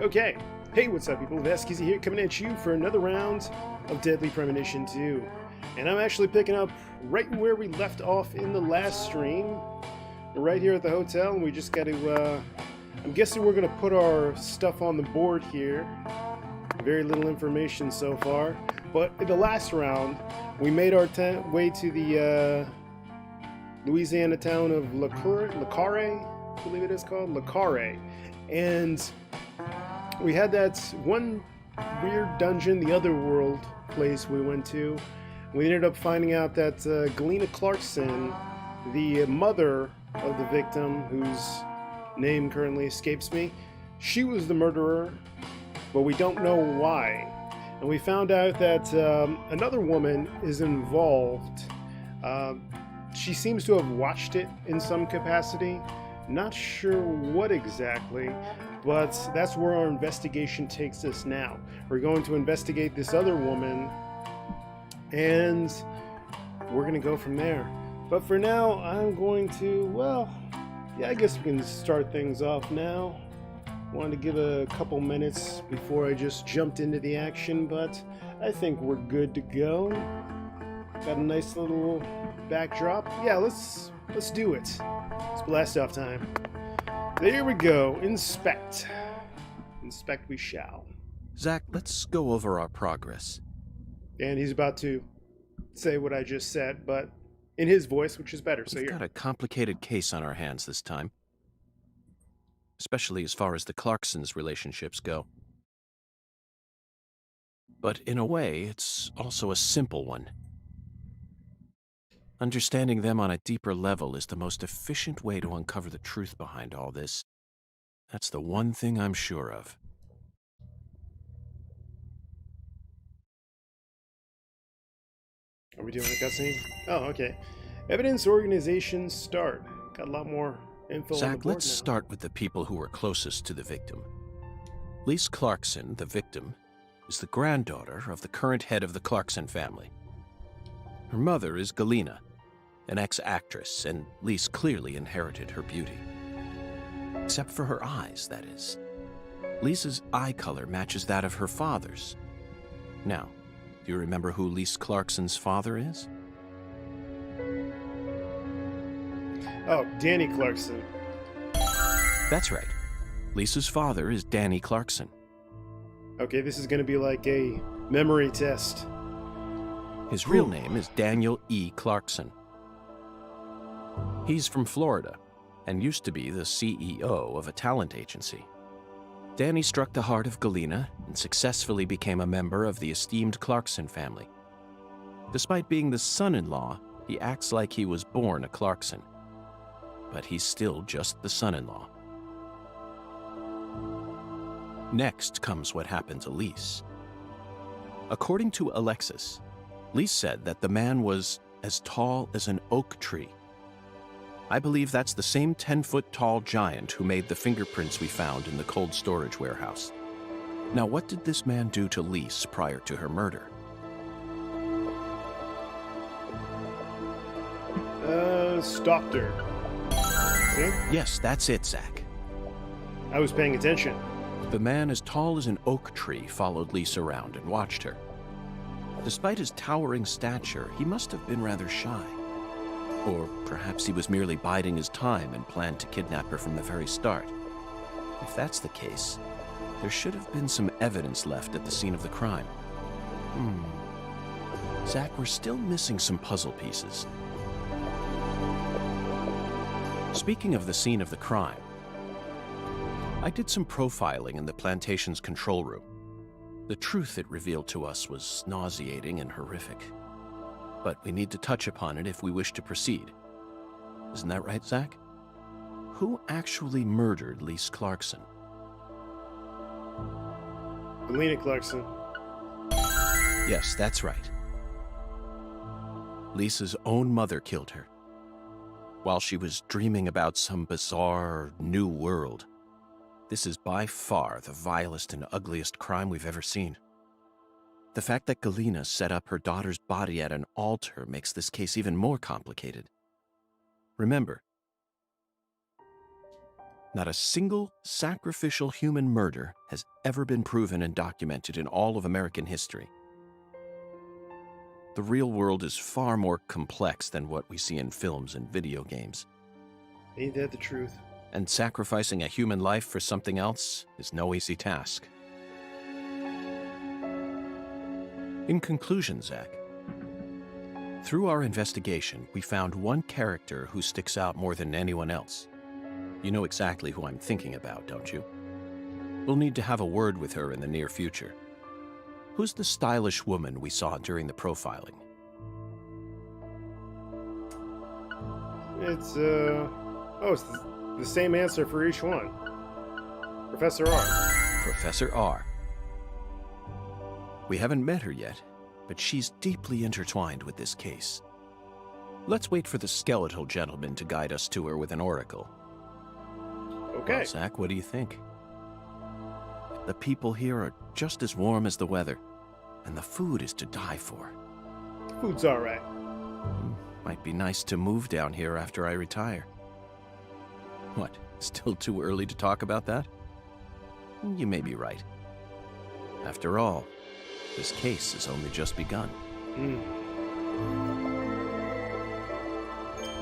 Okay. Hey, what's up, people? VasqEazy here, coming at you for another round of Deadly Premonition 2. And I'm actually picking up right where we left off in the last stream. We're right here at the hotel, and we just got to, I'm guessing we're going to put our stuff on the board here. Very little information so far. But in the last round, we made our way to the Louisiana town of Le Carre, I believe it is called, Le Carre. And we had that one weird dungeon, the otherworld place we went to. We ended up finding out that Galena Clarkson, the mother of the victim, whose name currently escapes me, she was the murderer, but we don't know why. And we found out that another woman is involved. She seems to have watched it in some capacity. Not sure what exactly, but that's where our investigation takes us now. We're going to investigate this other woman, and we're going to go from there. But for now, I'm going to, well, yeah, I guess we can start things off now. Wanted to give a couple minutes before I just jumped into the action, but I think we're good to go. Got a nice little backdrop. Yeah, let's do it. It's blast off time. There we go. Inspect. Inspect we shall. Zach, let's go over our progress. And he's about to say what I just said, but in his voice, which is better. So We've got a complicated case on our hands this time, especially as far as the Clarksons' relationships go. But in a way, it's also a simple one. Understanding them on a deeper level is the most efficient way to uncover the truth behind all this. That's the one thing I'm sure of. Are we doing a cutscene? Oh, okay. Evidence organization start. Got a lot more info on the Zach, board let's now. start with the people who were closest to the victim. Lise Clarkson, the victim, is the granddaughter of the current head of the Clarkson family. Her mother is Galena, an ex-actress, and Lise clearly inherited her beauty. Except for her eyes, that is. Lisa's eye color matches that of her father's. Now, do you remember who Lise Clarkson's father is? Oh, Danny Clarkson. That's right. Lisa's father is Danny Clarkson. Okay, this is going to be like a memory test. His real name is Daniel E. Clarkson. He's from Florida and used to be the CEO of a talent agency. Danny struck the heart of Galena and successfully became a member of the esteemed Clarkson family. Despite being the son-in-law, he acts like he was born a Clarkson. But he's still just the son-in-law. Next comes what happened to Lise. According to Alexis, Lise said that the man was as tall as an oak tree. I believe that's the same 10-foot tall giant who made the fingerprints we found in the cold storage warehouse. Now, what did this man do to Lise prior to her murder? Stalked her. See? Yes, that's it, Zach. I was paying attention. The man as tall as an oak tree followed Lise around and watched her. Despite his towering stature, he must have been rather shy. Or perhaps he was merely biding his time and planned to kidnap her from the very start. If that's the case, there should have been some evidence left at the scene of the crime. Zach, we're still missing some puzzle pieces. Speaking of the scene of the crime, I did some profiling in the plantation's control room. The truth it revealed to us was nauseating and horrific. But we need to touch upon it if we wish to proceed. Isn't that right, Zach? Who actually murdered Lise Clarkson? Galena Clarkson. Yes, that's right. Lisa's own mother killed her, while she was dreaming about some bizarre new world. This is by far the vilest and ugliest crime we've ever seen. The fact that Galena set up her daughter's body at an altar makes this case even more complicated. Remember, Not a single sacrificial human murder has ever been proven and documented in all of American history. The real world is far more complex than what we see in films and video games. Ain't that the truth? And sacrificing a human life for something else is no easy task. In conclusion, Zach, through our investigation, we found one character who sticks out more than anyone else. You know exactly who I'm thinking about, don't you? We'll need to have a word with her in the near future. Who's the stylish woman we saw during the profiling? It's the same answer for each one. Professor R. Professor R. We haven't met her yet, but she's deeply intertwined with this case. Let's wait for the skeletal gentleman to guide us to her with an oracle. Okay. Well, Zach, what do you think? The people here are just as warm as the weather, and the food is to die for. Food's alright. Might be nice to move down here after I retire. What, still too early to talk about that? You may be right. After all, this case has only just begun.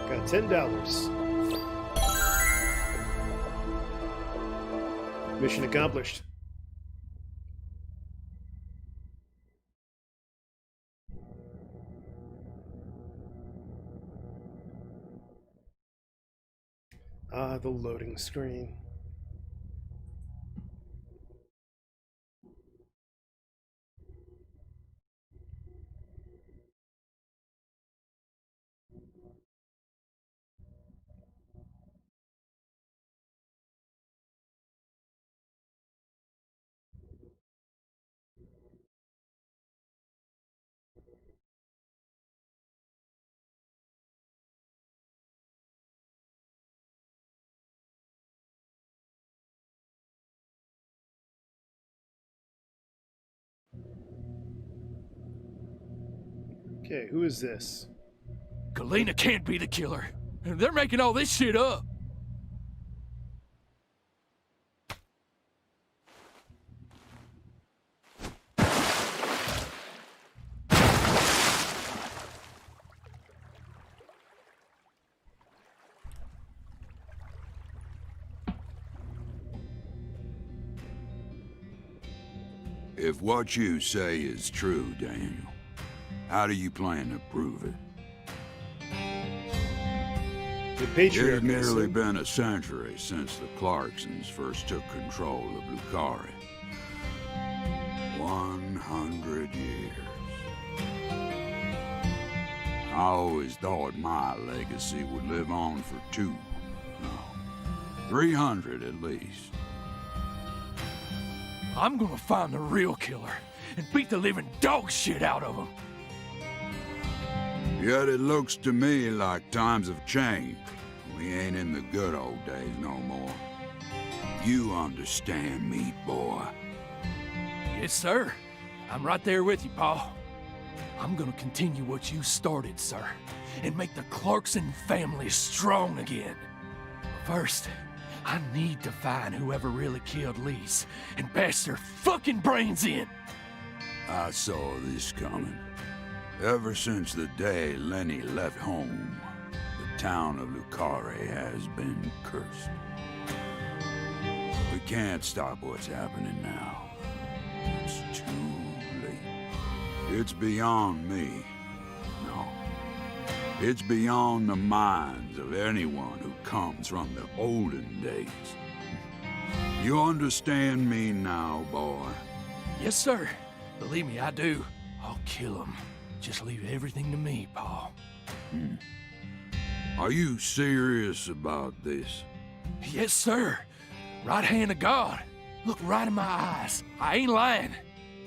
Got $10. Mission accomplished. The loading screen. Okay, who is this? Galena can't be the killer. They're making all this shit up. If what you say is true, Daniel, how do you plan to prove it? The patriarch. It's nearly been a century since the Clarksons first took control of Lucari. 100 years. I always thought my legacy would live on for 300 at least. I'm gonna find the real killer and beat the living dog shit out of him. Yet it looks to me like times have changed. We ain't in the good old days no more. You understand me, boy. Yes, sir. I'm right there with you, Pa. I'm gonna continue what you started, sir, and make the Clarkson family strong again. But first, I need to find whoever really killed Lise and bash their fucking brains in. I saw this coming. Ever since the day Lenny left home, the town of Lucari has been cursed. We can't stop what's happening now. It's too late. It's beyond me. No. It's beyond the minds of anyone who comes from the olden days. You understand me now, boy? Yes, sir. Believe me, I do. I'll kill him. Just leave everything to me, Pa. Are you serious about this? Yes, sir. Right hand of God. Look right in my eyes. I ain't lying.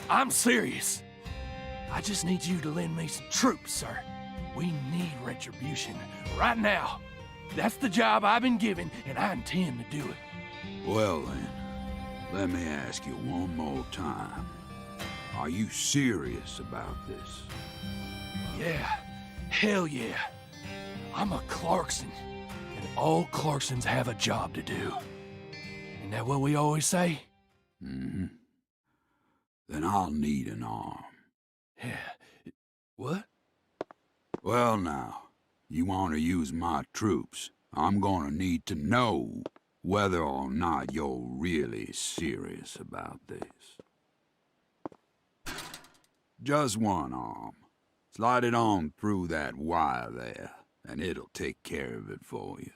I'm serious. I just need you to lend me some troops, sir. We need retribution right now. That's the job I've been given, and I intend to do it. Well then, let me ask you one more time. Are you serious about this? Yeah. Hell yeah. I'm a Clarkson, and all Clarksons have a job to do. Ain't that what we always say? Mm-hmm. Then I'll need an arm. Yeah. What? Well now, you want to use my troops, I'm gonna need to know whether or not you're really serious about this. Just one arm. Slide it on through that wire there, and it'll take care of it for you.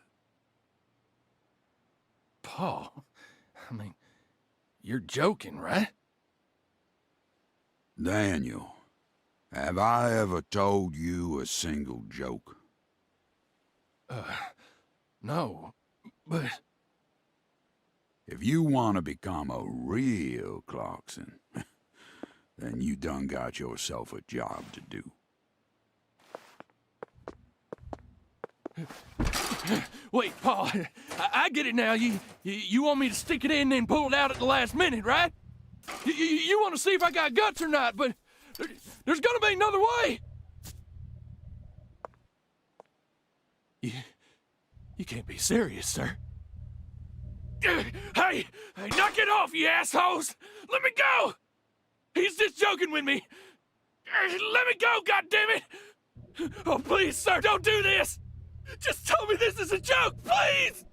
Paul, I mean, you're joking, right? Daniel, have I ever told you a single joke? No, but... If you want to become a real Clarkson, then you done got yourself a job to do. Wait, Paul, I get it now. You want me to stick it in and pull it out at the last minute, right? You want to see if I got guts or not, but there's gonna be another way. You can't be serious, sir. Hey, knock it off, you assholes! Let me go! He's just joking with me. Let me go, goddammit! Oh, please, sir, don't do this! Just tell me this is a joke, please!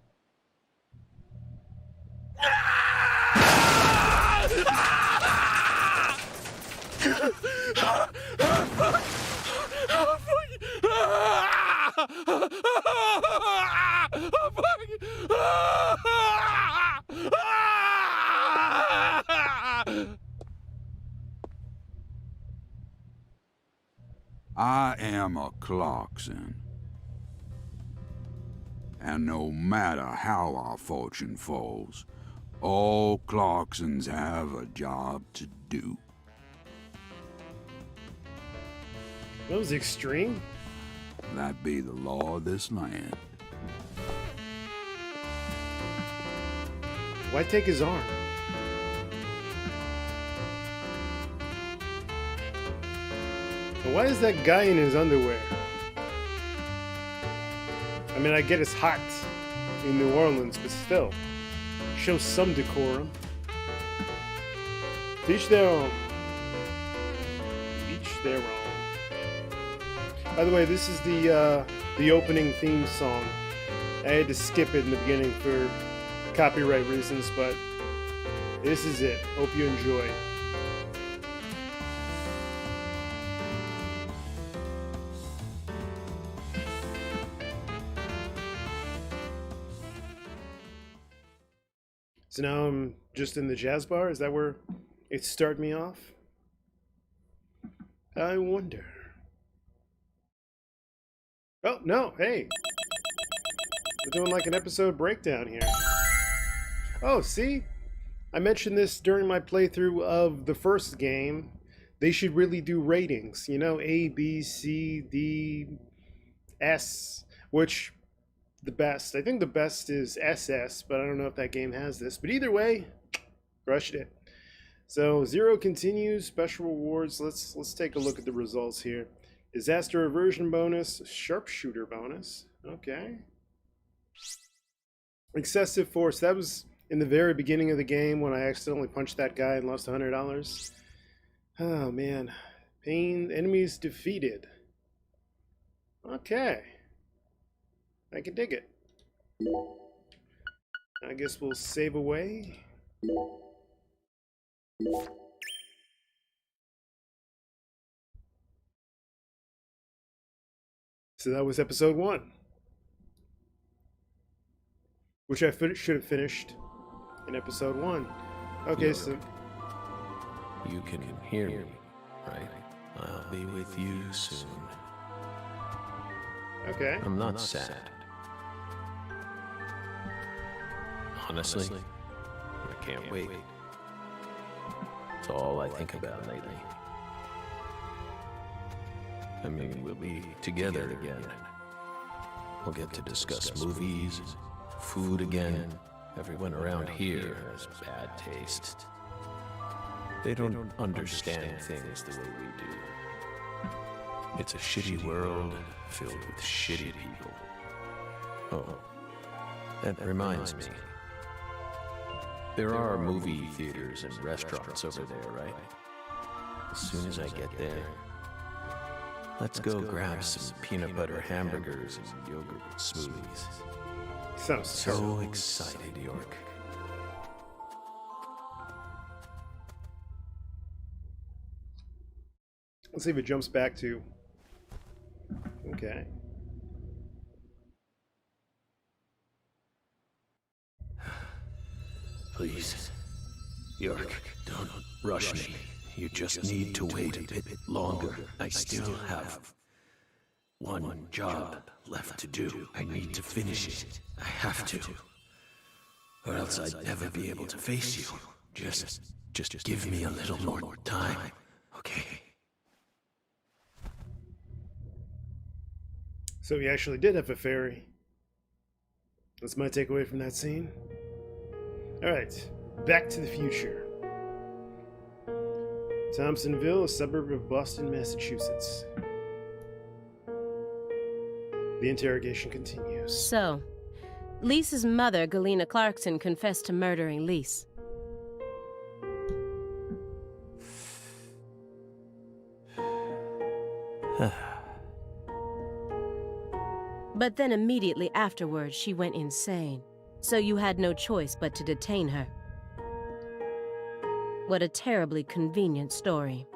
I am a Clarkson. And no matter how our fortune falls, all Clarksons have a job to do. That was extreme. That be the law of this land. Why take his arm? And why is that guy in his underwear? I mean, I get it's hot in New Orleans, but still, show some decorum. Each their own. Each their own. By the way, this is the opening theme song. I had to skip it in the beginning for copyright reasons, but this is it. Hope you enjoy. So now I'm just in the jazz bar? Is that where it started me off? I wonder. Oh, no, hey. We're doing like an episode breakdown here. Oh, see? I mentioned this during my playthrough of the first game. They should really do ratings. You know, A, B, C, D, S, which... the best. I think the best is SS, but I don't know if that game has this. But either way, crushed it. So 0 continues, special rewards. Let's take a look at the results here. Disaster aversion bonus, sharpshooter bonus. Okay. Excessive force. That was in the very beginning of the game when I accidentally punched that guy and lost $100. Oh man. Pain. Enemies defeated. Okay. I can dig it. I guess we'll save away. So that was episode 1. Which I should have finished in episode 1. Okay, so... You can hear me, right? I'll be with you soon. Okay. I'm not sad. Honestly, I can't wait. It's all I think about lately. I mean, we'll be together again. We'll get to discuss movies, food again. Everyone around here has bad taste. They don't understand things the way we do. It's a shitty world filled with shitty people. Oh, that reminds me. There are movie theaters and restaurants over there, right? As soon as I get there, let's go grab some peanut butter hamburgers and yogurt smoothies. Sounds So excited, York. Let's see if it jumps back to... Okay. Please, York, don't rush me. You just need to wait a bit longer. I still have one job left to do. I need to finish it. I have to. Or else I'd never be able to face you. Just give me a little more time, okay? So he actually did have a fairy. That's my takeaway from that scene. Alright, Back to the Future. Thompsonville, a suburb of Boston, Massachusetts. The interrogation continues. So, Lisa's mother, Galena Clarkson, confessed to murdering Lise. But then immediately afterwards, she went insane. So you had no choice but to detain her. What a terribly convenient story.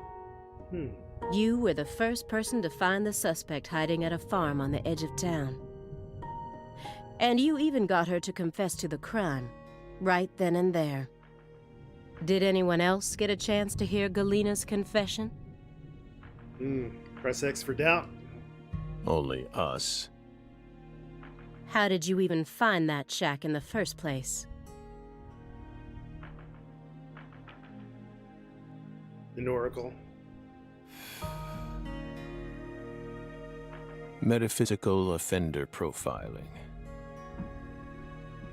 You were the first person to find the suspect hiding at a farm on the edge of town. And you even got her to confess to the crime, right then and there. Did anyone else get a chance to hear Galena's confession? Press X for doubt. Only us. How did you even find that shack in the first place? An oracle. Metaphysical offender profiling.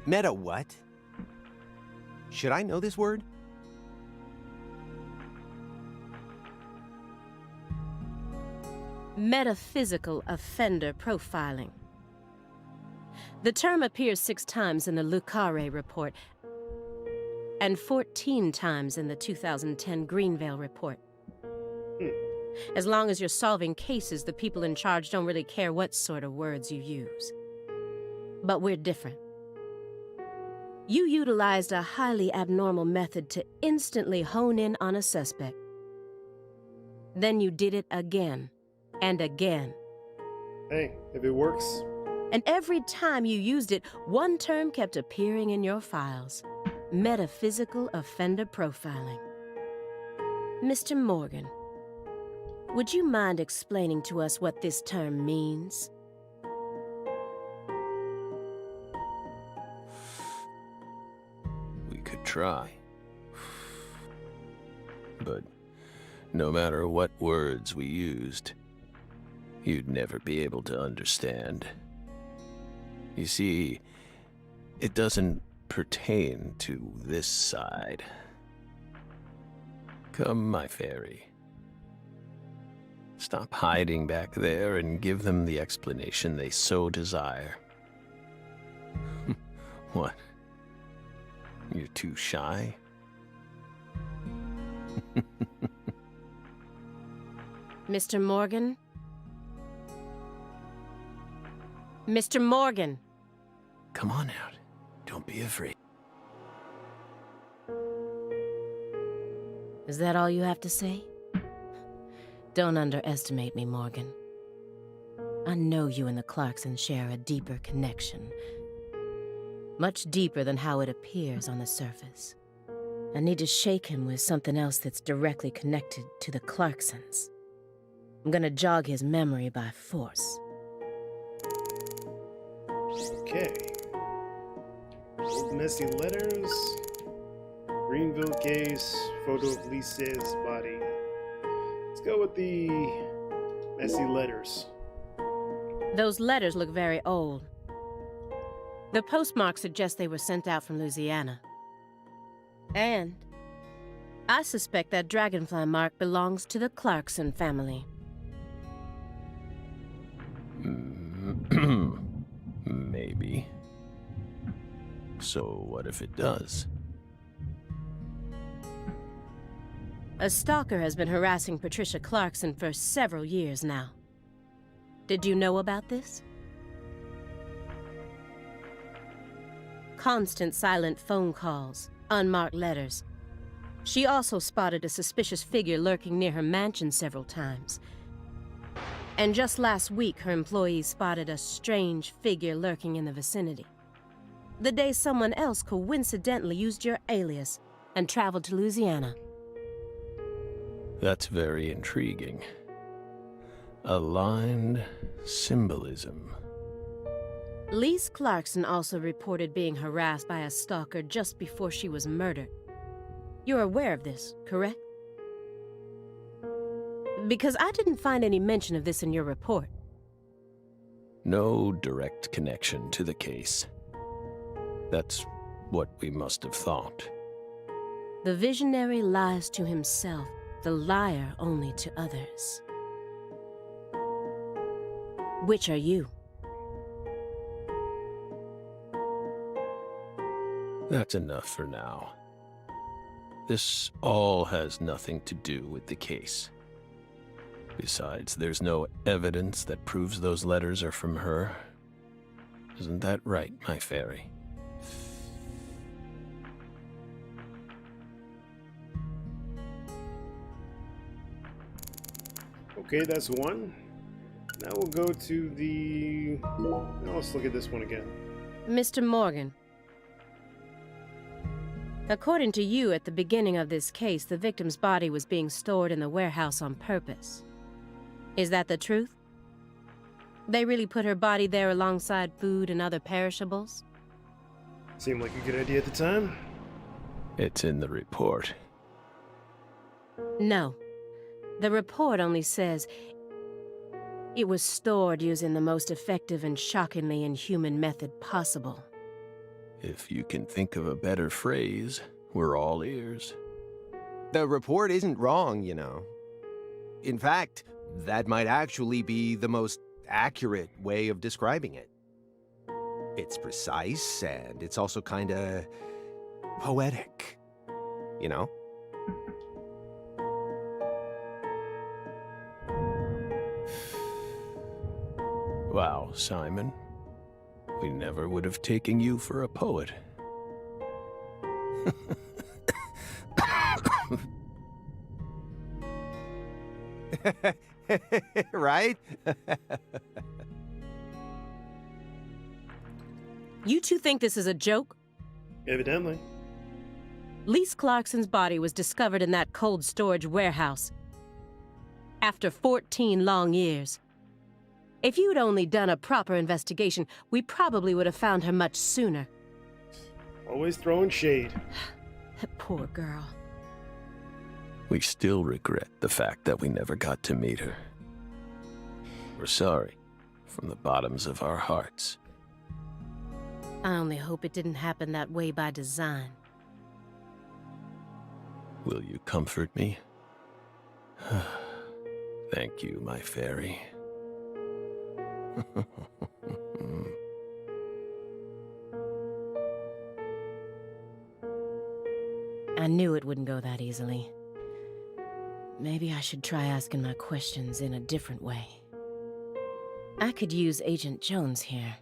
Meta what? Should I know this word? Metaphysical offender profiling. The term appears 6 times in the Le Carre report and 14 times in the 2010 Greenvale report. As long as you're solving cases, the people in charge don't really care what sort of words you use. But we're different. You utilized a highly abnormal method to instantly hone in on a suspect. Then you did it again and again. Hey, if it works. And every time you used it, one term kept appearing in your files. Metaphysical offender profiling. Mr. Morgan, would you mind explaining to us what this term means? We could try. But no matter what words we used, you'd never be able to understand. You see, it doesn't pertain to this side. Come, my fairy. Stop hiding back there and give them the explanation they so desire. What? You're too shy? Mr. Morgan? Mr. Morgan! Come on out. Don't be afraid. Is that all you have to say? Don't underestimate me, Morgan. I know you and the Clarksons share a deeper connection. Much deeper than how it appears on the surface. I need to shake him with something else that's directly connected to the Clarksons. I'm gonna jog his memory by force. Okay. Old messy letters. Greenville case. Photo of Lisa's body. Let's go with the messy letters. Those letters look very old. The postmark suggests they were sent out from Louisiana. And I suspect that dragonfly mark belongs to the Clarkson family. Maybe. So what if it does? A stalker has been harassing Patricia Clarkson for several years now. Did you know about this? Constant silent phone calls, unmarked letters. She also spotted a suspicious figure lurking near her mansion several times. And just last week, her employees spotted a strange figure lurking in the vicinity. The day someone else coincidentally used your alias and traveled to Louisiana. That's very intriguing. Aligned symbolism. Lise Clarkson also reported being harassed by a stalker just before she was murdered. You're aware of this, correct? Because I didn't find any mention of this in your report. No direct connection to the case. That's what we must have thought. The visionary lies to himself, the liar only to others. Which are you? That's enough for now. This all has nothing to do with the case. Besides, there's no evidence that proves those letters are from her. Isn't that right, my fairy? Okay, that's one. Now we'll go to the... Now let's look at this one again. Mr. Morgan. According to you, at the beginning of this case, the victim's body was being stored in the warehouse on purpose. Is that the truth? They really put her body there alongside food and other perishables? Seemed like a good idea at the time. It's in the report. No. The report only says it was stored using the most effective and shockingly inhuman method possible. If you can think of a better phrase, we're all ears. The report isn't wrong, you know. In fact, that might actually be the most accurate way of describing it. It's precise, and it's also kinda poetic, you know? Wow, Simon. We never would have taken you for a poet. Right? You two think this is a joke? Evidently. Lise Clarkson's body was discovered in that cold storage warehouse after 14 long years. If you'd only done a proper investigation, we probably would have found her much sooner. Always throwing shade. That poor girl. We still regret the fact that we never got to meet her. We're sorry, from the bottoms of our hearts. I only hope it didn't happen that way by design. Will you comfort me? Thank you, my fairy. I knew it wouldn't go that easily. Maybe I should try asking my questions in a different way. I could use Agent Jones here.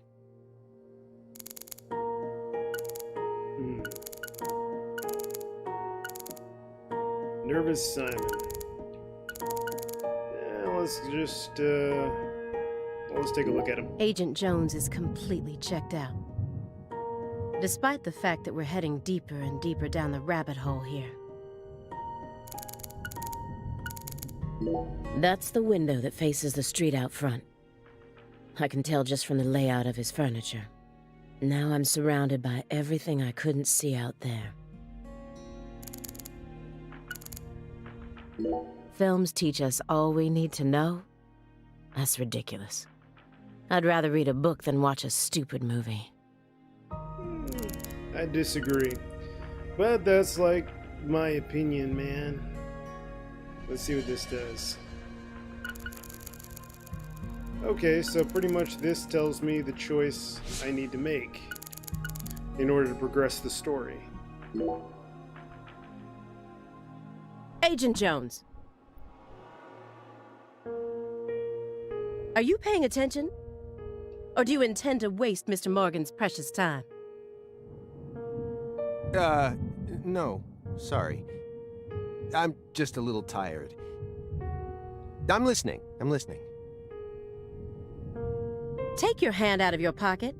Nervous Simon. Yeah, let's just, let's take a look at him. Agent Jones is completely checked out. Despite the fact that we're heading deeper and deeper down the rabbit hole here. That's the window that faces the street out front. I can tell just from the layout of his furniture. Now I'm surrounded by everything I couldn't see out there. Films teach us all we need to know? That's ridiculous. I'd rather read a book than watch a stupid movie. I disagree. But that's like my opinion, man. Let's see what this does. Okay, so pretty much this tells me the choice I need to make in order to progress the story. Agent Jones. Are you paying attention? Or do you intend to waste Mr. Morgan's precious time? No. Sorry. I'm just a little tired. I'm listening. Take your hand out of your pocket.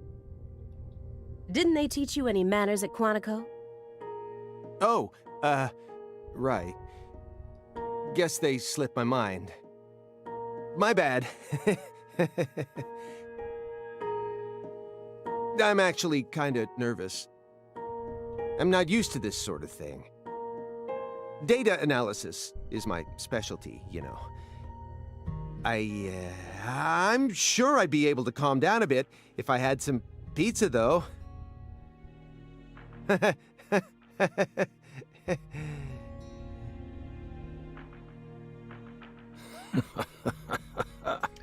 Didn't they teach you any manners at Quantico? Oh, right. Guess they slipped my mind. My bad. I'm actually kinda nervous. I'm not used to this sort of thing. Data analysis is my specialty, you know. I'm sure I'd be able to calm down a bit if I had some pizza, though.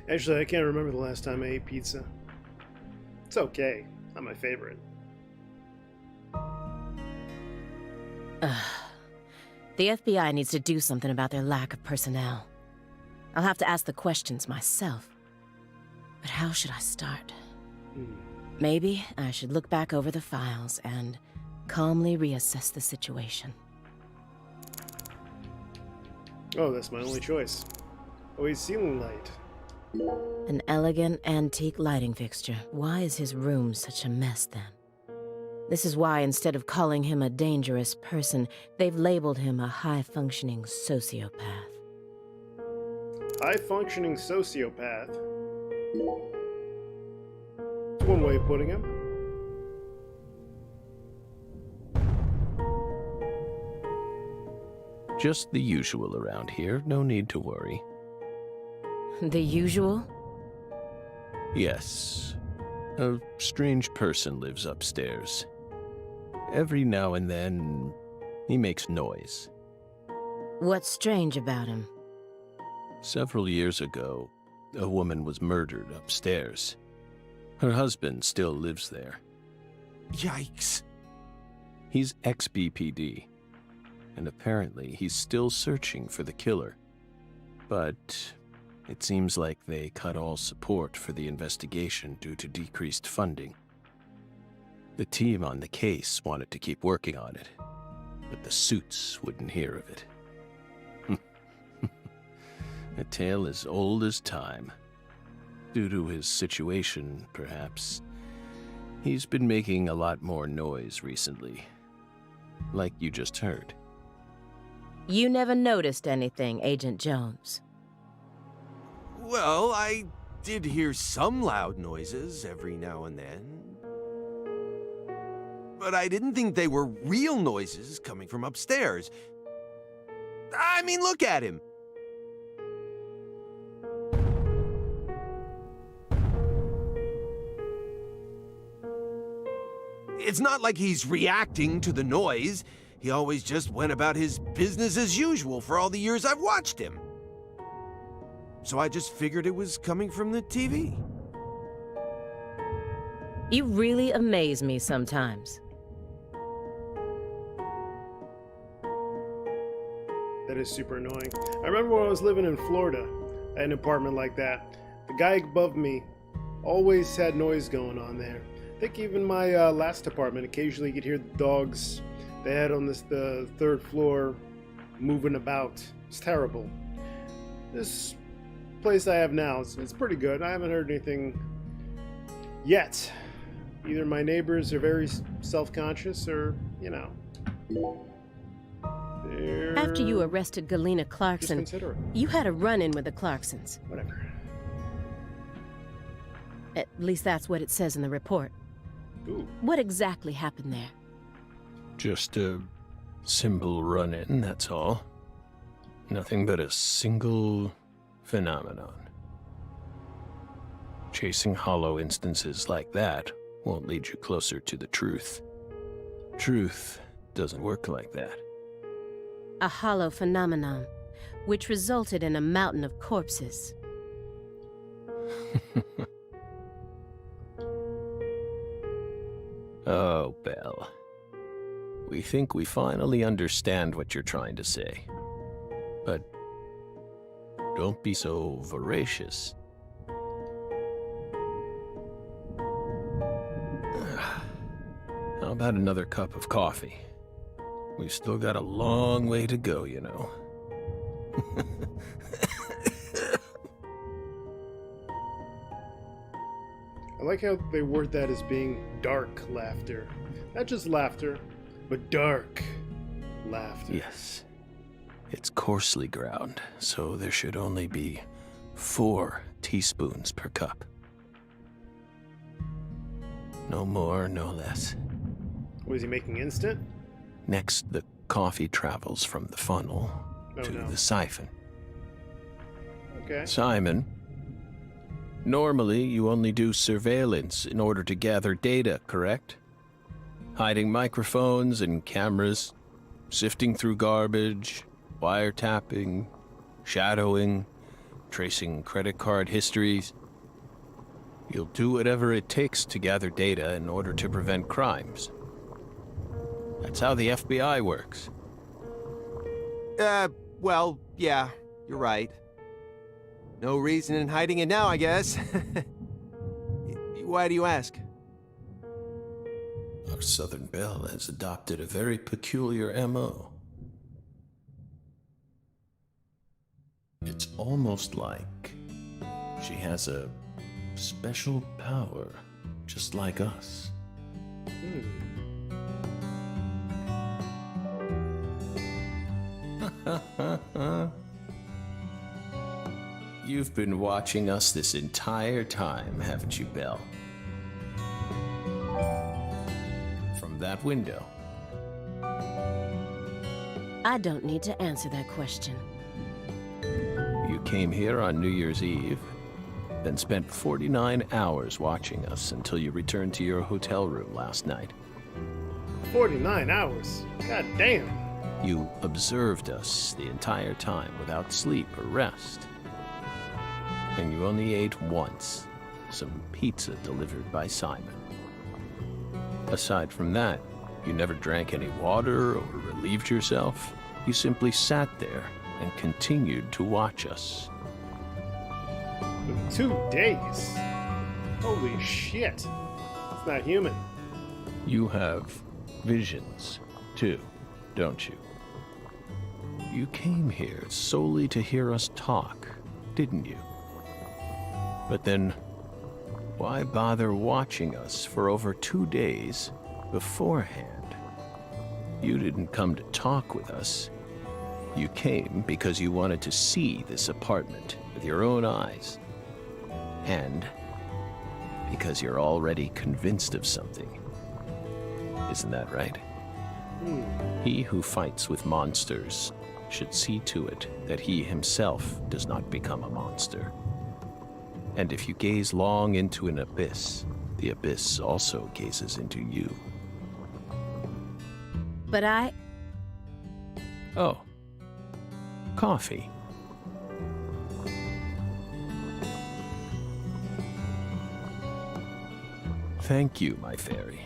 Actually, I can't remember the last time I ate pizza. It's okay. Not my favorite. The FBI needs to do something about their lack of personnel. I'll have to ask the questions myself. But how should I start? Maybe I should look back over the files and calmly reassess the situation. Oh, that's my only choice. Oh, he's ceiling light. An elegant, antique lighting fixture. Why is his room such a mess, then? This is why, instead of calling him a dangerous person, they've labeled him a high-functioning sociopath. High-functioning sociopath. That's one way of putting him. Just the usual around here, no need to worry. The usual? Yes. A strange person lives upstairs. Every now and then, he makes noise. What's strange about him? Several years ago, a woman was murdered upstairs. Her husband still lives there. Yikes. He's ex-BPD, and apparently he's still searching for the killer. But it seems like they cut all support for the investigation due to decreased funding. The team on the case wanted to keep working on it, but the suits wouldn't hear of it. A tale as old as time. Due to his situation, perhaps, he's been making a lot more noise recently, like you just heard. You never noticed anything, Agent Jones. Well, I did hear some loud noises every now and then. But I didn't think they were real noises coming from upstairs. I mean, look at him. It's not like he's reacting to the noise. He always just went about his business as usual for all the years I've watched him. So I just figured it was coming from the TV. You really amaze me sometimes. That is super annoying. I remember when I was living in Florida, I had an apartment like that. The guy above me always had noise going on there. I think even my last apartment, occasionally you could hear the dogs they had on the third floor moving about. It's terrible. This place I have now, it's pretty good. I haven't heard anything yet. Either my neighbors are very self-conscious or, you know. After you arrested Galena Clarkson, you had a run-in with the Clarksons. Whatever. At least that's what it says in the report. Ooh. What exactly happened there? Just a simple run-in, that's all. Nothing but a single phenomenon. Chasing hollow instances like that won't lead you closer to the truth. Truth doesn't work like that. A hollow phenomenon, which resulted in a mountain of corpses. Oh, Belle. We think we finally understand what you're trying to say. But don't be so voracious. How about another cup of coffee? We've still got a long way to go, you know. I like how they word that as being dark laughter. Not just laughter, but dark laughter. Yes. It's coarsely ground, so there should only be 4 teaspoons per cup. No more, no less. Was he making instant? Next, the coffee travels from the funnel to the siphon. Okay. Simon, normally you only do surveillance in order to gather data, correct? Hiding microphones and cameras, sifting through garbage, wiretapping, shadowing, tracing credit card histories. You'll do whatever it takes to gather data in order to prevent crimes. That's how the FBI works. Well, yeah, you're right. No reason in hiding it now, I guess. Why do you ask? Our Southern Belle has adopted a very peculiar MO. It's almost like she has a special power, just like us. You've been watching us this entire time, haven't you, Belle? From that window. I don't need to answer that question. You came here on New Year's Eve, then spent 49 hours watching us until you returned to your hotel room last night. 49 hours? God damn. You observed us the entire time without sleep or rest. And you only ate once, some pizza delivered by Simon. Aside from that, you never drank any water or relieved yourself. You simply sat there and continued to watch us. 2 days? Holy shit. It's not human. You have visions, too, don't you? You came here solely to hear us talk, didn't you? But then, why bother watching us for over 2 days beforehand? You didn't come to talk with us. You came because you wanted to see this apartment with your own eyes. And because you're already convinced of something. Isn't that right? He who fights with monsters should see to it that he himself does not become a monster. And if you gaze long into an abyss, the abyss also gazes into you. But Oh. Coffee. Thank you, my fairy.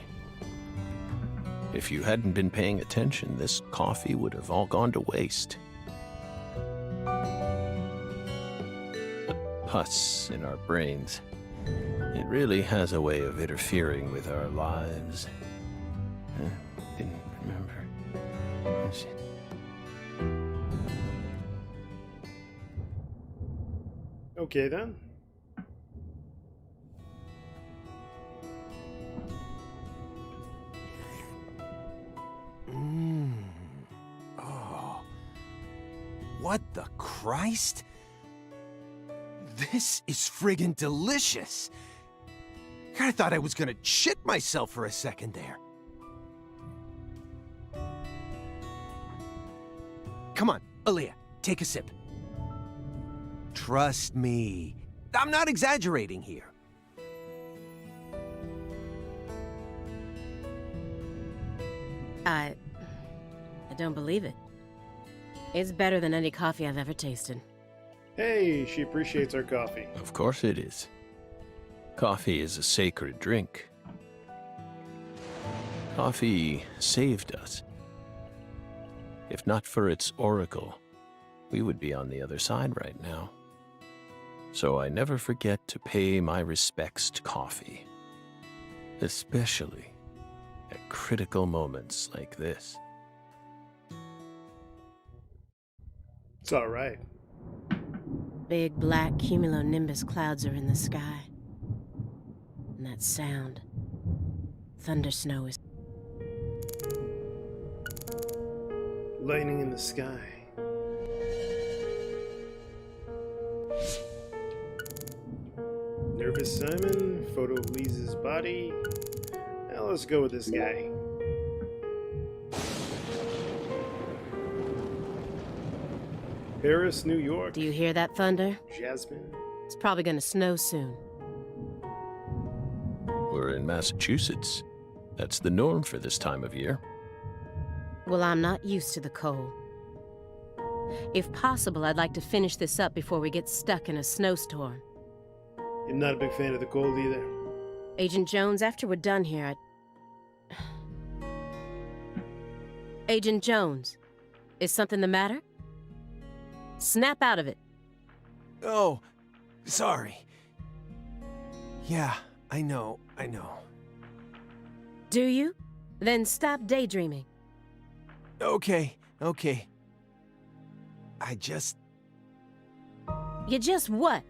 If you hadn't been paying attention, this coffee would have all gone to waste. The pus in our brains, it really has a way of interfering with our lives. Didn't remember. Okay then. Oh. What the Christ? This is friggin' delicious. I thought I was gonna shit myself for a second there. Come on, Aaliyah, take a sip. Trust me. I'm not exaggerating here. I don't believe it. It's better than any coffee I've ever tasted. Hey, she appreciates our coffee. Of course it is. Coffee is a sacred drink. Coffee saved us. If not for its oracle, we would be on the other side right now. So I never forget to pay my respects to coffee, especially at critical moments like this. It's all right. Big black cumulonimbus clouds are in the sky. And that sound. Thunder snow is... Lightning in the sky. Nervous Simon, photo of Lisa's body. Now let's go with this guy. Paris, New York. Do you hear that thunder? Jasmine. It's probably gonna snow soon. We're in Massachusetts. That's the norm for this time of year. Well, I'm not used to the cold. If possible, I'd like to finish this up before we get stuck in a snowstorm. I'm not a big fan of the cold either. Agent Jones, after we're done here, Agent Jones, is something the matter? Snap out of it. Oh, sorry. Yeah, I know. Do you? Then stop daydreaming. Okay. You just what?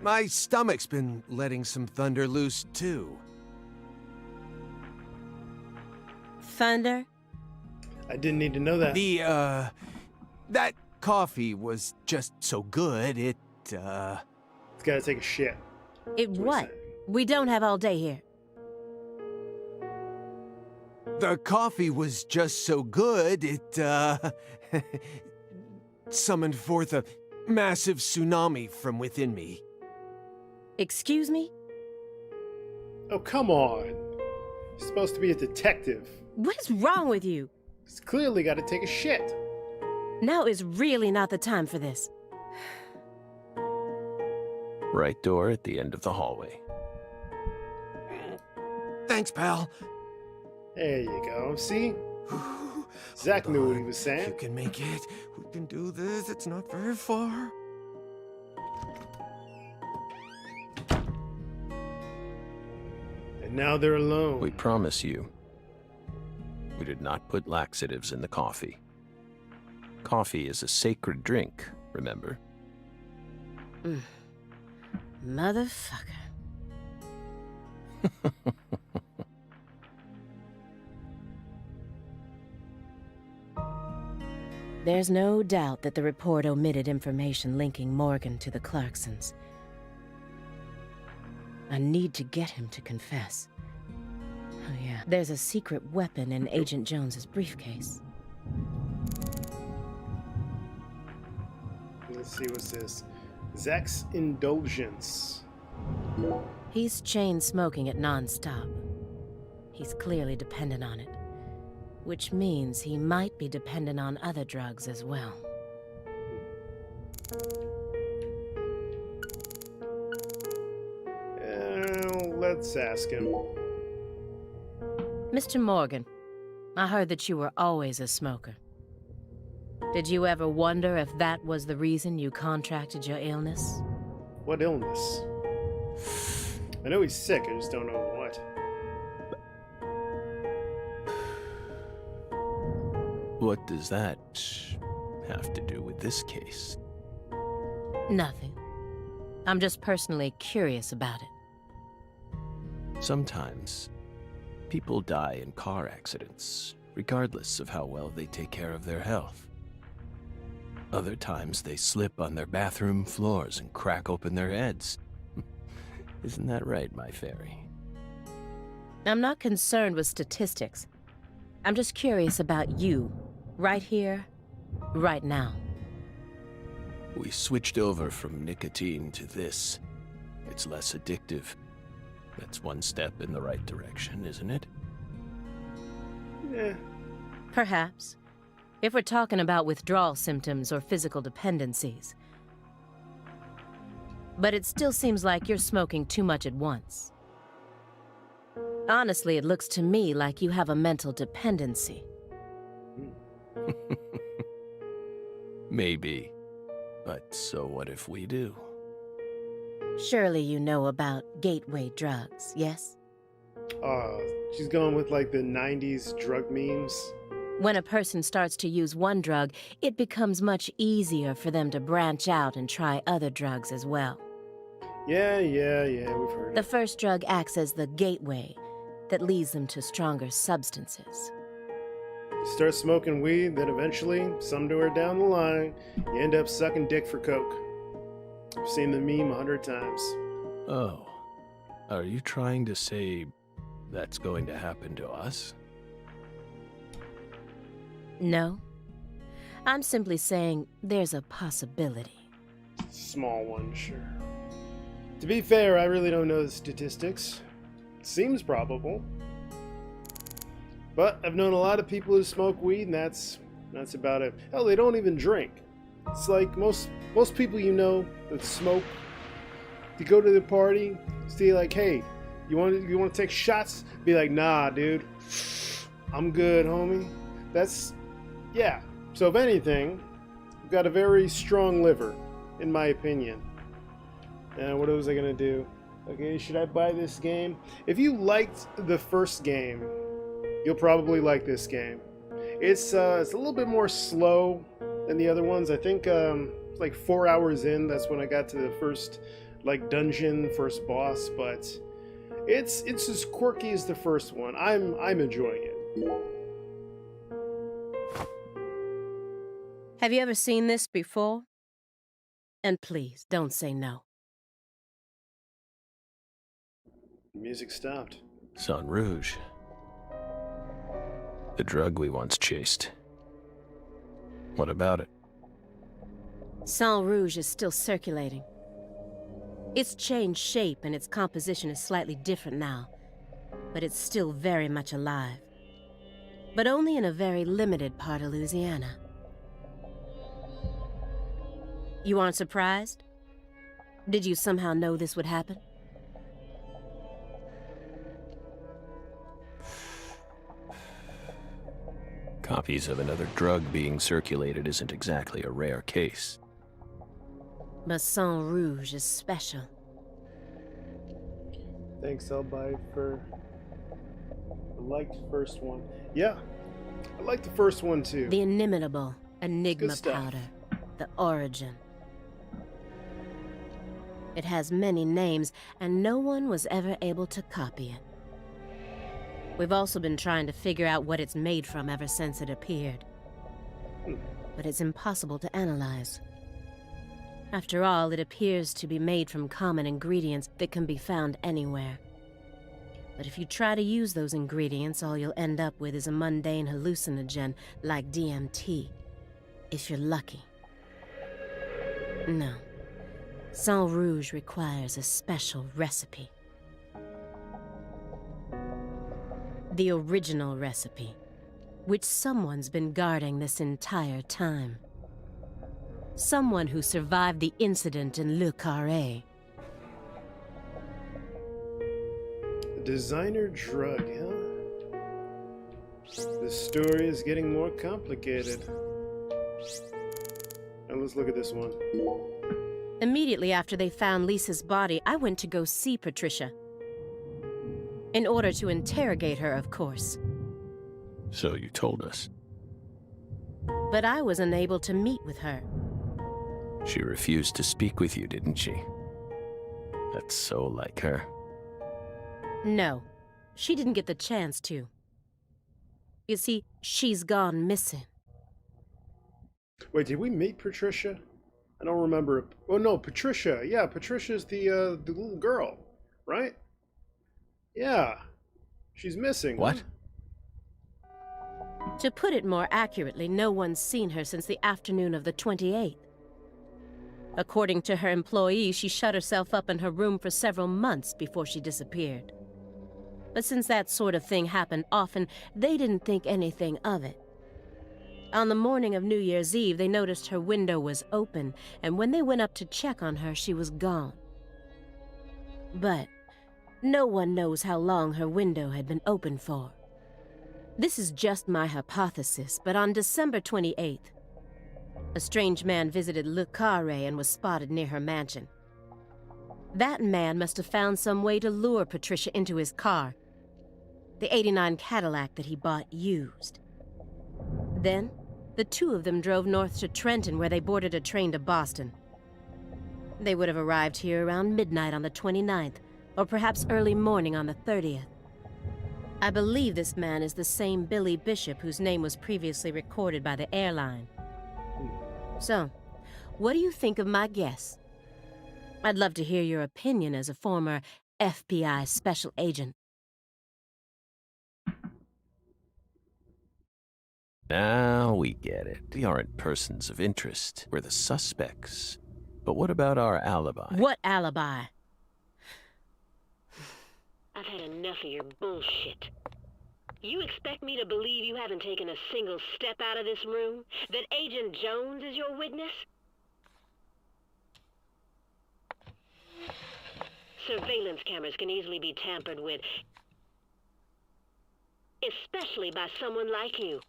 My stomach's been letting some thunder loose, too. Thunder? I didn't need to know that. That coffee was just so good, It's gotta take a shit. It That's what? he said. We don't have all day here. The coffee was just so good, it, summoned forth a massive tsunami from within me. Excuse me? Oh, come on. You're supposed to be a detective. What is wrong with you? It's clearly gotta take a shit. Now is really not the time for this. Right door at the end of the hallway. Thanks, pal. There you go. See? Zach knew what he was saying. You can make it. We can do this. It's not very far. And now they're alone. We promise you, we did not put laxatives in the coffee. Coffee is a sacred drink, remember? Motherfucker. There's no doubt that the report omitted information linking Morgan to the Clarksons. I need to get him to confess. Oh yeah, there's a secret weapon in Agent Jones's briefcase. Let's see, what's this? Zach's indulgence. He's chain smoking it non-stop. He's clearly dependent on it, which means he might be dependent on other drugs as well. Let's ask him. Mr. Morgan, I heard that you were always a smoker. Did you ever wonder if that was the reason you contracted your illness? What illness? I know he's sick, I just don't know what. What does that have to do with this case? Nothing. I'm just personally curious about it. Sometimes, people die in car accidents, regardless of how well they take care of their health. Other times, they slip on their bathroom floors and crack open their heads. Isn't that right, my fairy? I'm not concerned with statistics. I'm just curious about you, right here, right now. We switched over from nicotine to this. It's less addictive. That's one step in the right direction, isn't it? Yeah. Perhaps. If we're talking about withdrawal symptoms or physical dependencies. But it still seems like you're smoking too much at once. Honestly, it looks to me like you have a mental dependency. Maybe. But so what if we do? Surely you know about gateway drugs, yes? She's going with like the 90s drug memes. When a person starts to use one drug, it becomes much easier for them to branch out and try other drugs as well. Yeah, we've heard The it. first drug acts as the gateway that leads them to stronger substances. You start smoking weed, then eventually, somewhere down the line, you end up sucking dick for coke. I've seen the meme 100 times. Oh. Are you trying to say that's going to happen to us? No. I'm simply saying there's a possibility. Small one, sure. To be fair, I really don't know the statistics. Seems probable. But I've known a lot of people who smoke weed, and that's about it. Hell, they don't even drink. It's like most people you know that smoke, you go to the party, say like, hey, you want to take shots? Be like, nah, dude, I'm good, homie. Yeah. So if anything, you've got a very strong liver, in my opinion. And what was I gonna do? Okay, should I buy this game? If you liked the first game, you'll probably like this game. It's a little bit more slow than the other ones. I think like 4 hours in, that's when I got to the first like dungeon, first boss. But it's as quirky as the first one. I'm enjoying it. Have you ever seen this before? And please, don't say no. Music stopped. Sang Rouge. The drug we once chased. What about it? Sang Rouge is still circulating. It's changed shape and its composition is slightly different now, but it's still very much alive. But only in a very limited part of Louisiana. You aren't surprised? Did you somehow know this would happen? Copies of another drug being circulated isn't exactly a rare case. But Sang Rouge is special. Thanks, I'll buy for... I liked the first one. Yeah, I liked the first one too. The inimitable Enigma Good stuff. powder. The origin. It has many names, and no one was ever able to copy it. We've also been trying to figure out what it's made from ever since it appeared. But it's impossible to analyze. After all, it appears to be made from common ingredients that can be found anywhere. But if you try to use those ingredients, all you'll end up with is a mundane hallucinogen like DMT. If you're lucky. No. Sang Rouge requires a special recipe. The original recipe, which someone's been guarding this entire time. Someone who survived the incident in Le Carré. A designer drug, huh? The story is getting more complicated. Now let's look at this one. Immediately after they found Lisa's body, I went to go see Patricia. In order to interrogate her, of course. So you told us. But I was unable to meet with her. She refused to speak with you, didn't she? That's so like her. No, she didn't get the chance to. You see, she's gone missing. Wait, did we meet Patricia? I don't remember. Oh no, Patricia. Yeah, Patricia's the little girl, right? Yeah, she's missing. What? Huh? To put it more accurately, no one's seen her since the afternoon of the 28th. According to her employees, she shut herself up in her room for several months before she disappeared. But since that sort of thing happened often, they didn't think anything of it. On the morning of New Year's Eve, they noticed her window was open, and when they went up to check on her, she was gone. But No one knows how long her window had been open for. This is just my hypothesis, but on December 28th, a strange man visited Le Carré and was spotted near her mansion. That man must have found some way to lure Patricia into his car, the '89 Cadillac that he bought used. Then, the two of them drove north to Trenton, where they boarded a train to Boston. They would have arrived here around midnight on the 29th, or perhaps early morning on the 30th. I believe this man is the same Billy Bishop whose name was previously recorded by the airline. So, what do you think of my guess? I'd love to hear your opinion as a former FBI special agent. Now we get it. We aren't persons of interest. We're the suspects. But what about our alibi? What alibi? I've had enough of your bullshit. You expect me to believe you haven't taken a single step out of this room? That Agent Jones is your witness? Surveillance cameras can easily be tampered with, especially by someone like you,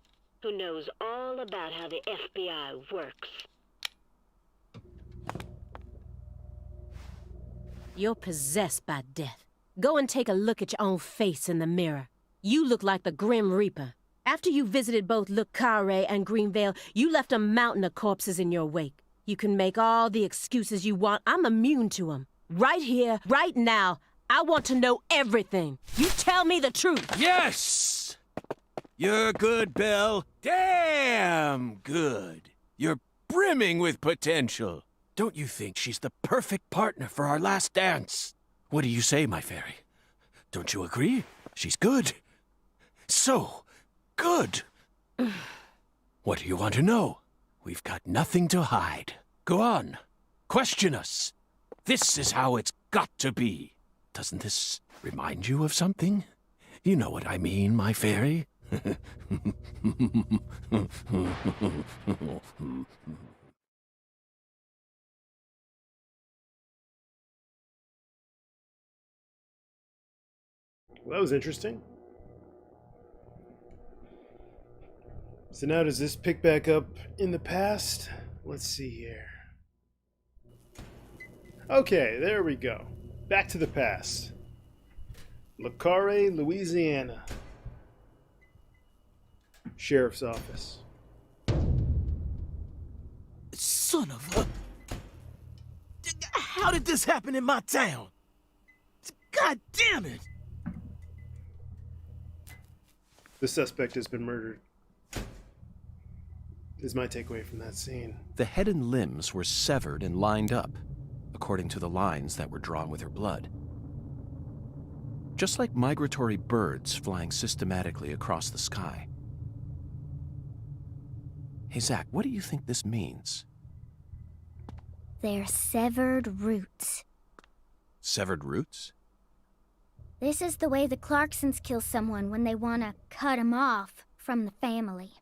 who knows all about how the FBI works. You're possessed by death. Go and take a look at your own face in the mirror. You look like the Grim Reaper. After you visited both Le Carré and Greenvale, you left a mountain of corpses in your wake. You can make all the excuses you want. I'm immune to them. Right here, right now, I want to know everything. You tell me the truth. Yes! You're good, Belle. Damn good. You're brimming with potential. Don't you think she's the perfect partner for our last dance? What do you say, my fairy? Don't you agree? She's good. So good. What do you want to know? We've got nothing to hide. Go on. Question us. This is how it's got to be. Doesn't this remind you of something? You know what I mean, my fairy. Well, that was interesting. So now does this pick back up in the past? Let's see here. Okay, there we go. Back to the past. Le Carré, Louisiana. Sheriff's office. Son of a... How did this happen in my town? God damn it! The suspect has been murdered. Is my takeaway from that scene. The head and limbs were severed and lined up, according to the lines that were drawn with her blood. Just like migratory birds flying systematically across the sky. Hey, Zach, what do you think this means? They're severed roots. Severed roots? This is the way the Clarksons kill someone when they want to cut him off from the family.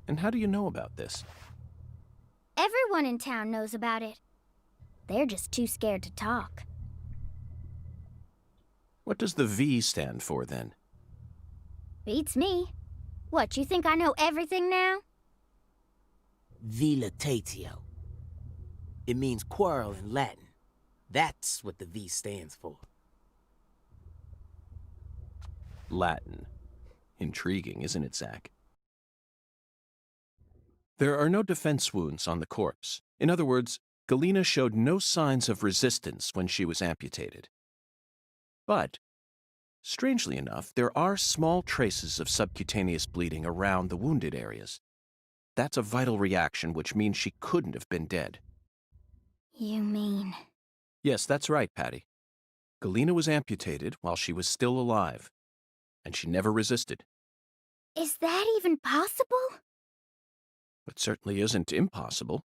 And how do you know about this? Everyone in town knows about it. They're just too scared to talk. What does the V stand for, then? Beats me. What, you think I know everything now? Vilitatio. It means quarrel in Latin. That's what the V stands for. Latin. Intriguing, isn't it, Zach? There are no defense wounds on the corpse. In other words, Galena showed no signs of resistance when she was amputated. But, strangely enough, there are small traces of subcutaneous bleeding around the wounded areas. That's a vital reaction, which means she couldn't have been dead. You mean... Yes, that's right, Patty. Galena was amputated while she was still alive, and she never resisted. Is that even possible? It certainly isn't impossible.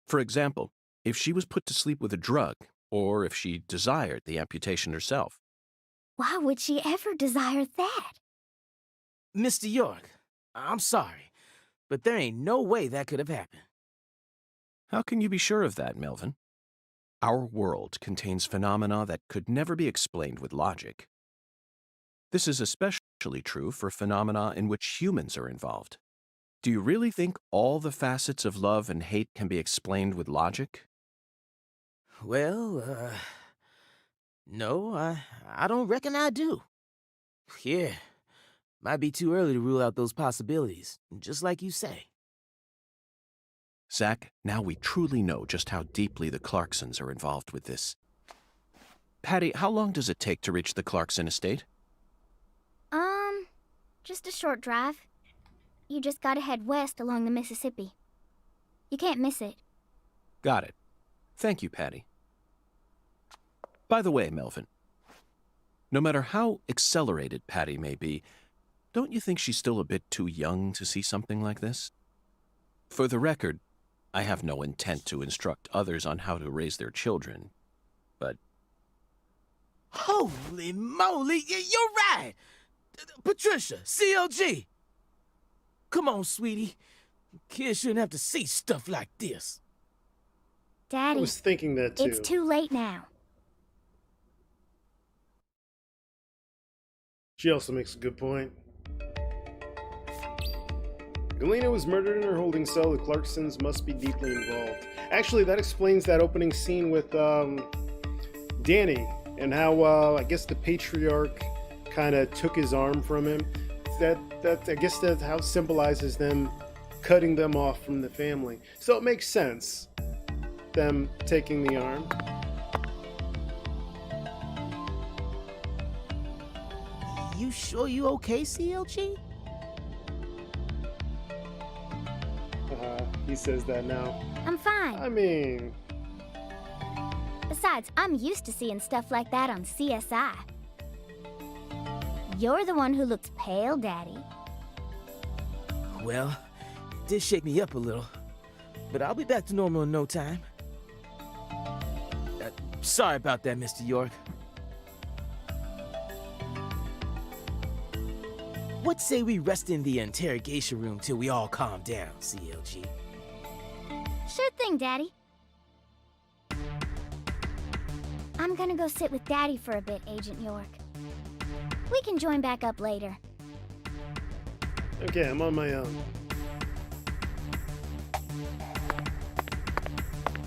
For example, if she was put to sleep with a drug, or if she desired the amputation herself. Why would she ever desire that? Mr. York, I'm sorry, but there ain't no way that could have happened. How can you be sure of that, Melvin? Our world contains phenomena that could never be explained with logic. This is especially true for phenomena in which humans are involved. Do you really think all the facets of love and hate can be explained with logic? Well, no, I don't reckon I do. Yeah, might be too early to rule out those possibilities, just like you say. Zach, now we truly know just how deeply the Clarksons are involved with this. Patty, how long does it take to reach the Clarkson estate? Just a short drive. You just gotta head west along the Mississippi. You can't miss it. Got it. Thank you, Patty. By the way, Melvin, no matter how accelerated Patty may be, don't you think she's still a bit too young to see something like this? For the record, I have no intent to instruct others on how to raise their children, but... Holy moly, you're right! Patricia, CLG! Come on, sweetie. Kids shouldn't have to see stuff like this. Daddy, I was thinking that too. it's too late now. She also makes a good point. Galena was murdered in her holding cell. The Clarksons must be deeply involved. Actually, that explains that opening scene with Danny and how I guess the patriarch kind of took his arm from him. That I guess that's how it symbolizes them cutting them off from the family. So it makes sense, them taking the arm. You sure you okay, CLG? He says that now. I'm fine. I mean... Besides, I'm used to seeing stuff like that on CSI. You're the one who looks pale, Daddy. Well, it did shake me up a little, but I'll be back to normal in no time. Sorry about that, Mr. York. What say we rest in the interrogation room till we all calm down, CLG? Sure thing, Daddy. I'm gonna go sit with Daddy for a bit, Agent York. We can join back up later. Okay, I'm on my own.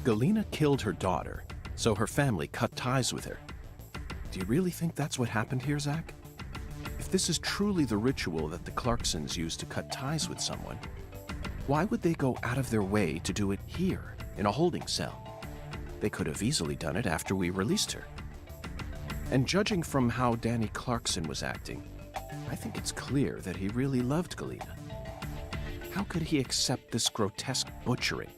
Galena killed her daughter, so her family cut ties with her. Do you really think that's what happened here, Zach? If this is truly the ritual that the Clarksons use to cut ties with someone, why would they go out of their way to do it here, in a holding cell? They could have easily done it after we released her. And judging from how Danny Clarkson was acting, I think it's clear that he really loved Galena. How could he accept this grotesque butchering,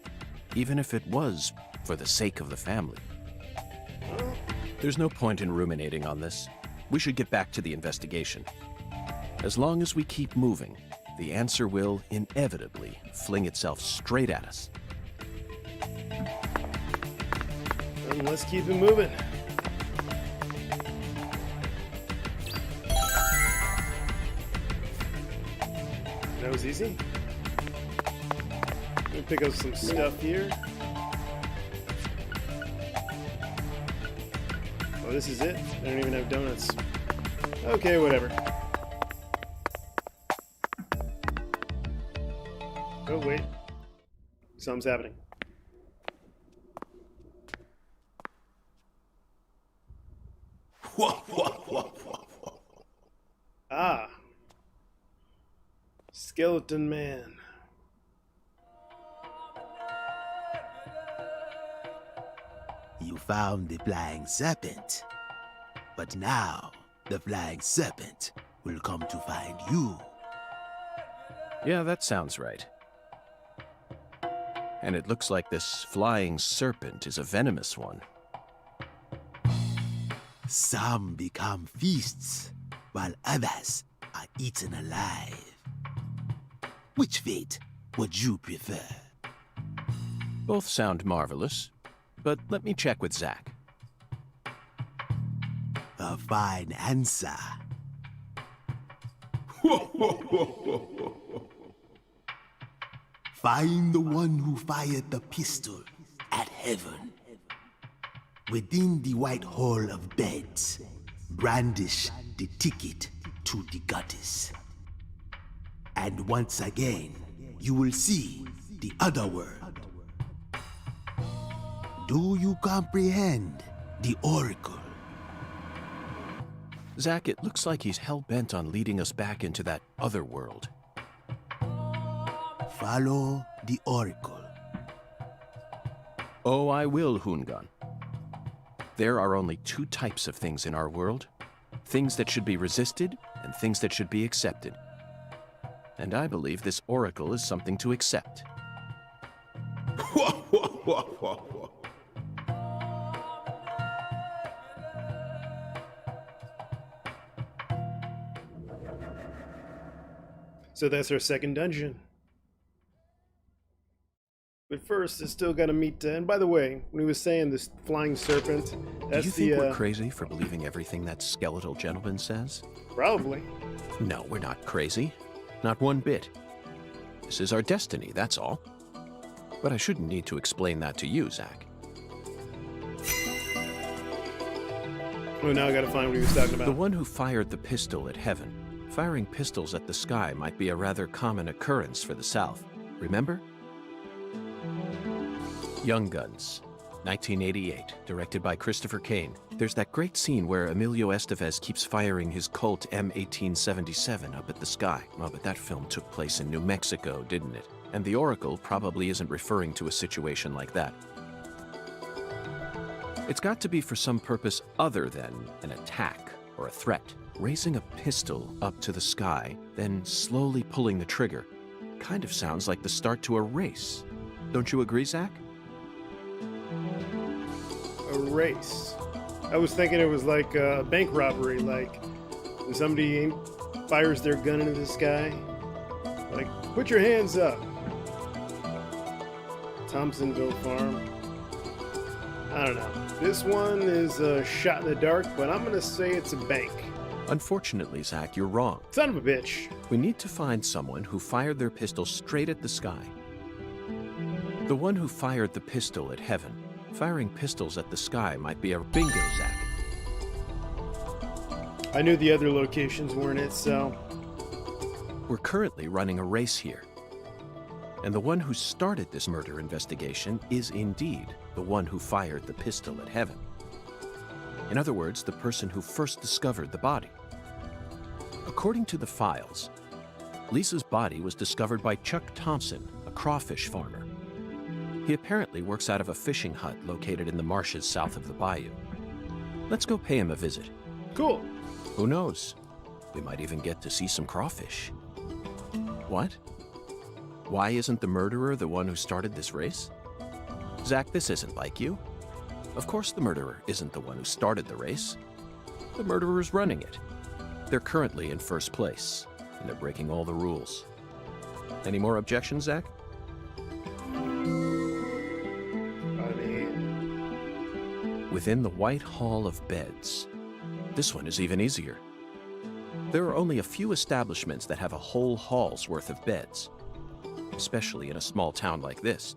even if it was for the sake of the family? There's no point in ruminating on this. We should get back to the investigation. As long as we keep moving, the answer will inevitably fling itself straight at us. And let's keep it moving. That was easy. Let me pick up some stuff here. Oh, this is it? I don't even have donuts. Okay, whatever. Oh, wait. Something's happening. Ah. Skeleton Man. You found the flying serpent. But now, the flying serpent will come to find you. Yeah, that sounds right. And it looks like this flying serpent is a venomous one. Some become feasts, while others are eaten alive. Which fate would you prefer? Both sound marvelous, but let me check with Zach. A fine answer. Find the one who fired the pistol at heaven. within the white hall of beds, brandish the ticket to the goddess. And once again, you will see the other world. Do you comprehend the oracle? Zack, it looks like he's hell-bent on leading us back into that other world. Follow the oracle. Oh, I will, Hungan. There are only two types of things in our world. Things that should be resisted and things that should be accepted. And I believe this oracle is something to accept. So that's our second dungeon. But first, I still gotta meet. And by the way, when he was saying this flying serpent, that's Do you think we're crazy for believing everything that skeletal gentleman says? Probably. No, we're not crazy. Not one bit. This is our destiny, that's all. But I shouldn't need to explain that to you, Zack. Oh, now I gotta find what he was talking about. The one who fired the pistol at heaven. Firing pistols at the sky might be a rather common occurrence for the South. Remember? Young Guns, 1988, directed by Christopher Kane. There's that great scene where Emilio Estevez keeps firing his Colt M1877 up at the sky. Oh, but that film took place in New Mexico, didn't it? And the Oracle probably isn't referring to a situation like that. It's got to be for some purpose other than an attack or a threat. Raising a pistol up to the sky, then slowly pulling the trigger, kind of sounds like the start to a race. Don't you agree, Zack? A race. I was thinking it was like a bank robbery, like when somebody fires their gun into the sky. Like, put your hands up. Thompsonville Farm. I don't know. This one is a shot in the dark, but I'm gonna say it's a bank. Unfortunately, Zack, you're wrong. Son of a bitch. We need to find someone who fired their pistol straight at the sky. The one who fired the pistol at heaven. Firing pistols at the sky might be a bingo, Zack. I knew the other locations weren't it, so... We're currently running a race here. And the one who started this murder investigation is indeed the one who fired the pistol at heaven. In other words, the person who first discovered the body. According to the files, Lisa's body was discovered by Chuck Thompson, a crawfish farmer. He apparently works out of a fishing hut located in the marshes south of the bayou. Let's go pay him a visit. Cool. Who knows? We might even get to see some crawfish. What? Why isn't the murderer the one who started this race? Zack, this isn't like you. Of course the murderer isn't the one who started the race. The murderer's running it. They're currently in first place, and they're breaking all the rules. Any more objections, Zack? Within the White Hall of Beds. This one is even easier. There are only a few establishments that have a whole hall's worth of beds, especially in a small town like this.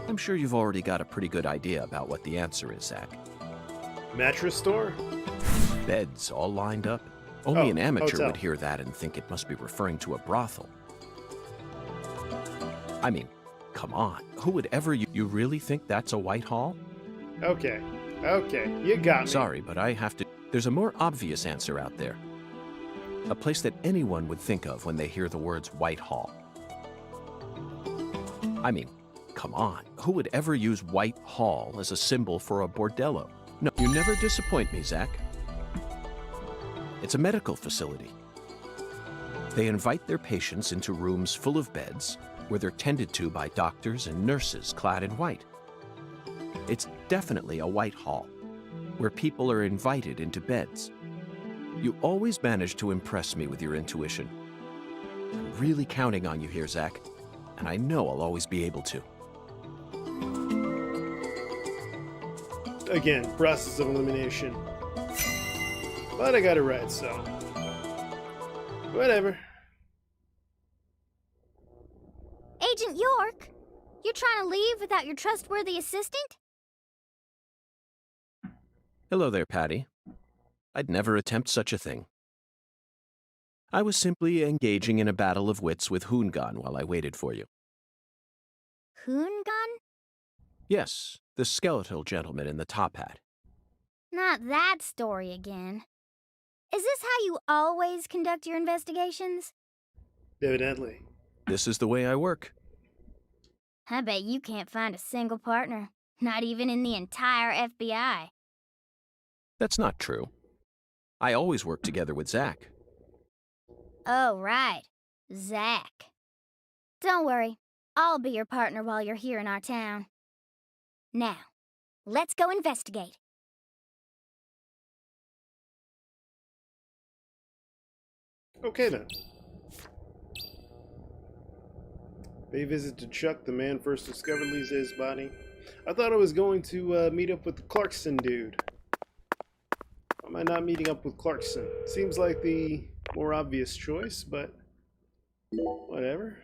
I'm sure you've already got a pretty good idea about what the answer is, Zack. Mattress store? Beds all lined up. Only an amateur hotel. would hear that and think it must be referring to a brothel. I mean, come on. Who would ever... You really think that's a White Hall? Okay. Okay. You got me. Sorry, but I have to... There's a more obvious answer out there. A place that anyone would think of when they hear the words White Hall. I mean, come on. Who would ever use White Hall as a symbol for a bordello? No, you never disappoint me, Zack. It's a medical facility. They invite their patients into rooms full of beds where they're tended to by doctors and nurses clad in white. It's definitely a White Hall, where people are invited into beds. You always manage to impress me with your intuition. I'm really counting on you here, Zack, and I know I'll always be able to. Again, process of elimination. But I got it right, so... whatever. Agent York, you're trying to leave without your trustworthy assistant? Hello there, Patty. I'd never attempt such a thing. I was simply engaging in a battle of wits with Hoongan while I waited for you. Hoongan? Yes, the skeletal gentleman in the top hat. Not that story again. Is this how you always conduct your investigations? Evidently. This is the way I work. I bet you can't find a single partner. Not even in the entire FBI. That's not true. I always work together with Zach. Oh, right. Zach. Don't worry. I'll be your partner while you're here in our town. Now, let's go investigate. Okay then. Pay visit to Chuck, the man first discovered Lisa's body. I thought I was going to meet up with the Clarkson dude. Why am I not meeting up with Clarkson? Seems like the more obvious choice, but whatever.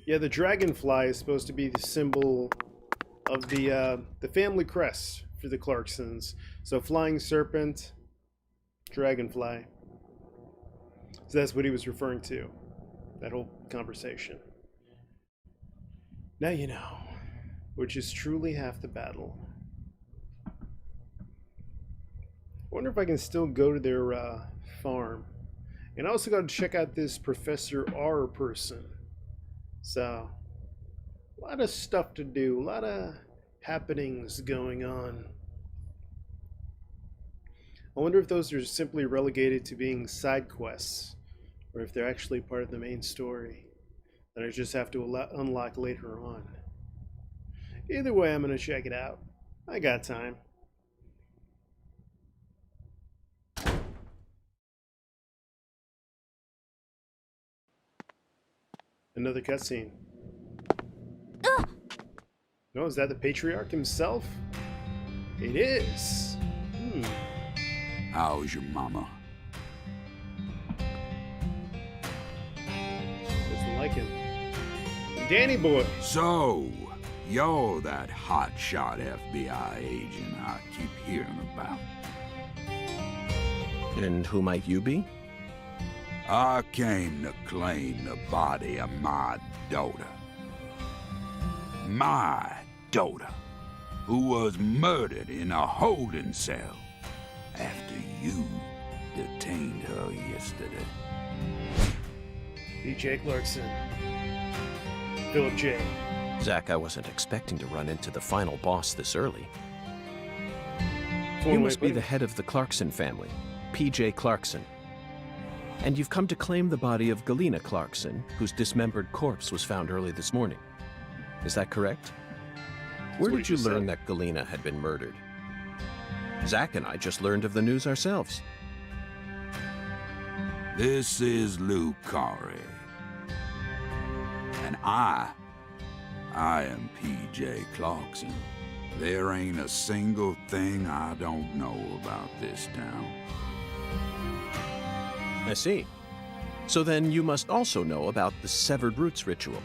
Yeah, the dragonfly is supposed to be the symbol of the family crest for the Clarksons. So flying serpent, dragonfly. So that's what he was referring to. That whole conversation. Now you know, which is truly half the battle. I wonder if I can still go to their farm. And I also got to check out this Professor R person. So, a lot of stuff to do, a lot of happenings going on. I wonder if those are simply relegated to being side quests, or if they're actually part of the main story that I just have to unlock later on. Either way, I'm going to check it out. I got time. Another cutscene. No, is that the Patriarch himself? It is. How's your mama? Doesn't like him. Danny boy. So, you're that hotshot FBI agent I keep hearing about. And who might you be? I came to claim the body of my daughter. My daughter, who was murdered in a holding cell after you detained her yesterday. PJ Clarkson. Philip J. Zach, I wasn't expecting to run into the final boss this early. You One must way be the head of the Clarkson family, PJ Clarkson. And you've come to claim the body of Galena Clarkson, whose dismembered corpse was found early this morning. Is that correct? Where what did he you just learn said. that Galena had been murdered? Zach and I just learned of the news ourselves. This is Lucari. And I am PJ Clarkson. There ain't a single thing I don't know about this town. I see. So then you must also know about the Severed Roots ritual.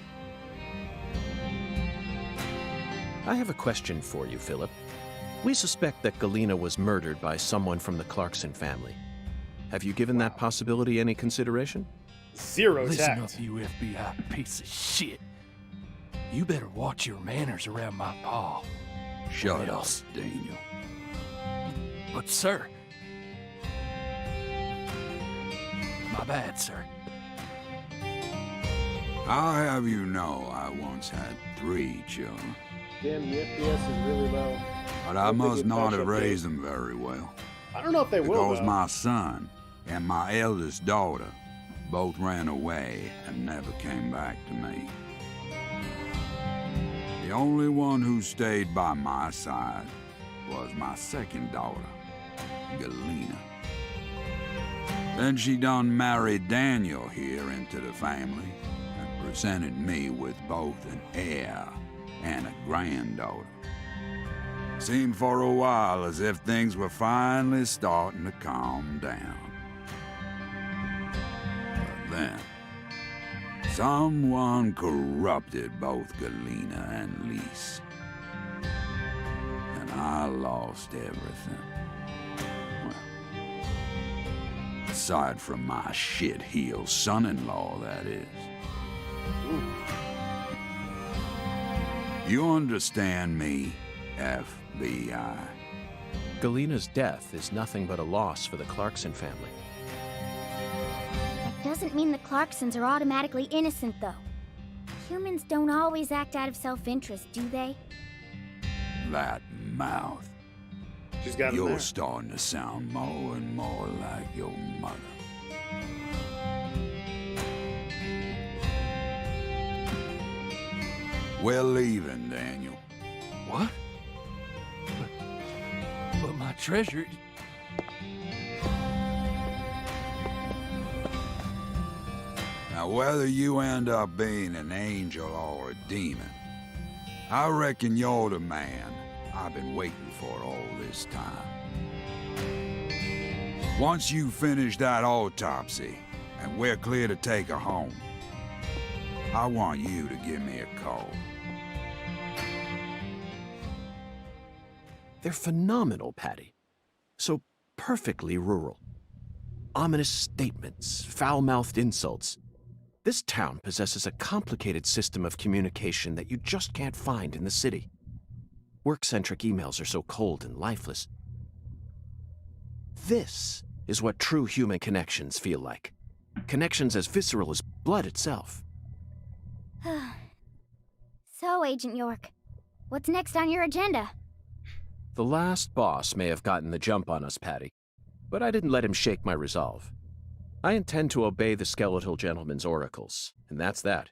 I have a question for you, Philip. We suspect that Galena was murdered by someone from the Clarkson family. Have you given that possibility any consideration? Zero Listen tact. up, you FBI piece of shit. You better watch your manners around my pa. Shut What up, else? Daniel. But, sir. My bad, sir. I'll have you know I once had 3 children, Damn, the FPS is really low. but I think must it not patched have up raised them very well. I don't know if they will, Because though. my son and my eldest daughter both ran away and never came back to me. The only one who stayed by my side was my second daughter, Galena. Then she done married Daniel here into the family and presented me with both an heir and a granddaughter. Seemed for a while as if things were finally starting to calm down. But then, someone corrupted both Galena and Lise. And I I lost everything. Well, aside from my shit-heel son-in-law, that is. You understand me, FBI? Galena's death is nothing but a loss for the Clarkson family. That doesn't mean the Clarksons are automatically innocent, though. Humans don't always act out of self-interest, do they? That mouth. She's got him You're there. starting to sound more and more like your mother. We're leaving, Daniel. What? But my treasure... Now, whether you end up being an angel or a demon, I reckon you're the man I've been waiting for all this time. Once you finish that autopsy, and we're clear to take her home, I want you to give me a call. They're phenomenal, Patty. So perfectly rural. Ominous statements, foul-mouthed insults. This town possesses a complicated system of communication that you just can't find in the city. Work-centric emails are so cold and lifeless. This is what true human connections feel like. Connections as visceral as blood itself. So, Agent York, what's next on your agenda? The last boss may have gotten the jump on us, Patty, but I didn't let him shake my resolve. I intend to obey the skeletal gentleman's oracles, and that's that.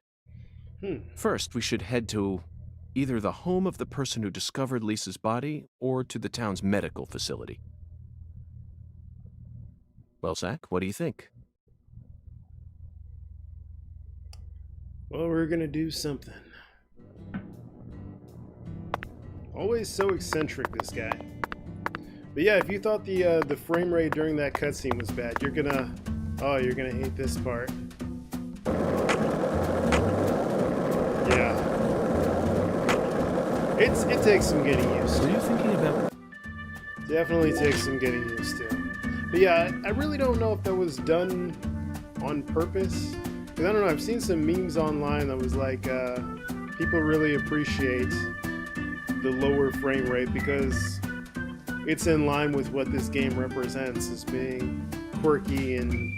First, we should head to either the home of the person who discovered Lisa's body or to the town's medical facility. Well, Zach, what do you think? Well, we're gonna do something. Always so eccentric, this guy. But yeah, if you thought the frame rate during that cutscene was bad, you're gonna hate this part. Yeah. It takes some getting used to. What are you thinking about? Definitely takes some getting used to. But yeah, I really don't know if that was done on purpose. Because I don't know, I've seen some memes online that was like, people really appreciate the lower frame rate because it's in line with what this game represents as being quirky and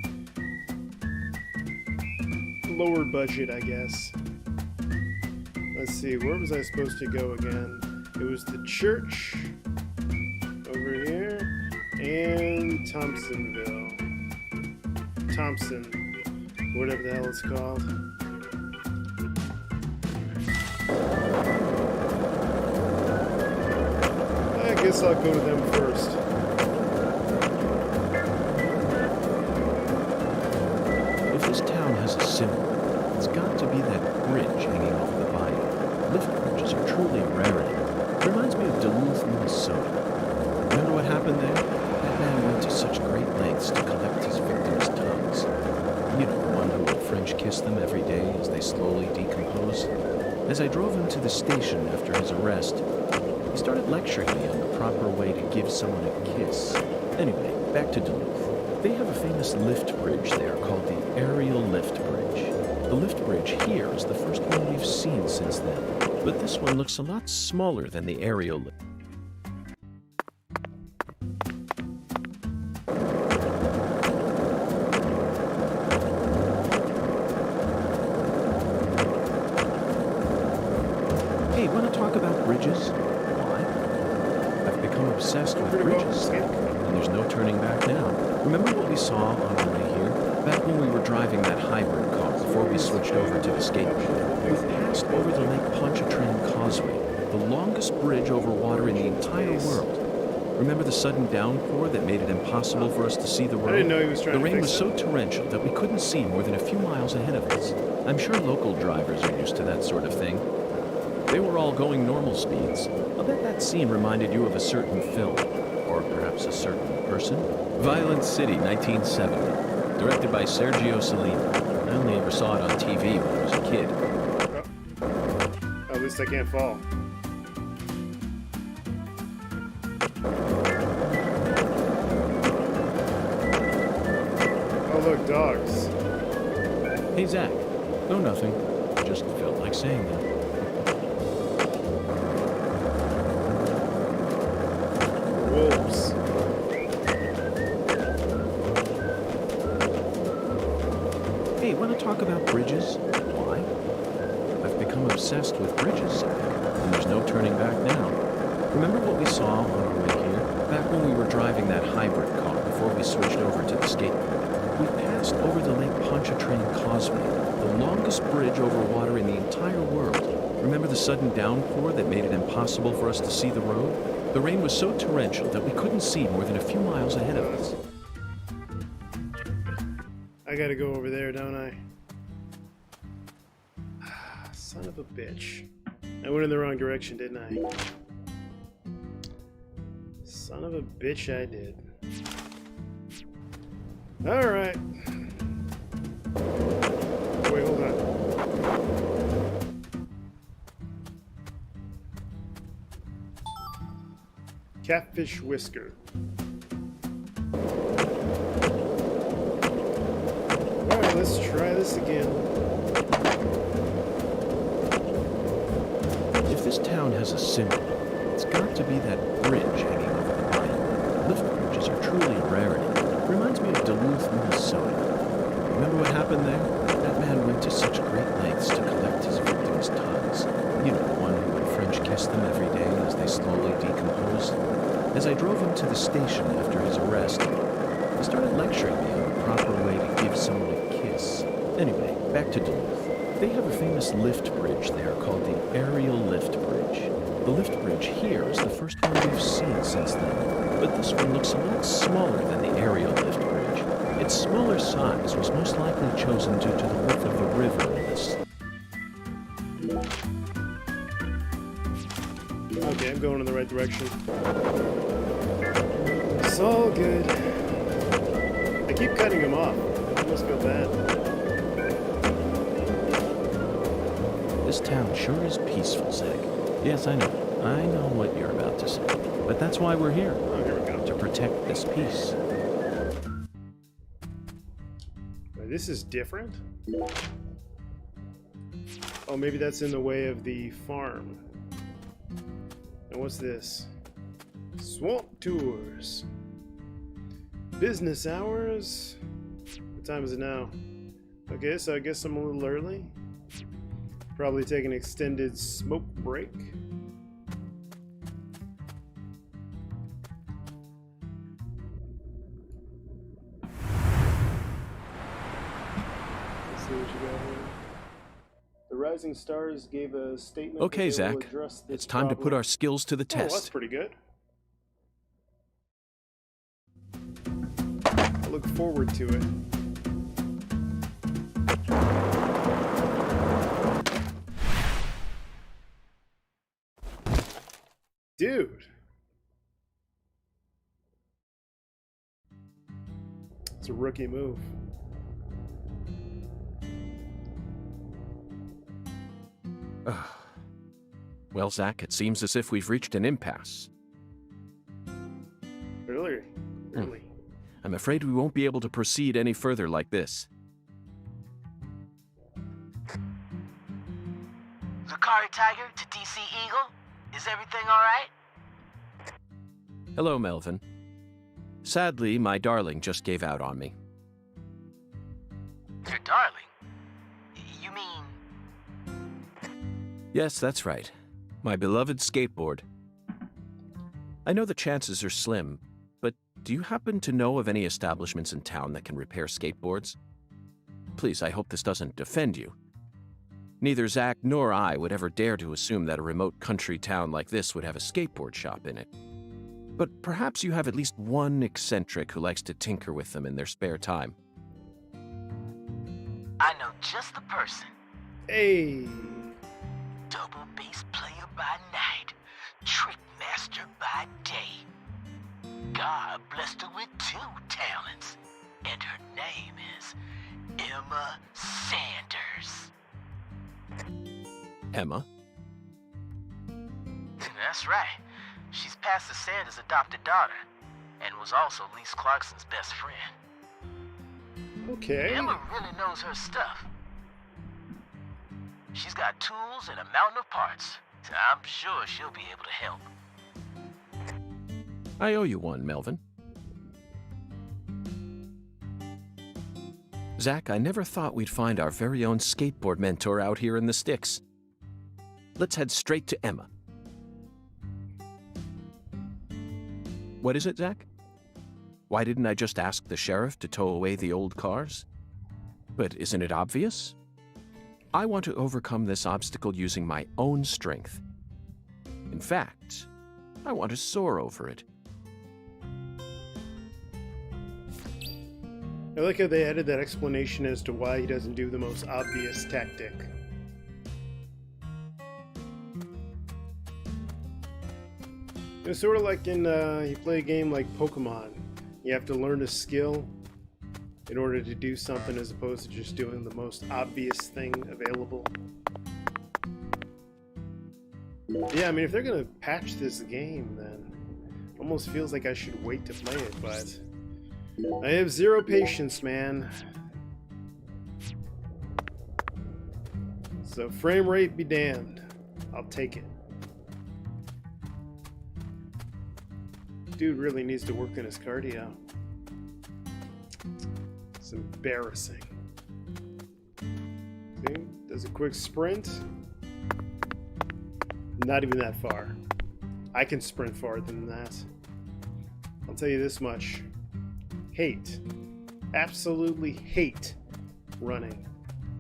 lower budget, I guess. Let's see, where was I supposed to go again? It was the church over here and Thompson, whatever the hell it's called. I guess I'll go to them first. If this town has a symbol, it's got to be that bridge hanging over the bayou. Lift bridges are truly a rarity. It reminds me of Duluth, Minnesota. Remember what happened there? That man went to such great lengths to collect his victims' tongues. You know, the one who would French kiss them every day as they slowly decompose. As I drove him to the station after his arrest, he started lecturing me on the proper way to give someone a kiss. Anyway, back to Duluth. They have a famous lift bridge there called the Aerial Lift Bridge. The lift bridge here is the first one we've seen since then, but this one looks a lot smaller than the aerial lift. Hey, want to talk about bridges? Why? I've become obsessed with bridges, and there's no turning back now. Remember what we saw on the way here? Back when we were driving that hybrid car before we switched over to the skateboard. We passed over the Lake Pontchartrain Causeway, the longest bridge over water in the entire world. Remember the sudden downpour that made it impossible for us to see the road? I didn't know he was trying The to rain fix was it. so torrential that we couldn't see more than a few miles ahead of us. I'm sure local drivers are used to that sort of thing. They were all going normal speeds. I'll bet that scene reminded you of a certain film, or perhaps a certain person. Violent City, 1970, directed by Sergio Salina. I only ever saw it on TV when I was a kid. At least I can't fall. Dogs. Hey, Zach. No, nothing. Just felt like saying that. Wolves. Hey, want to talk about bridges? Why? I've become obsessed with bridges, Zach, and there's no turning back now. Remember what we saw on our way here? Back when we were driving that hybrid car before we switched over to the skateboard. We passed over the Lake Pontchartrain Causeway, the longest bridge over water in the entire world. Remember the sudden downpour that made it impossible for us to see the road? The rain was so torrential that we couldn't see more than a few miles ahead of us. I gotta go over there, don't I? Son of a bitch. I went in the wrong direction, didn't I? Son of a bitch, I did. Alright. Wait, hold on. Catfish Whisker. Alright, let's try this again. If this town has a symbol, it's got to be that bridge hanging over the line. Lift bridges are truly a rarity. Reminds me of Duluth, Minnesota. Remember what happened there? That man went to such great lengths to collect his victims' tongues. You know, the one who would French kiss them every day as they slowly decomposed. As I drove him to the station after his arrest, he started lecturing me on the proper way to give someone a kiss. Anyway, back to Duluth. They have a famous lift bridge there called the Aerial Lift Bridge. The lift bridge here is the first one we've seen since then, but this one looks a lot smaller than the Aerial Lift Bridge. Its smaller size was most likely chosen due to the width of the river in this. Okay, I'm going in the right direction. It's all good. I keep cutting him off. I must feel bad. This town sure is peaceful, Zach. Yes, I know. I know what you're about to say. But that's why we're here. Oh, here we go. To protect this peace. This is different? Oh, maybe that's in the way of the farm. And what's this? Swamp tours. Business hours. What time is it now? Okay, so I guess I'm a little early. Probably take an extended smoke break. Let's see what you got here. The Rising Stars gave a statement. Okay, that they will Zach. address this It's time to put problem. our skills to the Oh, that's test. pretty good. I look forward to it. Dude. It's a rookie move. Well, Zach, it seems as if we've reached an impasse. Really? I'm afraid we won't be able to proceed any further like this. Zakari Tiger to DC Eagle? Is everything alright? Hello, Melvin. Sadly, my darling just gave out on me. Your darling? You mean... Yes, that's right. My beloved skateboard. I know the chances are slim, but do you happen to know of any establishments in town that can repair skateboards? Please, I hope this doesn't offend you. Neither Zach nor I would ever dare to assume that a remote country town like this would have a skateboard shop in it. But perhaps you have at least one eccentric who likes to tinker with them in their spare time. I know just the person. Hey. Double bass player by night, trick master by day. God blessed her with 2 talents, and her name is Emma Sanders. Emma? That's right. She's Pastor Sanders' adopted daughter, and was also Lise Clarkson's best friend. Okay. Emma really knows her stuff. She's got tools and a mountain of parts, so I'm sure she'll be able to help. I owe you one, Melvin. Zach, I never thought we'd find our very own skateboard mentor out here in the sticks. Let's head straight to Emma. What is it, Zach? Why didn't I just ask the sheriff to tow away the old cars? But isn't it obvious? I want to overcome this obstacle using my own strength. In fact, I want to soar over it. I like how they added that explanation as to why he doesn't do the most obvious tactic. It's sort of like in, you play a game like Pokemon. You have to learn a skill in order to do something as opposed to just doing the most obvious thing available. Yeah, I mean, if they're gonna patch this game, then it almost feels like I should wait to play it, but I have zero patience, man. So frame rate be damned. I'll take it. Dude really needs to work on his cardio. It's embarrassing. See? Does a quick sprint. Not even that far. I can sprint farther than that. I'll tell you this much. Hate. Absolutely hate running.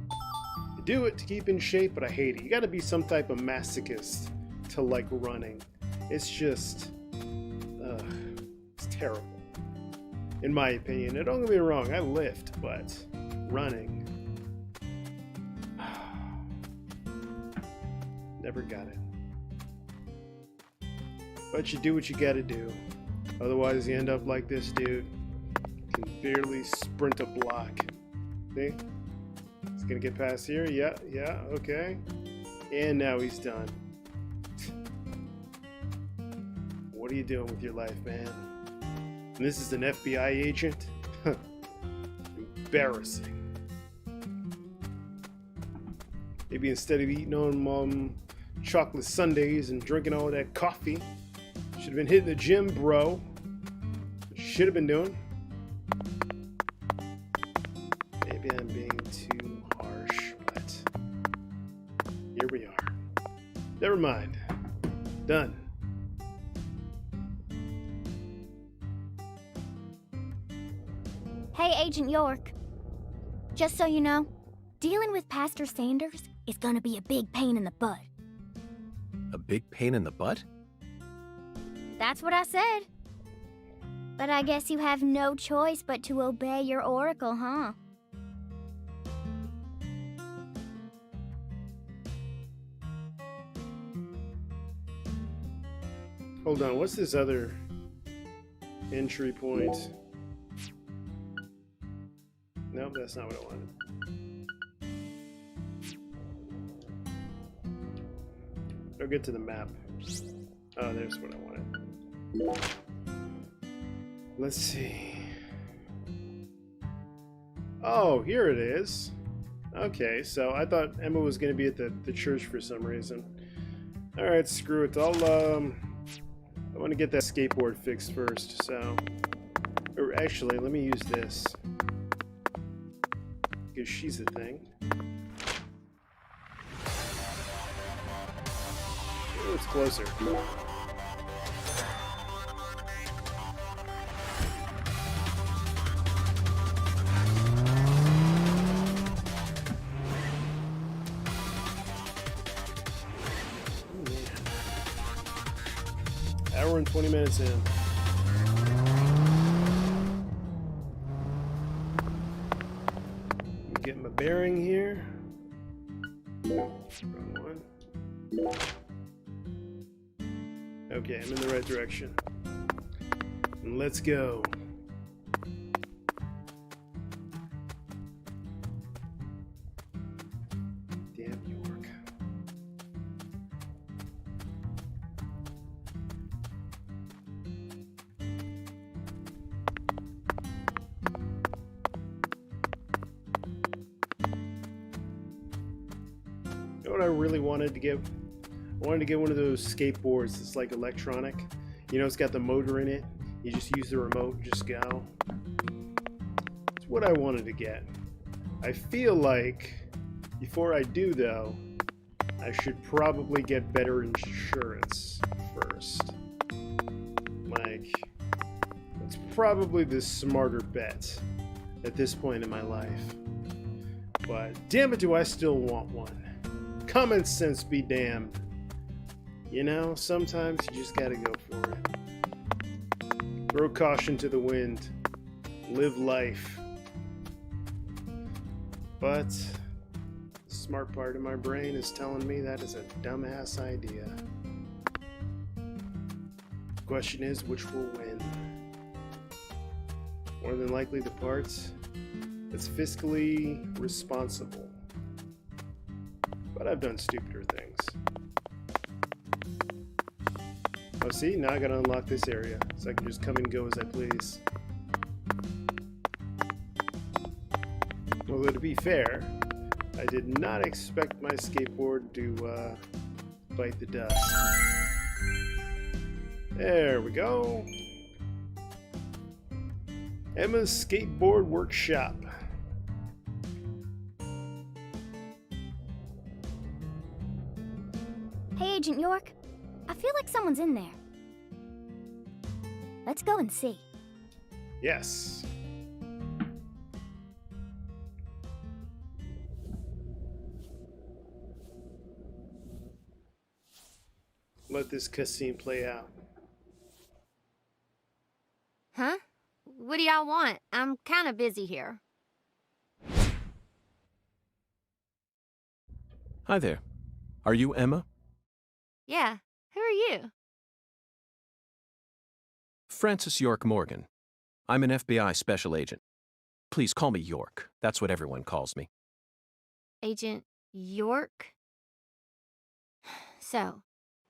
I do it to keep in shape, but I hate it. You gotta be some type of masochist to like running. It's just... it's terrible. In my opinion. And don't get me wrong, I lift, but running... never got it. But you do what you gotta do. Otherwise you end up like this dude. Can barely sprint a block. See? He's gonna get past here. Yeah, okay. And now he's done. What are you doing with your life, man? And this is an FBI agent? Embarrassing. Maybe instead of eating on chocolate sundaes and drinking all that coffee, should have been hitting the gym, bro. Should have been doing. Maybe I'm being too harsh, but here we are. Never mind. Done. Hey, Agent York. Just so you know, dealing with Pastor Sanders is gonna be a big pain in the butt. A big pain in the butt? That's what I said. But I guess you have no choice but to obey your oracle, huh? Hold on, what's this other entry point? Nope, that's not what I wanted. I'll get to the map. Oh, there's what I wanted. Let's see. Oh, here it is. Okay, so I thought Emma was going to be at the church for some reason. Alright, screw it. I want to get that skateboard fixed first, so... Or actually, let me use this. Because she's a thing. Oh, it's closer. Hour and 20 minutes in. Get my bearing here. Wrong one. Okay, I'm in the right direction. And let's go. Damn York. what I really wanted to get? I wanted to get one of those skateboards that's like electronic. You know, it's got the motor in it. You just use the remote and just go. It's what I wanted to get. I feel like, before I do though, I should probably get better insurance first. Like, it's probably the smarter bet at this point in my life. But damn it, do I still want one. Common sense be damned. You know, sometimes you just gotta go for it. Throw caution to the wind. Live life. But the smart part of my brain is telling me that is a dumbass idea. The question is, which will win? More than likely the parts that's fiscally responsible. But I've done stupider things. Oh, see? Now I gotta unlock this area, so I can just come and go as I please. Although, to be fair, I did not expect my skateboard to bite the dust. There we go. Emma's Skateboard Workshop. Hey, Agent York. I feel like someone's in there. Let's go and see. Yes. Let this cutscene play out. Huh? What do y'all want? I'm kind of busy here. Hi there. Are you Emma? Yeah, who are you? Francis York Morgan. I'm an FBI special agent. Please call me York. That's what everyone calls me. Agent York? So,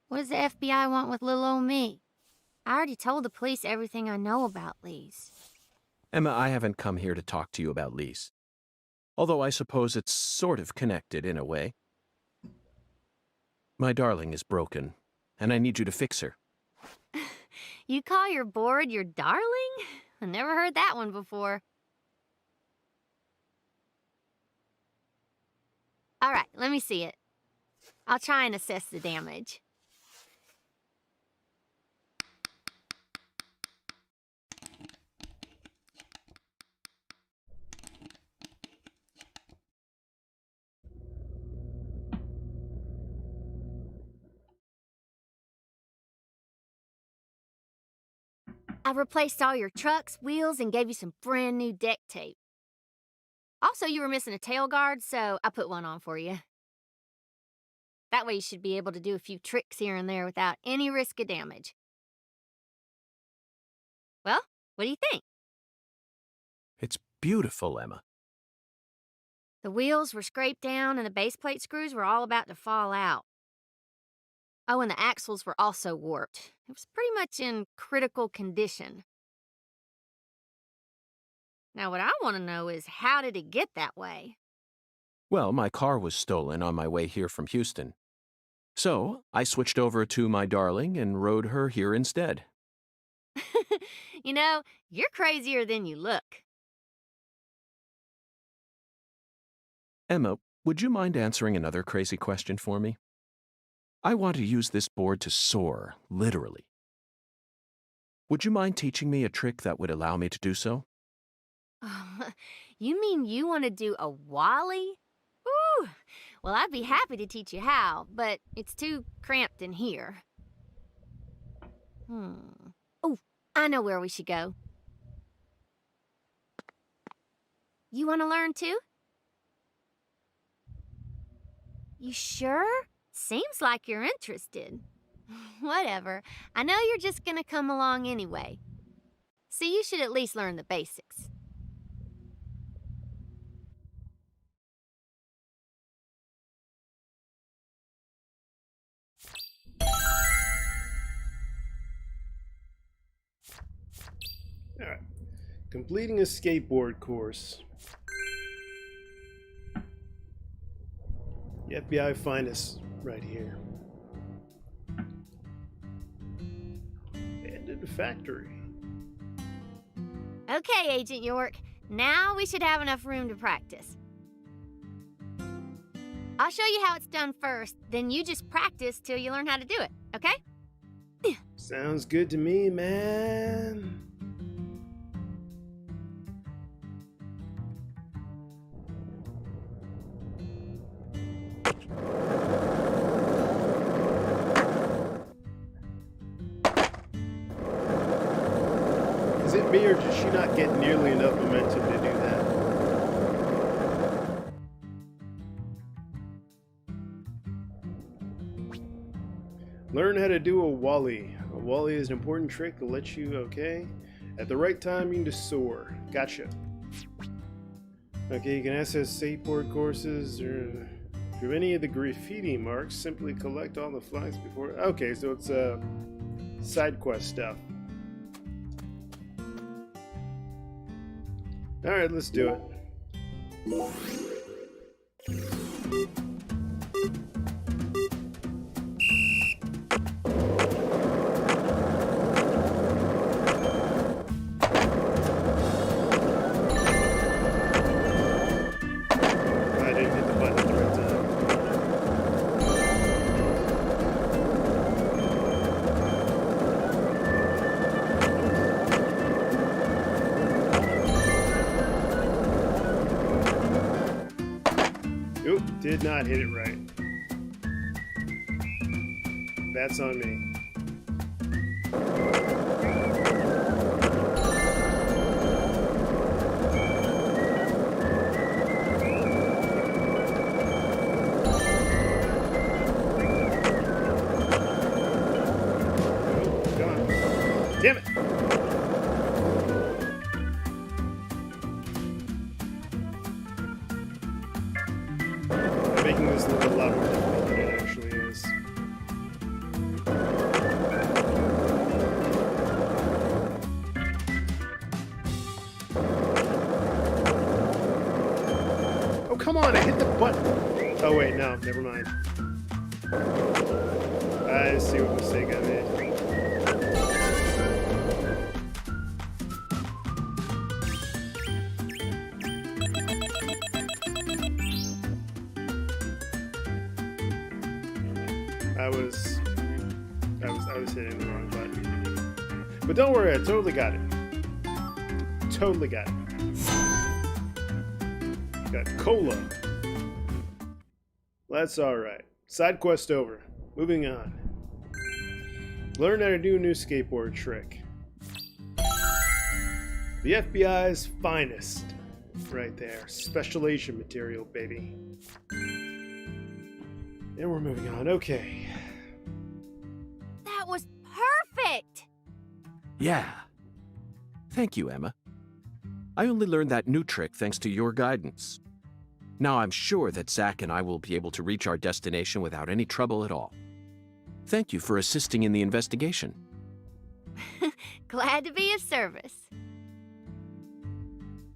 what does the FBI want with little old me? I already told the police everything I know about Lise. Emma, I haven't come here to talk to you about Lise. Although I suppose it's sort of connected in a way. My darling is broken, and I need you to fix her. You call your board your darling? I never heard that one before. All right, let me see it. I'll try and assess the damage. I replaced all your trucks, wheels, and gave you some brand new deck tape. Also, you were missing a tail guard, so I put one on for you. That way you should be able to do a few tricks here and there without any risk of damage. Well, what do you think? It's beautiful, Emma. The wheels were scraped down and the base plate screws were all about to fall out. Oh, and the axles were also warped. It was pretty much in critical condition. Now, what I want to know is, how did it get that way? Well, my car was stolen on my way here from Houston. So, I switched over to my darling and rode her here instead. You know, you're crazier than you look. Emma, would you mind answering another crazy question for me? I want to use this board to soar, literally. Would you mind teaching me a trick that would allow me to do so? You mean you want to do a wally? Ooh, well, I'd be happy to teach you how, but it's too cramped in here. Oh, I know where we should go. You want to learn too? You sure? Seems like you're interested. Whatever. I know you're just gonna come along anyway. So you should at least learn the basics. Alright. Completing a skateboard course. The FBI finest right here. Abandoned factory. Okay, Agent York. Now we should have enough room to practice. I'll show you how it's done first, then you just practice till you learn how to do it, okay? Sounds good to me, man. Is it me, or does she not get nearly enough momentum to do that? Learn how to do a wally. A wally is an important trick that lets you, okay, at the right time you can just soar. Gotcha. Okay, you can access skateboard courses or through any of the graffiti marks. Simply collect all the flags before. Okay, so it's side quest stuff. All right, let's do it. Oop, did not hit it right. That's on me. Come on. Damn it! Making this look a lot more difficult than it actually is. Oh, come on, I hit the button. Oh, wait, no, never mind. I see what mistake I made. I was hitting the wrong button. But don't worry, I totally got it. Totally got it. Got cola. That's alright. Side quest over. Moving on. Learn how to do a new skateboard trick. The FBI's finest. Right there. Special agent material, baby. And we're moving on. Okay. That was perfect! Yeah. Thank you, Emma. I only learned that new trick thanks to your guidance. Now I'm sure that Zach and I will be able to reach our destination without any trouble at all. Thank you for assisting in the investigation. Glad to be of service.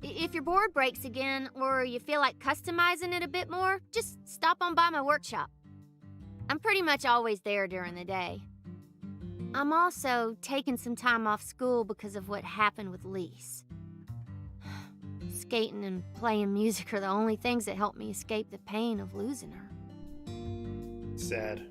If your board breaks again, or you feel like customizing it a bit more, just stop on by my workshop. I'm pretty much always there during the day. I'm also taking some time off school because of what happened with Lise. Skating and playing music are the only things that help me escape the pain of losing her. Sad.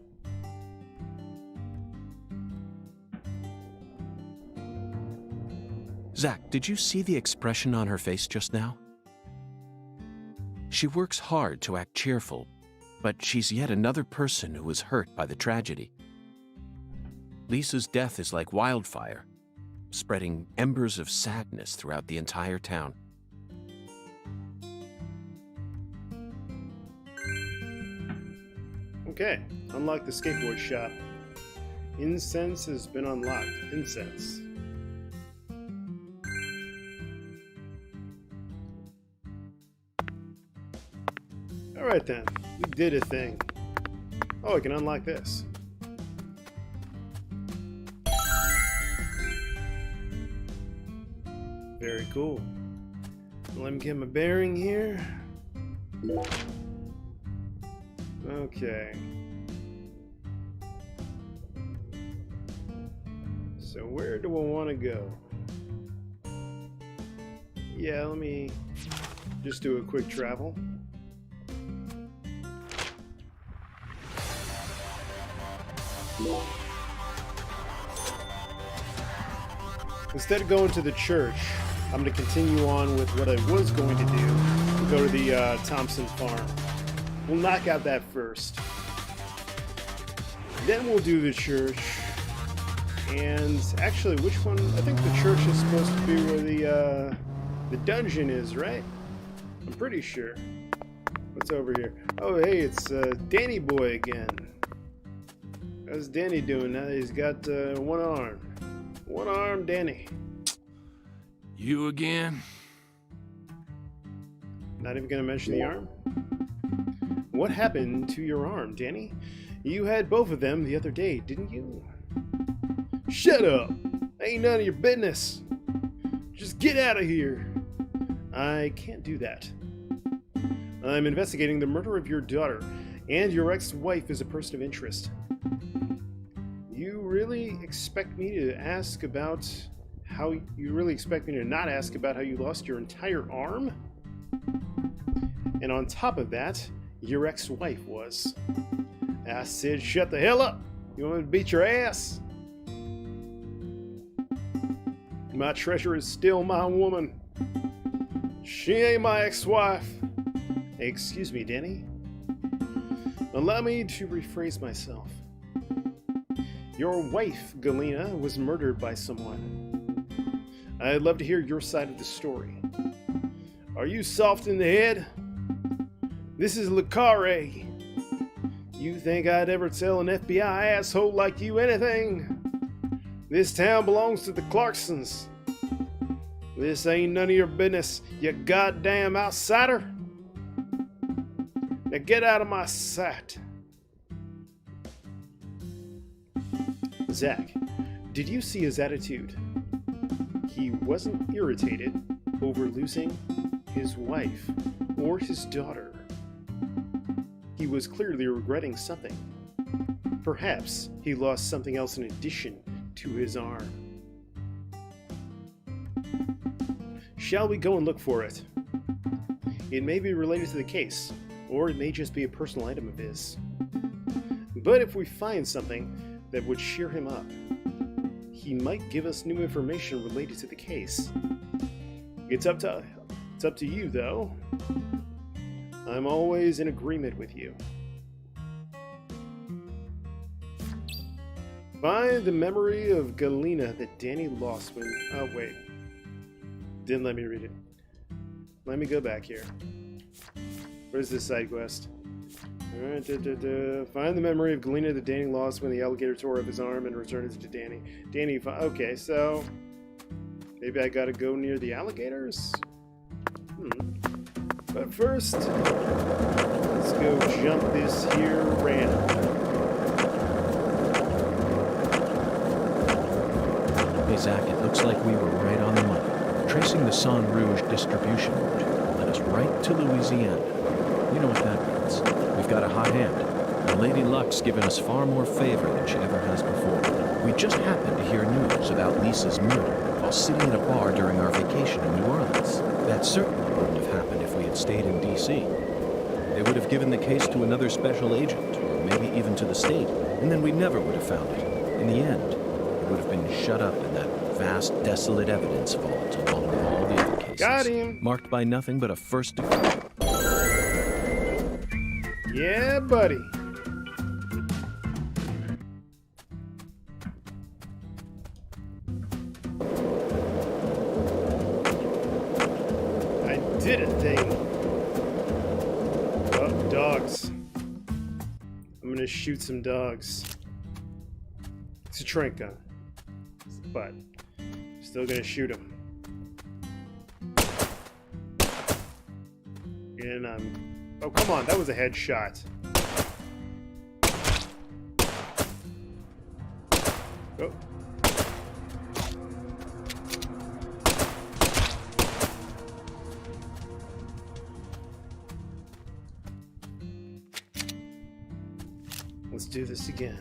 Zach, did you see the expression on her face just now? She works hard to act cheerful, but she's yet another person who was hurt by the tragedy. Lisa's death is like wildfire, spreading embers of sadness throughout the entire town. Okay, unlock the skateboard shop. Incense has been unlocked. Incense. Alright then, we did a thing. Oh, I can unlock this. Very cool. Let me get my bearing here. Okay. So where do I want to go? Yeah, let me just do a quick travel. Instead of going to the church, I'm going to continue on with what I was going to do. We'll go to the Thompson farm. We'll knock out that first. Then we'll do the church. And actually, which one? I think the church is supposed to be where the dungeon is, right? I'm pretty sure. What's over here? Oh, hey, it's Danny Boy again. How's Danny doing now that he's got one arm? One arm Danny. You again? Not even gonna mention the arm? What happened to your arm, Danny? You had both of them the other day, didn't you? Shut up! Ain't none of your business! Just get out of here! I can't do that. I'm investigating the murder of your daughter, and your ex-wife is a person of interest. You really expect me to ask about how... You really expect me to not ask about how you lost your entire arm? And on top of that, your ex-wife was. I said, shut the hell up! You want me to beat your ass? My treasure is still my woman. She ain't my ex-wife. Excuse me, Danny. Allow me to rephrase myself. Your wife, Galena, was murdered by someone. I'd love to hear your side of the story. Are you soft in the head? This is Le Carré. You think I'd ever tell an FBI asshole like you anything? This town belongs to the Clarksons. This ain't none of your business, you goddamn outsider. Now get out of my sight. Zach, did you see his attitude? He wasn't irritated over losing his wife or his daughter. He was clearly regretting something. Perhaps he lost something else in addition to his arm. Shall we go and look for it? It may be related to the case, or it may just be a personal item of his. But if we find something that would cheer him up, he might give us new information related to the case. It's up to you, though. I'm always in agreement with you. Find the memory of Galena that Danny lost when... Oh, wait. Didn't let me read it. Let me go back here. Where's this side quest? Alright, find the memory of Galena that Danny lost when the alligator tore up his arm and returned it to Danny. Okay, so... Maybe I gotta go near the alligators? But first, let's go jump this here ramp. Hey Zach, it looks like we were right on the money. Tracing the San Rouge distribution route led us right to Louisiana. You know what that means. We've got a hot hand, and Lady Luck's given us far more favor than she ever has before. We just happened to hear news about Lisa's murder while sitting in a bar during our vacation in New Orleans. That certainly wouldn't have happened if we had stayed in D.C. They would have given the case to another special agent, or maybe even to the state, and then we never would have found it. In the end, it would have been shut up in that vast, desolate evidence vault along with all the other cases. Got him! Marked by nothing but a first degree. Yeah, buddy. I did a thing. Oh, dogs. I'm gonna shoot some dogs. It's a trank gun, but still gonna shoot them. And oh, come on, that was a headshot. Oh. do this again.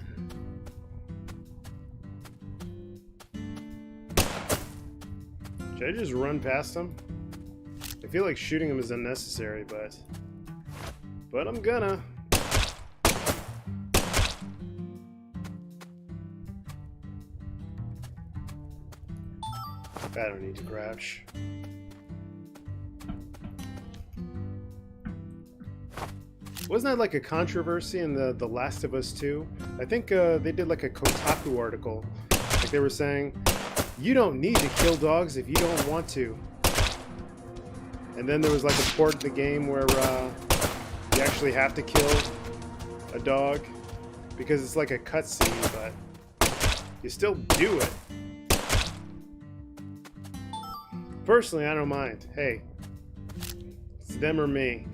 Should I just run past him? I feel like shooting him is unnecessary, but I'm gonna. I don't need to crouch. Wasn't that like a controversy in the Last of Us 2? I think they did like a Kotaku article. Like they were saying, you don't need to kill dogs if you don't want to. And then there was like a port in the game where you actually have to kill a dog because it's like a cutscene, but you still do it. Personally, I don't mind. Hey, it's them or me.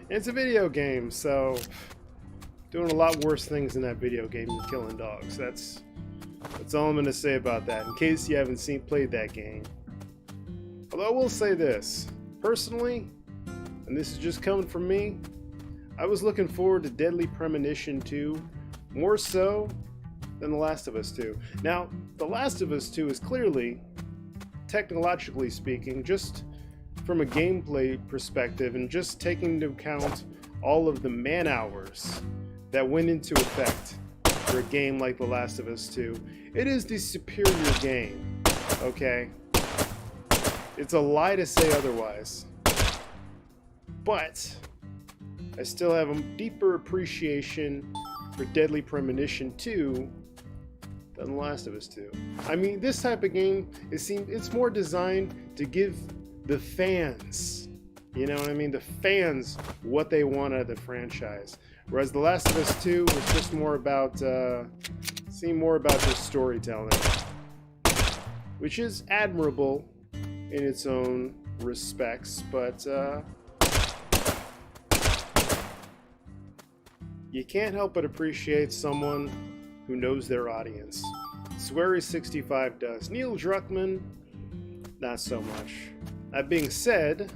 And it's a video game, so doing a lot worse things in that video game than killing dogs. That's all I'm gonna say about that. In case you haven't played that game. Although I will say this, personally, and this is just coming from me, I was looking forward to Deadly Premonition 2 more so than The Last of Us 2. Now, The Last of Us 2 is clearly, technologically speaking, just from a gameplay perspective and just taking into account all of the man hours that went into effect for a game like The Last of Us 2, it is the superior game, okay? It's a lie to say otherwise. But I still have a deeper appreciation for Deadly Premonition 2 than The Last of Us 2. I mean, this type of game, it's more designed to give the fans, you know what I mean? The fans what they want out of the franchise. Whereas The Last of Us 2 was just more about, seemed more about just storytelling. Which is admirable in its own respects, but you can't help but appreciate someone who knows their audience. Swery65 does. Neil Druckmann, not so much. That being said,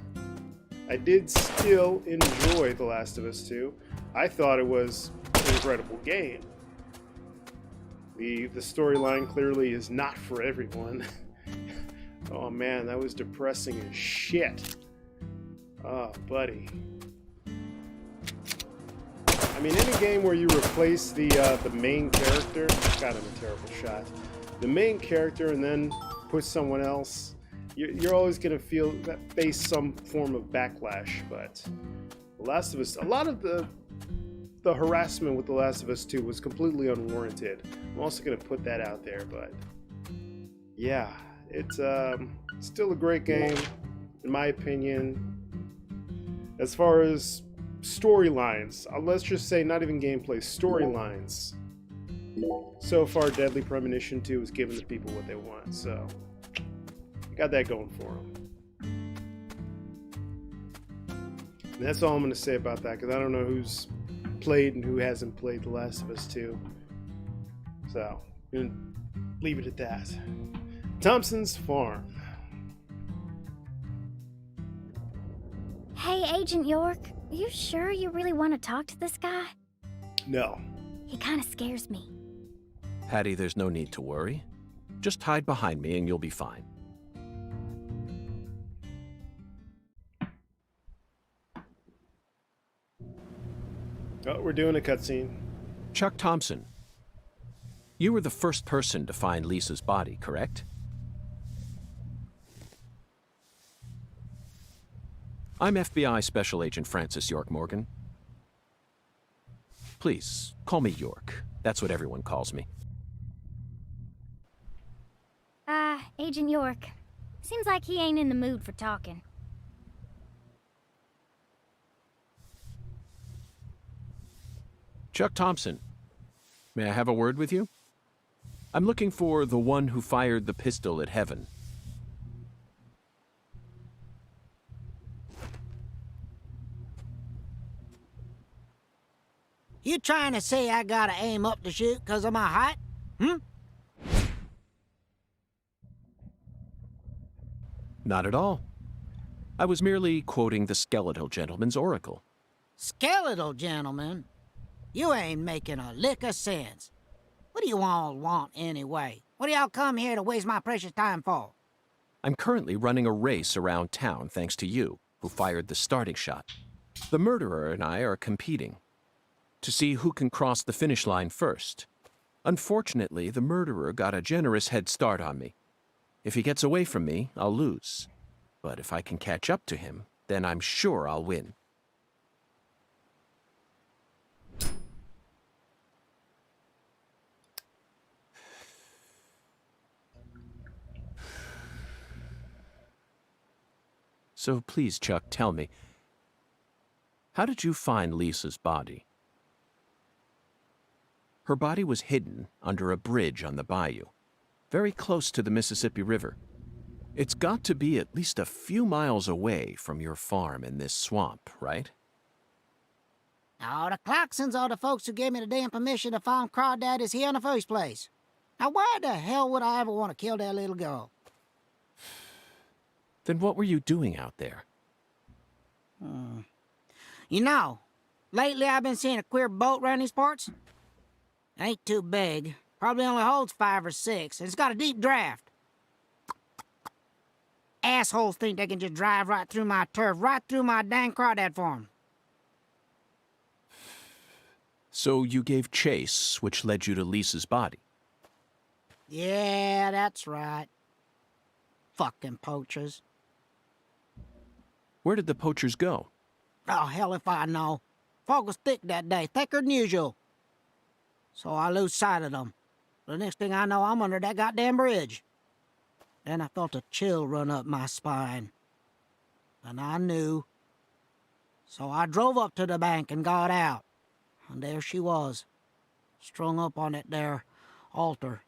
I did still enjoy The Last of Us 2. I thought it was an incredible game. The storyline clearly is not for everyone. Oh man, that was depressing as shit. Oh, buddy. I mean, any game where you replace the main character, God, I'm a terrible shot. The main character and then put someone else, you're always gonna face some form of backlash. But The Last of Us, a lot of the harassment with The Last of Us 2 was completely unwarranted. I'm also gonna put that out there, but yeah, it's still a great game, in my opinion. As far as storylines, let's just say not even gameplay, storylines. So far, Deadly Premonition 2 is giving the people what they want, so got that going for them. And that's all I'm going to say about that, because I don't know who's played and who hasn't played The Last of Us 2. So, I'm going to leave it at that. Thompson's Farm. Hey, Agent York, are you sure you really want to talk to this guy? No. He kind of scares me. Hattie, there's no need to worry. Just hide behind me and you'll be fine. Oh, we're doing a cutscene. Chuck Thompson, you were the first person to find Lisa's body, correct? I'm FBI Special Agent Francis York Morgan. Please, call me York. That's what everyone calls me. Agent York. Seems like he ain't in the mood for talking. Chuck Thompson, may I have a word with you? I'm looking for the one who fired the pistol at Heaven. You trying to say I gotta aim up to shoot 'cause of my height? Hmm? Not at all. I was merely quoting the skeletal gentleman's oracle. Skeletal gentleman? You ain't making a lick of sense. What do you all want anyway? What do y'all come here to waste my precious time for? I'm currently running a race around town thanks to you, who fired the starting shot. The murderer and I are competing to see who can cross the finish line first. Unfortunately, the murderer got a generous head start on me. If he gets away from me, I'll lose. But if I can catch up to him, then I'm sure I'll win. So please, Chuck, tell me, how did you find Lisa's body? Her body was hidden under a bridge on the bayou, very close to the Mississippi River. It's got to be at least a few miles away from your farm in this swamp, right? Oh, the Clarksons are the folks who gave me the damn permission to farm crawdaddies here in the first place. Now, why the hell would I ever want to kill that little girl? Then what were you doing out there? You know, lately I've been seeing a queer boat around these parts. It ain't too big. Probably only holds 5 or 6, and it's got a deep draft. Assholes think they can just drive right through my turf, right through my dang crawdad farm. So you gave chase, which led you to Lisa's body? Yeah, that's right. Fucking poachers. Where did the poachers go? Oh, hell if I know. Fog was thick that day, thicker than usual. So I lose sight of them. The next thing I know, I'm under that goddamn bridge. Then I felt a chill run up my spine. And I knew. So I drove up to the bank and got out. And there she was, strung up on that there altar.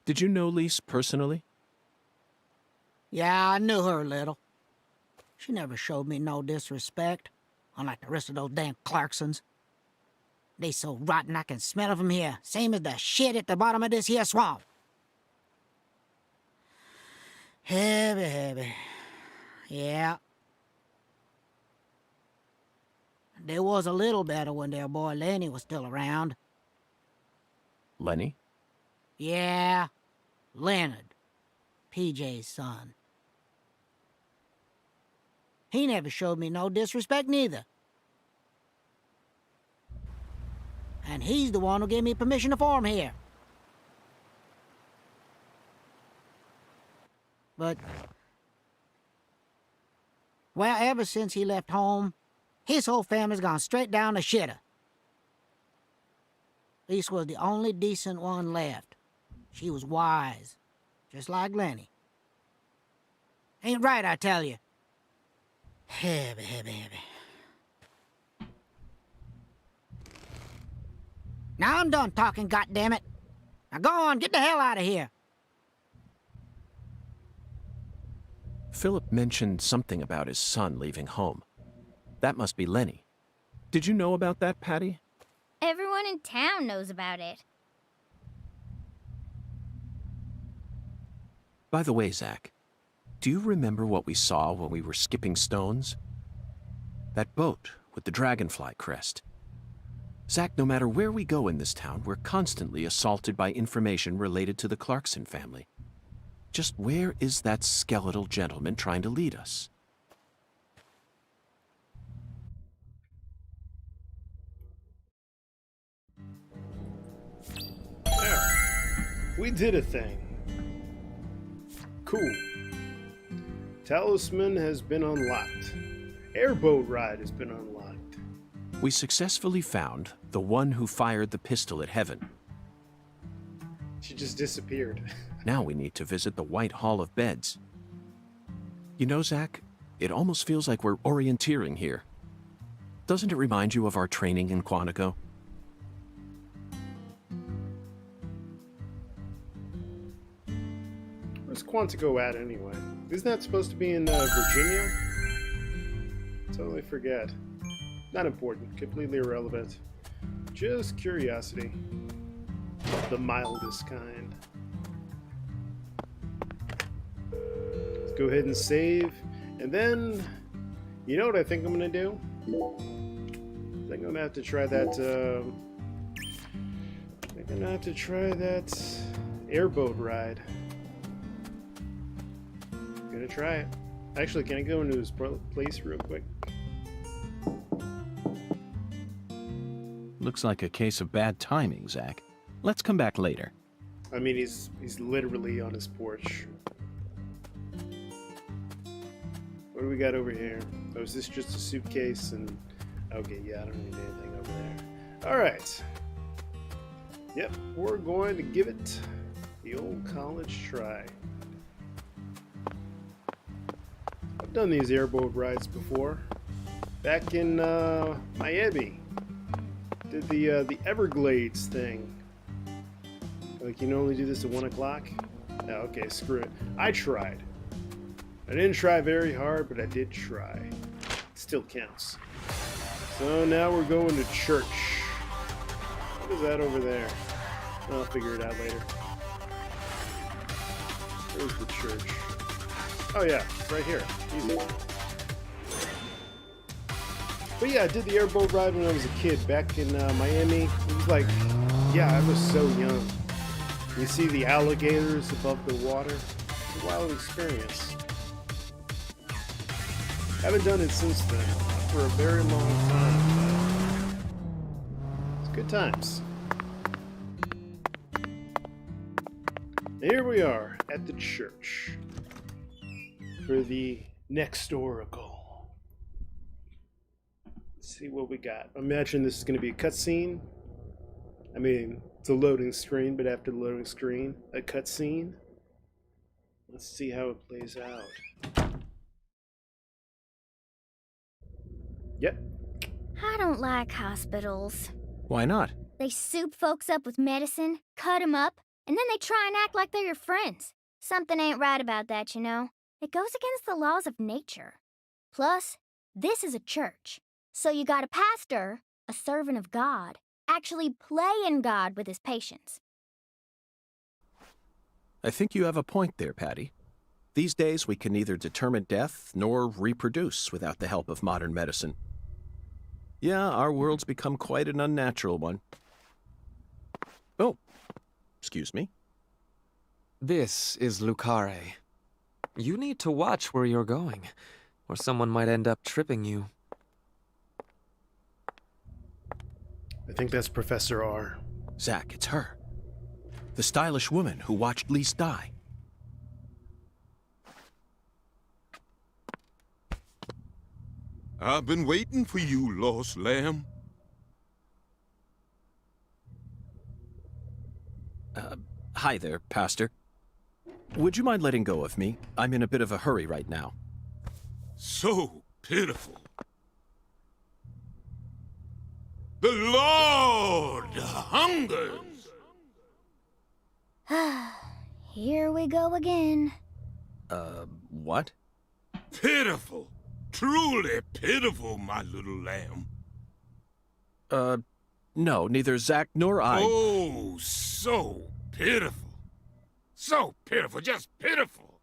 Did you know Lise personally? Yeah, I knew her a little. She never showed me no disrespect, unlike the rest of those damn Clarksons. They so rotten I can smell it from here, same as the shit at the bottom of this here swamp. Heavy, heavy. Yeah. There was a little better when their boy Lenny was still around. Lenny? Yeah, Leonard, PJ's son. He never showed me no disrespect neither. And he's the one who gave me permission to farm here. But, well, ever since he left home, his whole family's gone straight down the shitter. Lisa was the only decent one left. She was wise, just like Lenny. Ain't right, I tell you. Heavy, heavy, heavy. Now I'm done talking, goddammit. Now go on, get the hell out of here. Philip mentioned something about his son leaving home. That must be Lenny. Did you know about that, Patty? Everyone in town knows about it. By the way, Zach, do you remember what we saw when we were skipping stones? That boat with the dragonfly crest. Zach, no matter where we go in this town, we're constantly assaulted by information related to the Clarkson family. Just where is that skeletal gentleman trying to lead us? There. We did a thing. Cool. Talisman has been unlocked. Airboat ride has been unlocked. We successfully found the one who fired the pistol at Heaven. She just disappeared. Now we need to visit the White Hall of Beds. You know, Zach, it almost feels like we're orienteering here. Doesn't it remind you of our training in Quantico? Where's Quantico at anyway? Isn't that supposed to be in Virginia? Totally forget. Not important. Completely irrelevant. Just curiosity. The mildest kind. Let's go ahead and save. And then, you know what I think I'm gonna do? I think I'm gonna have to try that, I'm gonna have to try that airboat ride. I'm gonna try it. Actually, can I go into his place real quick? Looks like a case of bad timing, Zach. Let's come back later. I mean, he's literally on his porch. What do we got over here? Oh, is this just a suitcase? And okay, yeah, I don't need anything over there. All right. Yep, we're going to give it the old college try. I've done these airboat rides before. Back in Miami. Did the Everglades thing. Like, you can only do this at 1 o'clock? Oh, okay, screw it. I tried. I didn't try very hard, but I did try. It still counts. So now we're going to church. What is that over there? I'll figure it out later. Where's the church? Oh yeah, it's right here. Easy. But yeah, I did the airboat ride when I was a kid back in Miami. It was like, yeah, I was so young. You see the alligators above the water. It's a wild experience. Haven't done it since then, for a very long time. It's good times. And here we are at the church for the next oracle. Let's see what we got. Imagine this is going to be a cutscene. I mean, it's a loading screen, but after the loading screen, a cutscene. Let's see how it plays out. Yep. I don't like hospitals. Why not? They soup folks up with medicine, cut 'em up, and then they try and act like they're your friends. Something ain't right about that, you know. It goes against the laws of nature. Plus, this is a church. So you got a pastor, a servant of God, actually playing God with his patients. I think you have a point there, Patty. These days, we can neither determine death nor reproduce without the help of modern medicine. Yeah, our world's become quite an unnatural one. Oh, excuse me. This is Lucare. You need to watch where you're going, or someone might end up tripping you. I think that's Professor R. Zach, it's her. The stylish woman who watched Lise die. I've been waiting for you, lost lamb. Hi there, Pastor. Would you mind letting go of me? I'm in a bit of a hurry right now. So pitiful. The Lord hungers. Here we go again. What? Pitiful. Truly pitiful, my little lamb. No, neither Zach nor I... Oh, so pitiful. So pitiful, just pitiful.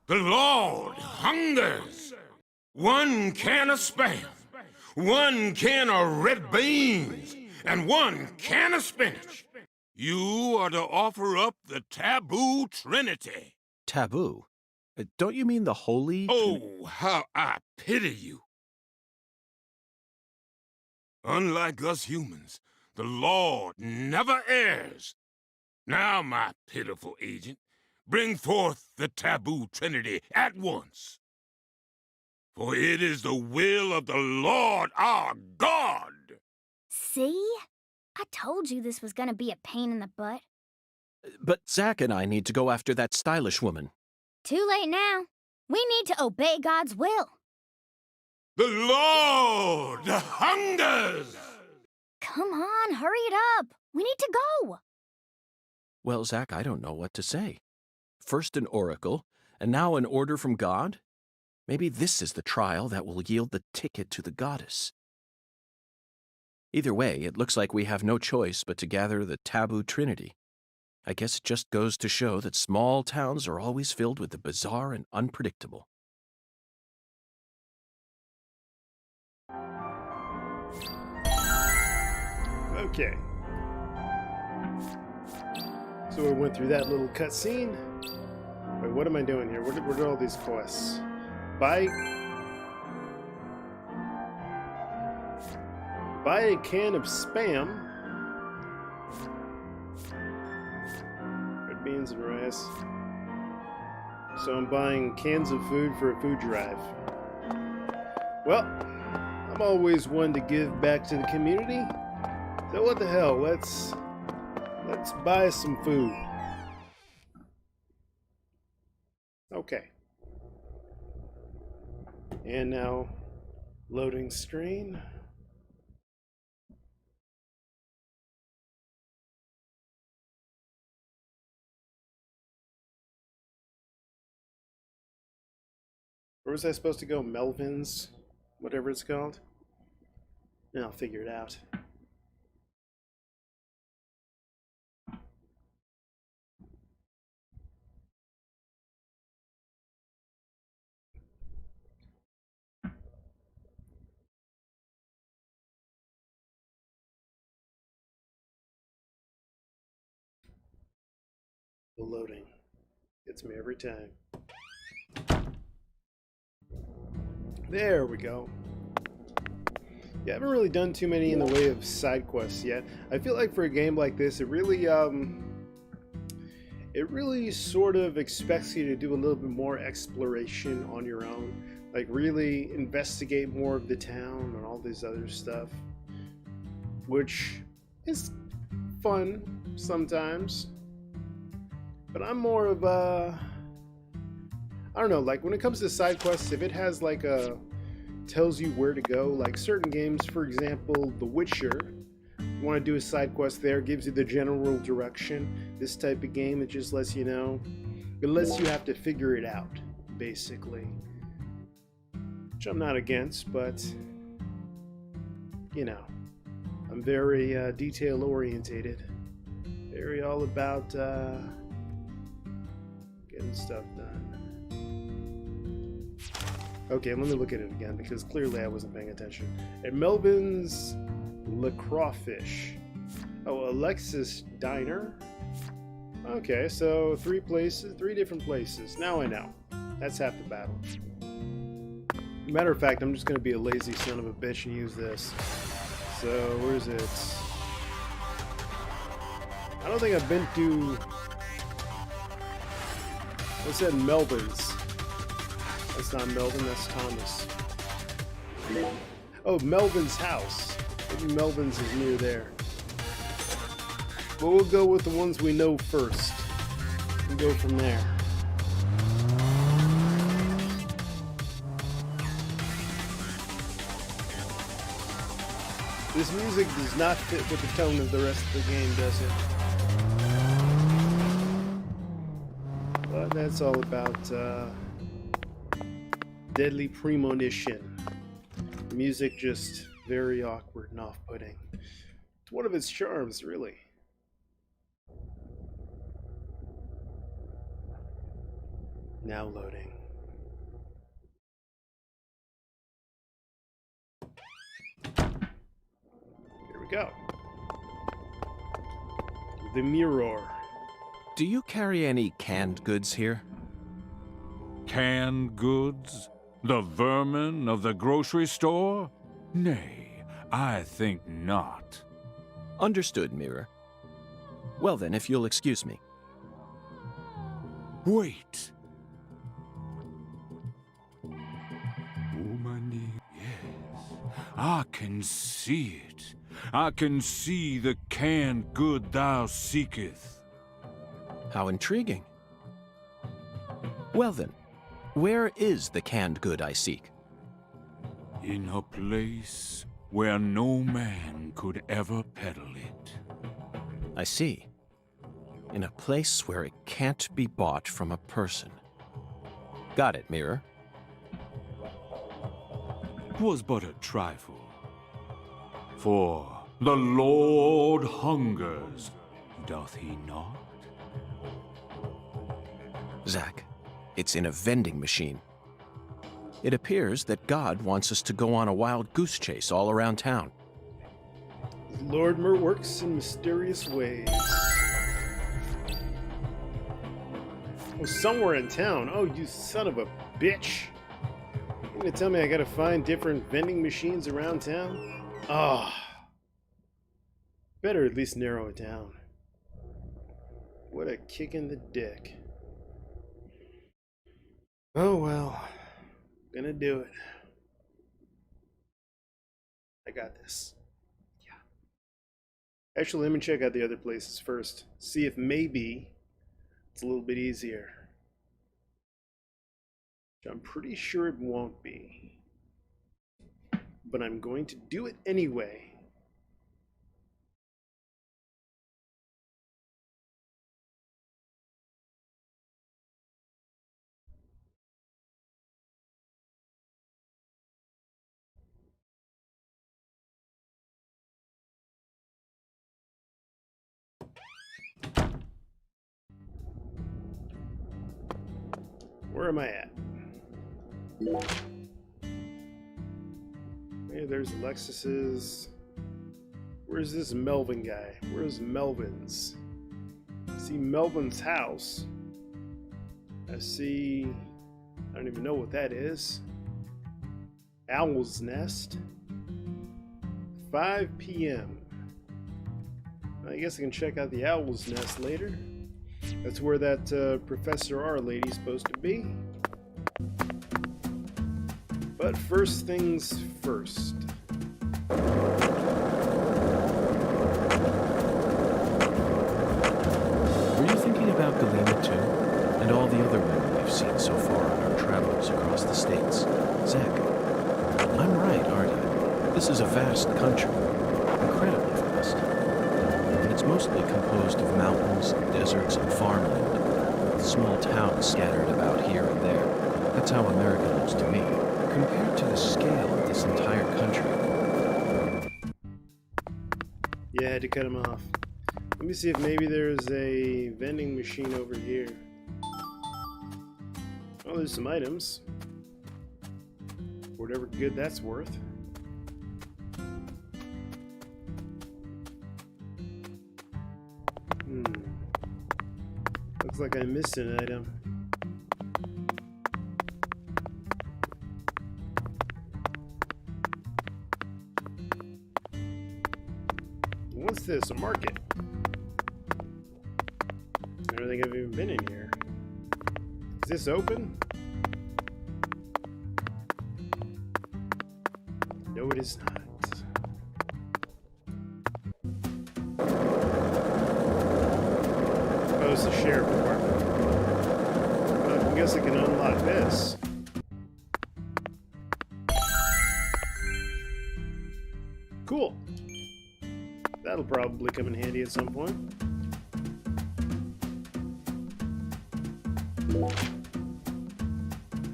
The Lord hungers. 1 can of Spam, 1 can of red beans, and 1 can of spinach. You are to offer up the taboo trinity. Taboo? Don't you mean the holy... Oh, how I pity you. Unlike us humans, the Lord never errs. Now, my pitiful agent, bring forth the taboo trinity at once. For it is the will of the Lord our God. See? I told you this was gonna be a pain in the butt. But Zach and I need to go after that stylish woman. Too late now. We need to obey God's will. The Lord hungers! Come on, hurry it up. We need to go. Well, Zach, I don't know what to say. First an oracle, and now an order from God? Maybe this is the trial that will yield the ticket to the goddess. Either way, it looks like we have no choice but to gather the taboo trinity. I guess it just goes to show that small towns are always filled with the bizarre and unpredictable. Okay. So we went through that little cutscene. Wait, what am I doing here? What are all these quests? Buy a can of Spam. Red beans and rice. So I'm buying cans of food for a food drive. Well, I'm always one to give back to the community. So what the hell? Let's buy some food. Okay. And now, loading screen. Where was I supposed to go? Melvin's? Whatever it's called? And I'll figure it out. The loading gets me every time. There we go. Yeah, I haven't really done too many in the way of side quests yet. I feel like for a game like this, it really sort of expects you to do a little bit more exploration on your own. Like really investigate more of the town and all this other stuff. Which is fun sometimes. But I'm more of a... I don't know, like when it comes to side quests, if it has like tells you where to go, like certain games, for example, The Witcher, you want to do a side quest there, gives you the general direction. This type of game, it just lets you know, it lets you have to figure it out, basically. Which I'm not against, but, you know, I'm very detail orientated. Very all about getting stuff done. Okay, let me look at it again because clearly I wasn't paying attention. At Melvin's Le Crawfish. Oh, Alexis Diner. Okay, so 3 different places. Now I know. That's half the battle. Matter of fact, I'm just gonna be a lazy son of a bitch and use this. So, where's it? I don't think I've been to... What's that? Melvin's. That's not Melvin, that's Thomas. Oh, Melvin's house. Maybe Melvin's is near there. But we'll go with the ones we know first. And go from there. This music does not fit with the tone of the rest of the game, does it? But that's all about Deadly Premonition. The music just very awkward and off-putting. It's one of its charms, really. Now loading. Here we go. The mirror. Do you carry any canned goods here? Canned goods? The vermin of the grocery store? Nay, I think not. Understood, Mirror. Well then, if you'll excuse me. Wait. Oh, my knee. Yes, I can see it. I can see the canned good thou seeketh. How intriguing. Well then, where is the canned good I seek? In a place where no man could ever peddle it. I see. In a place where it can't be bought from a person. Got it, Mirror. 'Twas but a trifle. For the Lord hungers, doth he not? Zach, it's in a vending machine. It appears that God wants us to go on a wild goose chase all around town. Lord works in mysterious ways. Oh, somewhere in town. Oh, you son of a bitch. You're gonna tell me I gotta find different vending machines around town? Ah. Better at least narrow it down. What a kick in the dick. Oh well. Gonna do it. I got this. Yeah. Actually, let me check out the other places first. See if maybe it's a little bit easier. Which I'm pretty sure it won't be. But I'm going to do it anyway. Where am I at? Hey, there's Alexis's. Where's this Melvin guy? Where's Melvin's? I see Melvin's house. I see... I don't even know what that is. Owl's Nest. 5 p.m. I guess I can check out the Owl's Nest later. That's where that Professor R lady's supposed to be. But first things first. Were you thinking about Galena too? And all the other women we've seen so far on our travels across the states? Zach, I'm right, aren't I? This is a vast country. Incredibly vast. And it's mostly composed of mountains, deserts, and farmland, with small towns scattered about here and there. That's how America looks to me, compared to the scale of this entire country. Yeah, I had to cut him off. Let me see if maybe there's a vending machine over here. Oh, there's some items. Whatever good that's worth. Looks like I missed an item. What's this? A market? I don't think I've even been in here. Is this open? No, it is not. Oh, it's the sheriff department. I guess I can unlock this. Cool. That'll probably come in handy at some point.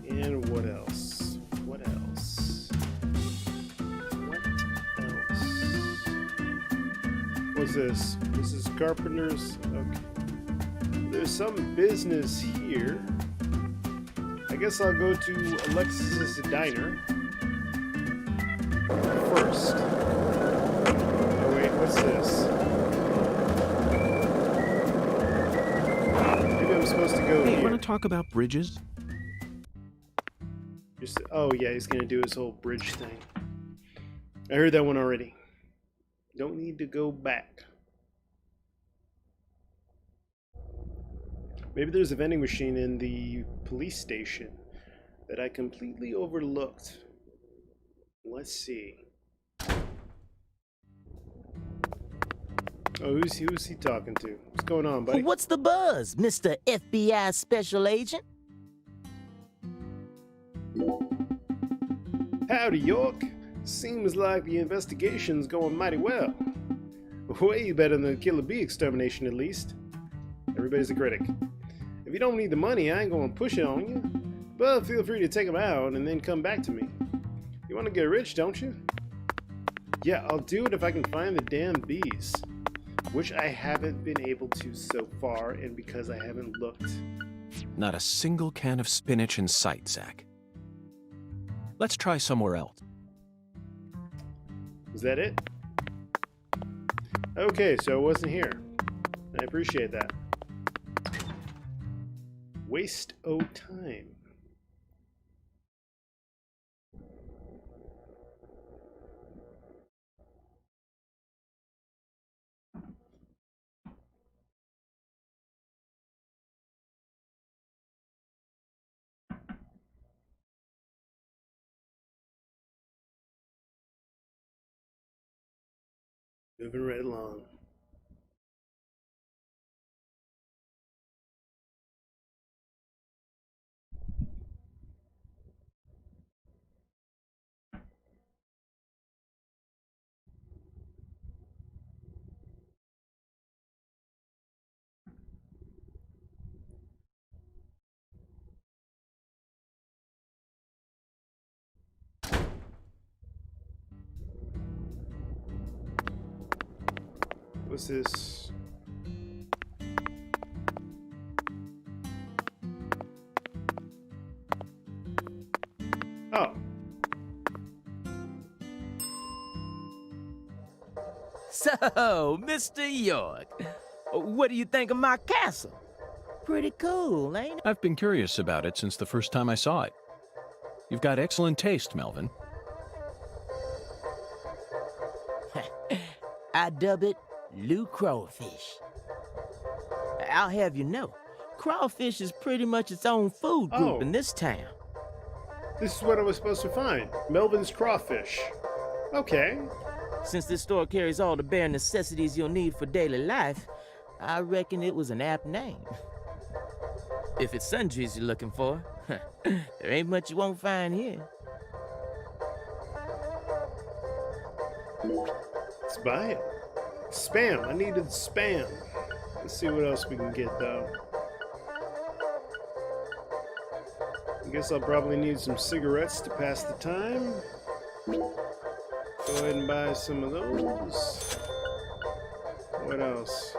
And what else? What else? What else? What's this? This is Carpenter's. Okay. There's some business here. I guess I'll go to Alexis's diner first. Oh wait, what's this? Maybe I'm supposed to go Hey, here. want to talk about bridges? Oh yeah, he's gonna do his whole bridge thing. I heard that one already. Don't need to go back. Maybe there's a vending machine in the police station that I completely overlooked. Let's see. Oh, who's he talking to? What's going on, buddy? What's the buzz, Mr. FBI Special Agent? Howdy, York. Seems like the investigation's going mighty well. Way better than the Killer Bee extermination, at least. Everybody's a critic. If you don't need the money, I ain't gonna push it on you. But feel free to take them out and then come back to me. You wanna get rich, don't you? Yeah, I'll do it if I can find the damn bees. Which I haven't been able to so far, and because I haven't looked Not a single can of spinach in sight, Zach. Let's try somewhere else. Is that it? Okay, so it wasn't here. I appreciate that. Waste o' time. Moving right along. What's this? Oh. So, Mr. York, what do you think of my castle? Pretty cool, ain't it? I've been curious about it since the first time I saw it. You've got excellent taste, Melvin. I dub it Lou Crawfish. I'll have you know, crawfish is pretty much its own food group in this town. This is what I was supposed to find. Melvin's Crawfish. Okay. Since this store carries all the bare necessities you'll need for daily life, I reckon it was an apt name. If it's sundries you're looking for, there ain't much you won't find here. Let's buy it. Spam. I needed spam. Let's see what else we can get, though. I guess I'll probably need some cigarettes to pass the time. Go ahead and buy some of those. What else?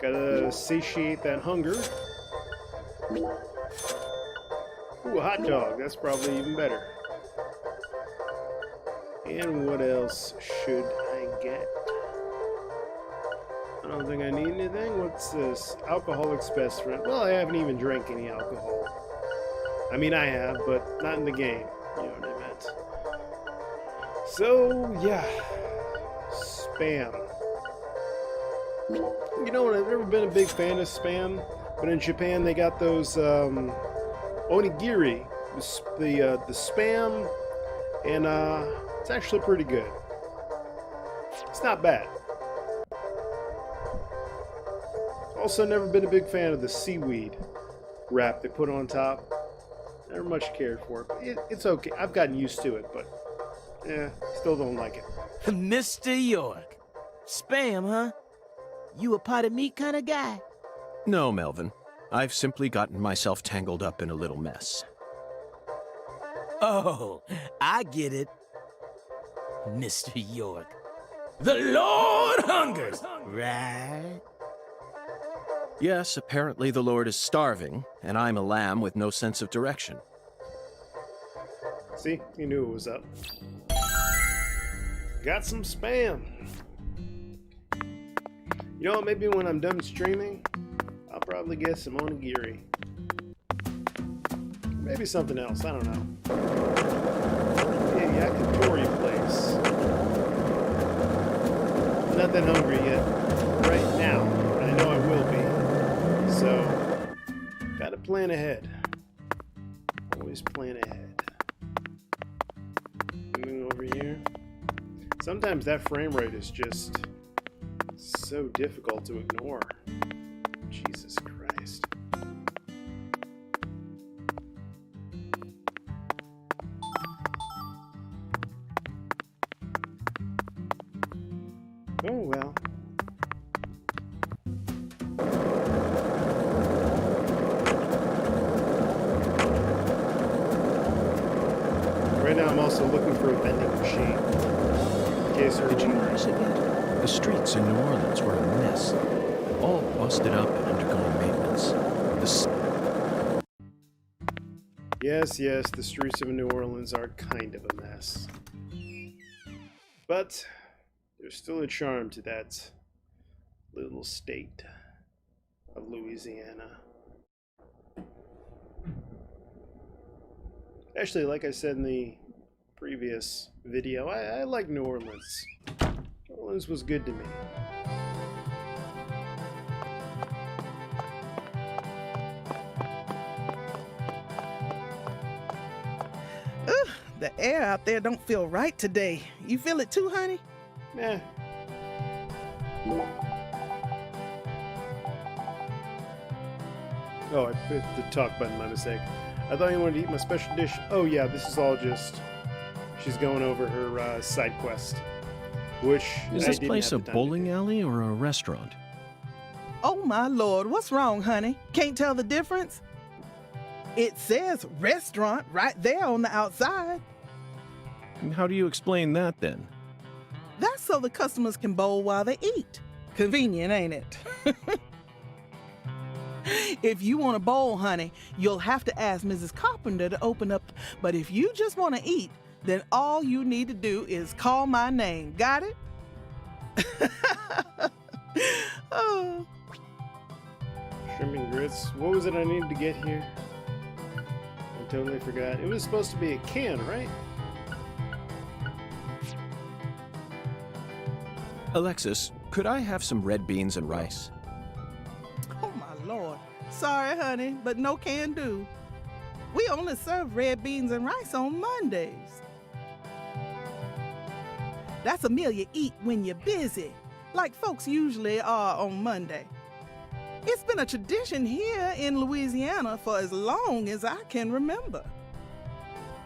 Gotta satiate that hunger. Ooh, a hot dog. That's probably even better. And what else should I get? I don't think I need anything. What's this? Alcoholic's best friend. Well, I haven't even drank any alcohol. I mean, I have, but not in the game. You know what I meant. So, yeah. Spam. You know what? I've never been a big fan of spam, but in Japan they got those onigiri, the spam, and it's actually pretty good. It's not bad. Also, never been a big fan of the seaweed wrap they put on top. Never much cared for it. But it's okay. I've gotten used to it, but yeah, still don't like it. Mr. York, spam, huh? You a pot of meat kind of guy? No, Melvin. I've simply gotten myself tangled up in a little mess. Oh, I get it. Mr. York, the Lord hungers, right? Yes, apparently the Lord is starving, and I'm a lamb with no sense of direction. See? You knew it was up. Got some spam. You know what? Maybe when I'm done streaming, I'll probably get some onigiri. Maybe something else. I don't know. Yeah, yakitori place. I'm not that hungry yet. Right now. I know I will be. So, gotta plan ahead. Always plan ahead. Moving over here. Sometimes that frame rate is just so difficult to ignore. Jesus Christ. Oh well. Right now I'm also looking for a vending machine. In case Did you notice it yet? The streets in New Orleans were a mess. All busted up and undergoing maintenance. Yes, yes, the streets of New Orleans are kind of a mess. But there's still a charm to that little state of Louisiana. Actually, like I said in the previous video, I like New Orleans. New Orleans was good to me. Ugh, the air out there don't feel right today. You feel it too, honey? Yeah. Oh, I put the talk button, my mistake. I thought you wanted to eat my special dish. Oh yeah, this is all just... She's going over her side quest. Which Is this place a bowling alley or a restaurant? Oh my lord, what's wrong, honey? Can't tell the difference? It says restaurant right there on the outside. And how do you explain that then? That's so the customers can bowl while they eat. Convenient, ain't it? If you want to bowl, honey, you'll have to ask Mrs. Carpenter to open up. But if you just want to eat, then all you need to do is call my name. Got it? Oh. Shrimp and grits. What was it I needed to get here? I totally forgot. It was supposed to be a can, right? Alexis, could I have some red beans and rice? Oh my lord. Sorry, honey, but no can do. We only serve red beans and rice on Mondays. That's a meal you eat when you're busy, like folks usually are on Monday. It's been a tradition here in Louisiana for as long as I can remember.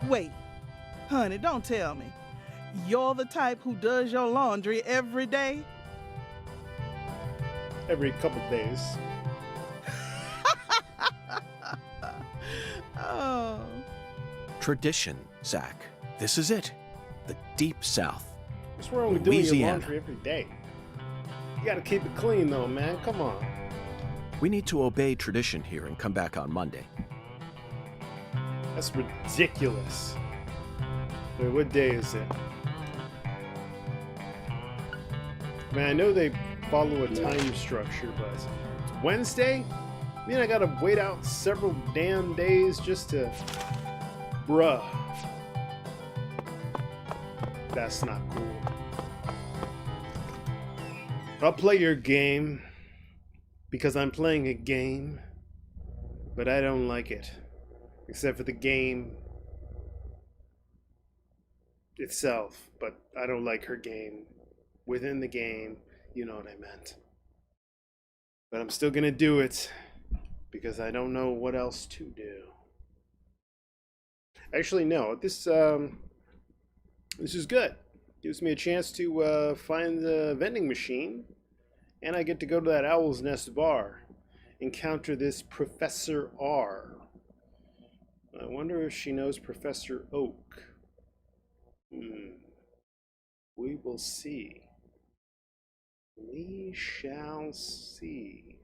Wait, honey, don't tell me. You're the type who does your laundry every day? Every couple days. Oh. Tradition, Zach. This is it. The Deep South. What's wrong with doing your Louisiana. laundry every day? You gotta keep it clean though, man. Come on. We need to obey tradition here and come back on Monday. That's ridiculous. Wait, what day is it? Man, I know they follow a time structure, but it's Wednesday? I mean, I gotta wait out several damn days just to... Bruh. That's not cool. I'll play your game because I'm playing a game, but I don't like it. Except for the game itself, but I don't like her game. Within the game, you know what I meant. But I'm still gonna do it because I don't know what else to do. Actually, no. This is good. Gives me a chance to find the vending machine, and I get to go to that Owl's Nest bar, encounter this Professor R. I wonder if she knows Professor Oak. We will see. We shall see.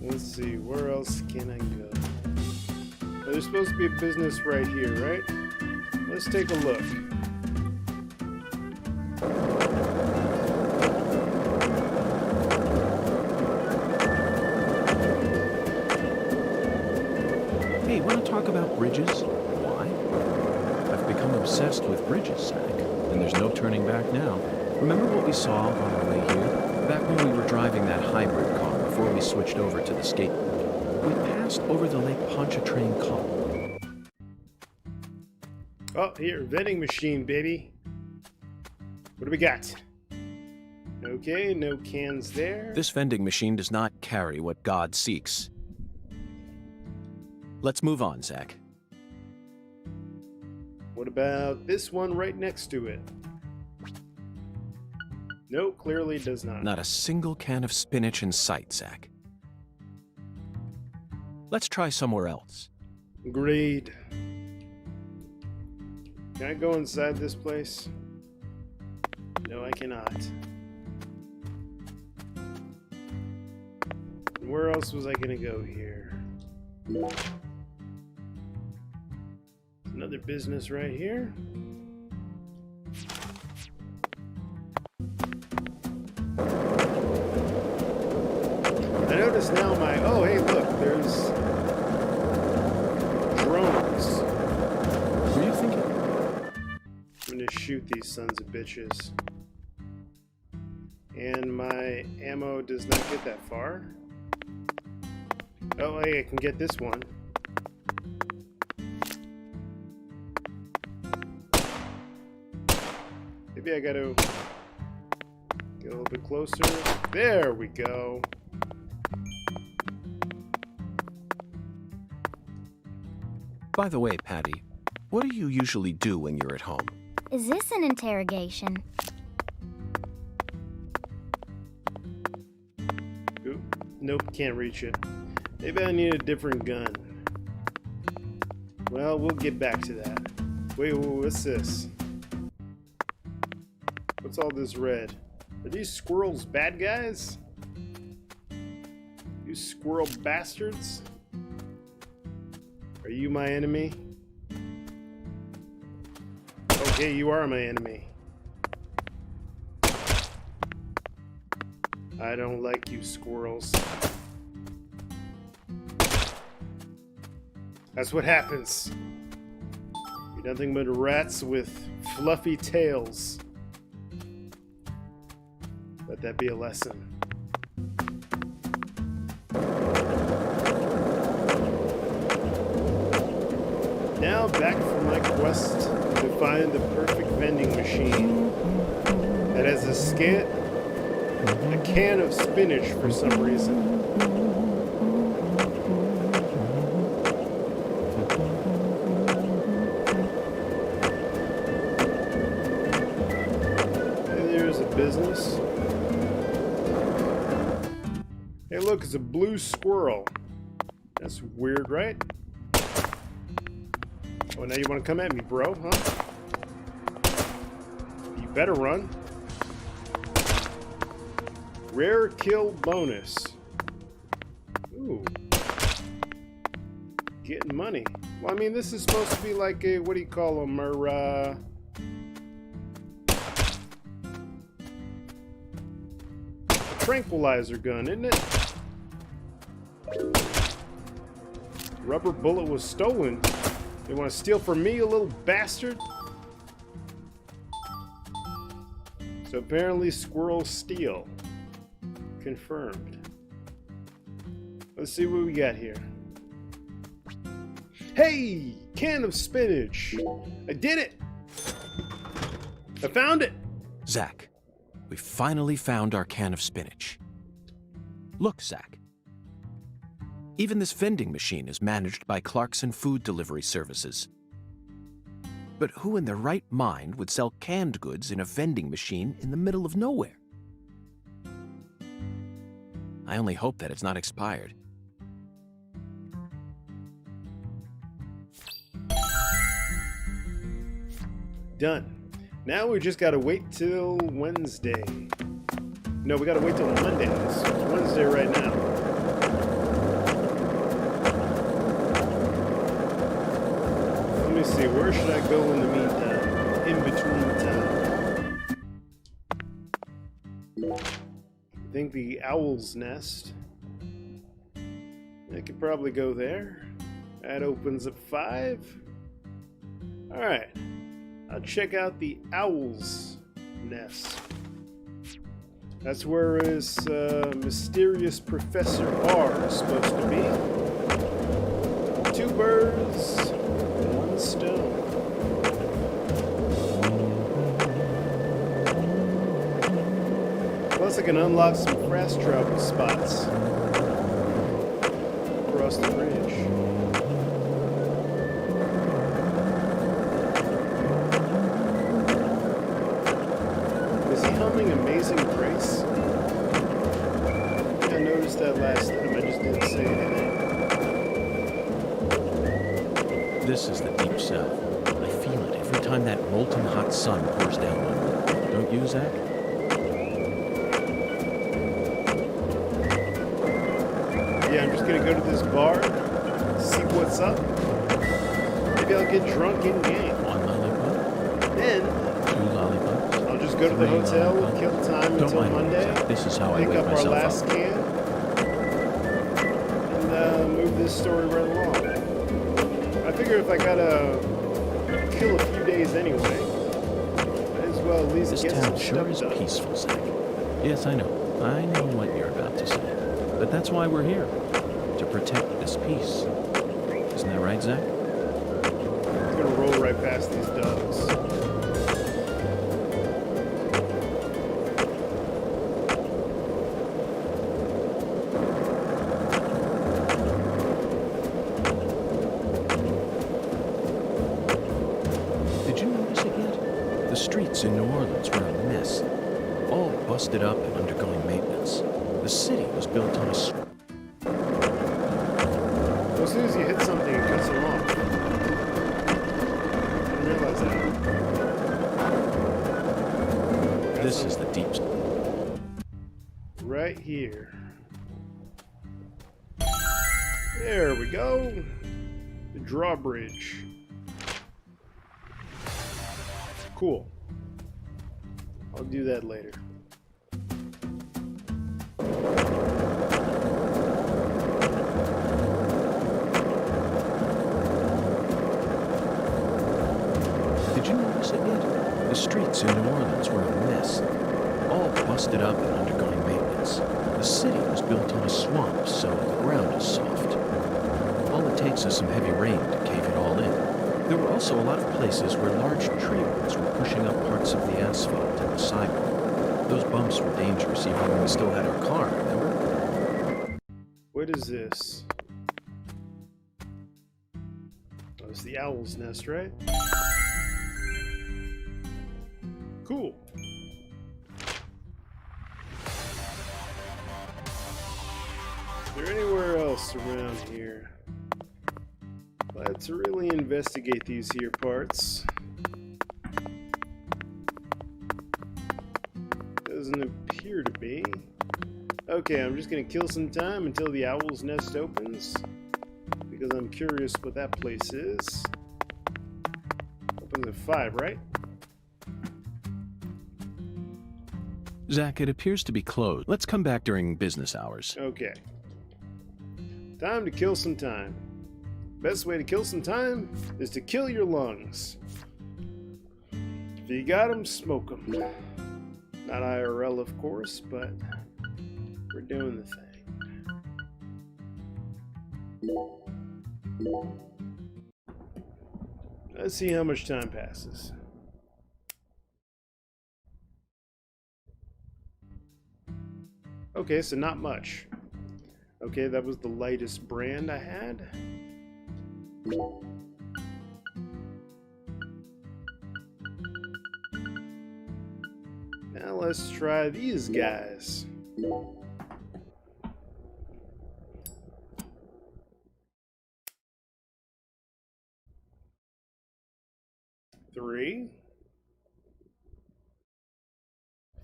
Let's see, where else can I go? Oh, there's supposed to be a business right here, right? Let's take a look. Hey, want to talk about bridges? Why? I've become obsessed with bridges, Zach, and there's no turning back now. Remember what we saw on our way here? Back when we were driving that hybrid car before we switched over to the skateboard. We passed over the Lake Pontchartrain column. Oh, here, vending machine, baby. What do we got? Okay, no cans there. This vending machine does not carry what God seeks. Let's move on, Zach. What about this one right next to it? No, clearly does not. Not a single can of spinach in sight, Zach. Let's try somewhere else. Agreed. Can I go inside this place? No, I cannot. Where else was I gonna go here? Another business right here. I notice now oh hey look, there's drones. What are you thinking? I'm gonna shoot these sons of bitches. And my ammo does not get that far. Oh, hey, I can get this one. Maybe I gotta get a little bit closer. There we go. By the way, Patty, what do you usually do when you're at home? Is this an interrogation? Ooh, nope, can't reach it. Maybe I need a different gun. Well, we'll get back to that. Wait, what's this? What's all this red? Are these squirrels bad guys? You squirrel bastards? Are you my enemy? Okay, you are my enemy. I don't like you squirrels. That's what happens. You're nothing but rats with fluffy tails. Let that be a lesson. Now back for my quest to find the perfect vending machine that has a can of spinach for some reason. Business. Hey, look, it's a blue squirrel. That's weird, right? Oh, now you want to come at me, bro, huh? You better run. Rare kill bonus. Ooh. Getting money. Well, I mean, this is supposed to be like a, what do you call them, a tranquilizer gun, isn't it? Rubber bullet was stolen. You want to steal from me, you little bastard? So apparently squirrels steal. Confirmed. Let's see what we got here. Hey! Can of spinach! I did it! I found it! Zach, we finally found our can of spinach. Look, Zach. Even this vending machine is managed by Clarkson Food Delivery Services. But who in their right mind would sell canned goods in a vending machine in the middle of nowhere? I only hope that it's not expired. Done. Now we just gotta wait till Wednesday. No, we gotta wait till Monday. It's Wednesday right now. Let me see, where should I go in the meantime? In between time. I think the owl's nest. I could probably go there. That opens at 5. Alright. I'll check out the owl's nest. That's where his mysterious Professor R is supposed to be. 2 birds, 1 stone. Plus I can unlock some fast travel spots across the bridge. Amazing Grace? I noticed that last time, I just didn't say anything. This is the deep south. I feel it every time that molten hot sun pours down on me. Don't you, Zach? Yeah, I'm just gonna go to this bar, see what's up. Maybe I'll get drunk in game. 1 lollipop? Then 2 lollipops? I'll just go to the 3 hotel, lollipops? kill time Don't until mind me, Monday. Zach. This is how I Pick wake up our myself last up. can, and move this story right along. I figure if I gotta kill a few days anyway, might as well at least This get town some sure is stuff done. peaceful, Zach. Yes, I know. I know what you're about to say. But that's why we're here. To protect this peace. Isn't that right, Zach? I'm gonna roll right past these dogs. Did you notice it yet? The streets in New Orleans were a mess. All busted up and undergoing maintenance. The city was built on a Well, as soon as you hit something, it cuts them off. I didn't realize that. This is the deep... Right here. There we go. The drawbridge. Cool. I'll do that later. Did you notice it yet? The streets in New Orleans were a mess. All busted up and undergoing maintenance. The city was built on a swamp, so the ground is soft. All it takes is some heavy rain to cave it all in. There were also a lot of places where large tree roots were pushing up parts of the asphalt and the sidewalk. Those bumps were dangerous even when we still had our car, remember? What is this? Oh, it's the owl's nest, right? Cool. Is there anywhere else around here? Let's really investigate these here parts. Doesn't appear to be. Okay, I'm just gonna kill some time until the owl's nest opens, because I'm curious what that place is. Opens at 5, right? Zach, it appears to be closed. Let's come back during business hours. Okay. Time to kill some time. Best way to kill some time is to kill your lungs. If you got them, smoke them. Not IRL, of course, but we're doing the thing. Let's see how much time passes. Okay, so not much. Okay, that was the lightest brand I had. Now let's try these guys. Three,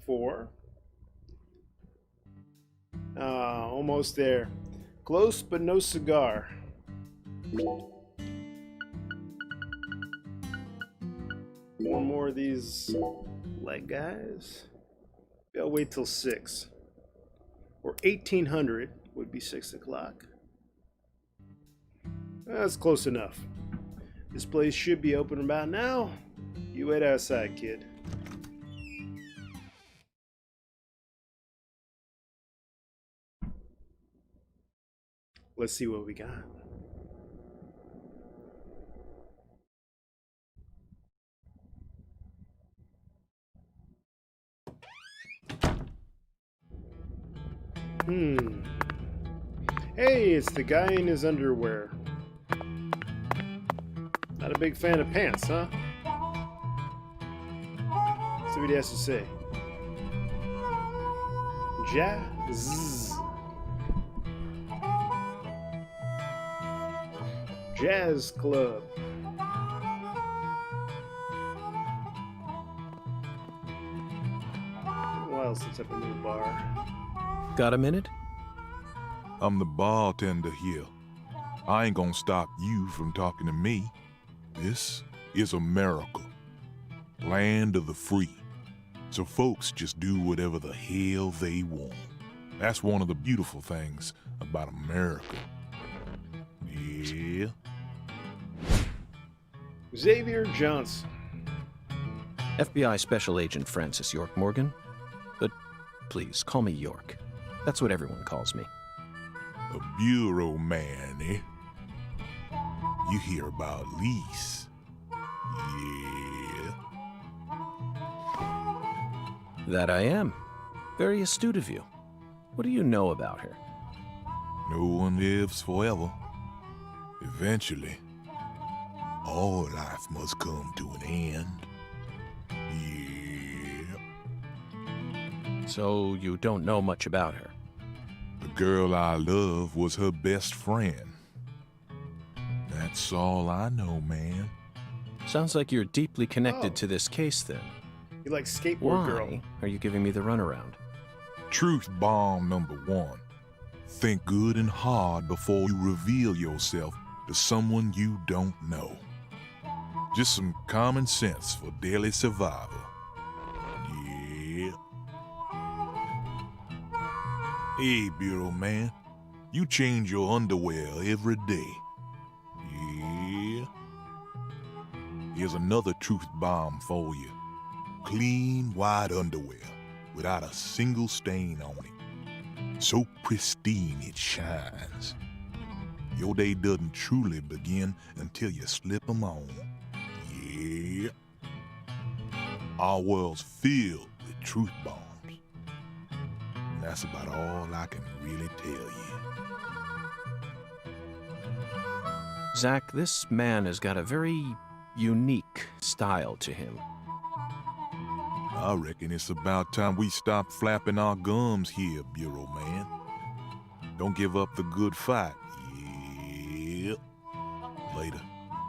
4. Almost there. Close, but no cigar. One more of these leg guys. Maybe I'll wait till 6. Or 1800 would be 6 o'clock. That's close enough. This place should be open about now. You wait outside, kid. Let's see what we got. Hey, it's the guy in his underwear. Not a big fan of pants, huh? Let's see what he has to say. Jazz. Jazz Club. else that's up in the bar. Got a minute? I'm the bartender here. I ain't gonna stop you from talking to me. This is America, land of the free. So folks just do whatever the hell they want. That's one of the beautiful things about America. Yeah. Xavier Johnson. FBI Special Agent Francis York Morgan. But please, call me York. That's what everyone calls me. A bureau man, eh? You hear about Lise. Yeah. That I am. Very astute of you. What do you know about her? No one lives forever. Eventually, all life must come to an end. Yeah. So you don't know much about her? The girl I love was her best friend. That's all I know, man. Sounds like you're deeply connected to this case, then. You like skateboard Why girl. are you giving me the runaround? Truth bomb number 1. Think good and hard before you reveal yourself to someone you don't know. Just some common sense for daily survival. Yeah. Hey, Bureau man. You change your underwear every day. Yeah. Here's another truth bomb for you. Clean, white underwear without a single stain on it. So pristine it shines. Your day doesn't truly begin until you slip them on. Yeah. Our world's filled with truth bombs. That's about all I can really tell you. Zach, this man has got a very unique style to him. I reckon it's about time we stop flapping our gums here, Bureau man. Don't give up the good fight. Yeah. Later.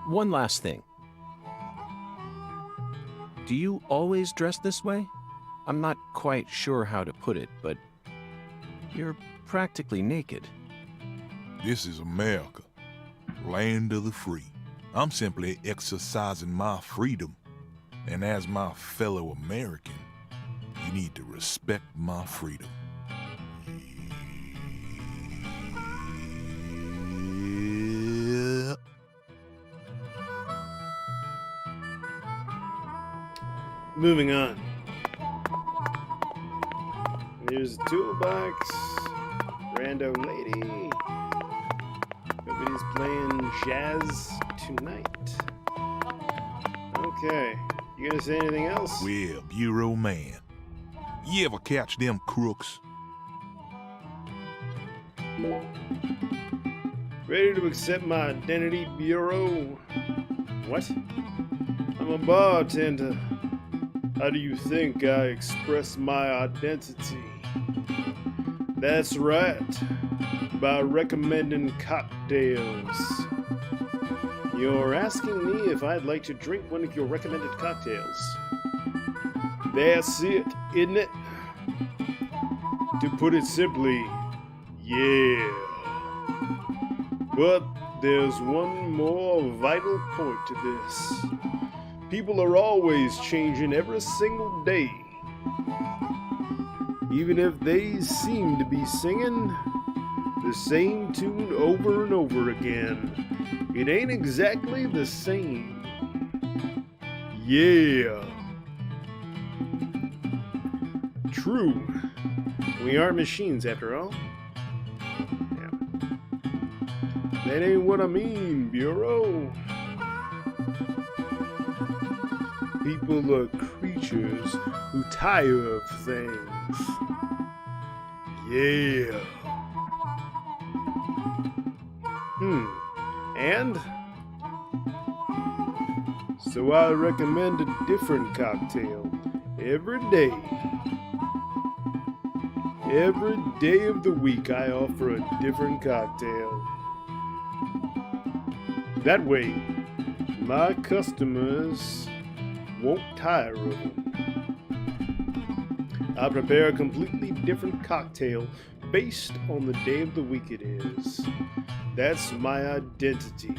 One last thing. Do you always dress this way? I'm not quite sure how to put it, but you're practically naked. This is America, land of the free. I'm simply exercising my freedom. And as my fellow American, you need to respect my freedom. Yeah. Moving on. There's a toolbox. Rando lady. Nobody's playing jazz tonight. Okay. You gonna say anything else? Well, Bureau man, you ever catch them crooks? Ready to accept my identity, Bureau? What? I'm a bartender. How do you think I express my identity? That's right, by recommending cocktails. You're asking me if I'd like to drink one of your recommended cocktails. That's it, isn't it? To put it simply, yeah. But there's one more vital point to this. People are always changing every single day. Even if they seem to be singing the same tune over and over again, it ain't exactly the same. Yeah. True. We are machines after all. Yeah. That ain't what I mean, Bureau. People are creatures who tire of things. Yeah. And? So I recommend a different cocktail every day. Every day of the week I offer a different cocktail. That way, my customers won't tire of them. I prepare a completely different cocktail based on the day of the week it is. That's my identity.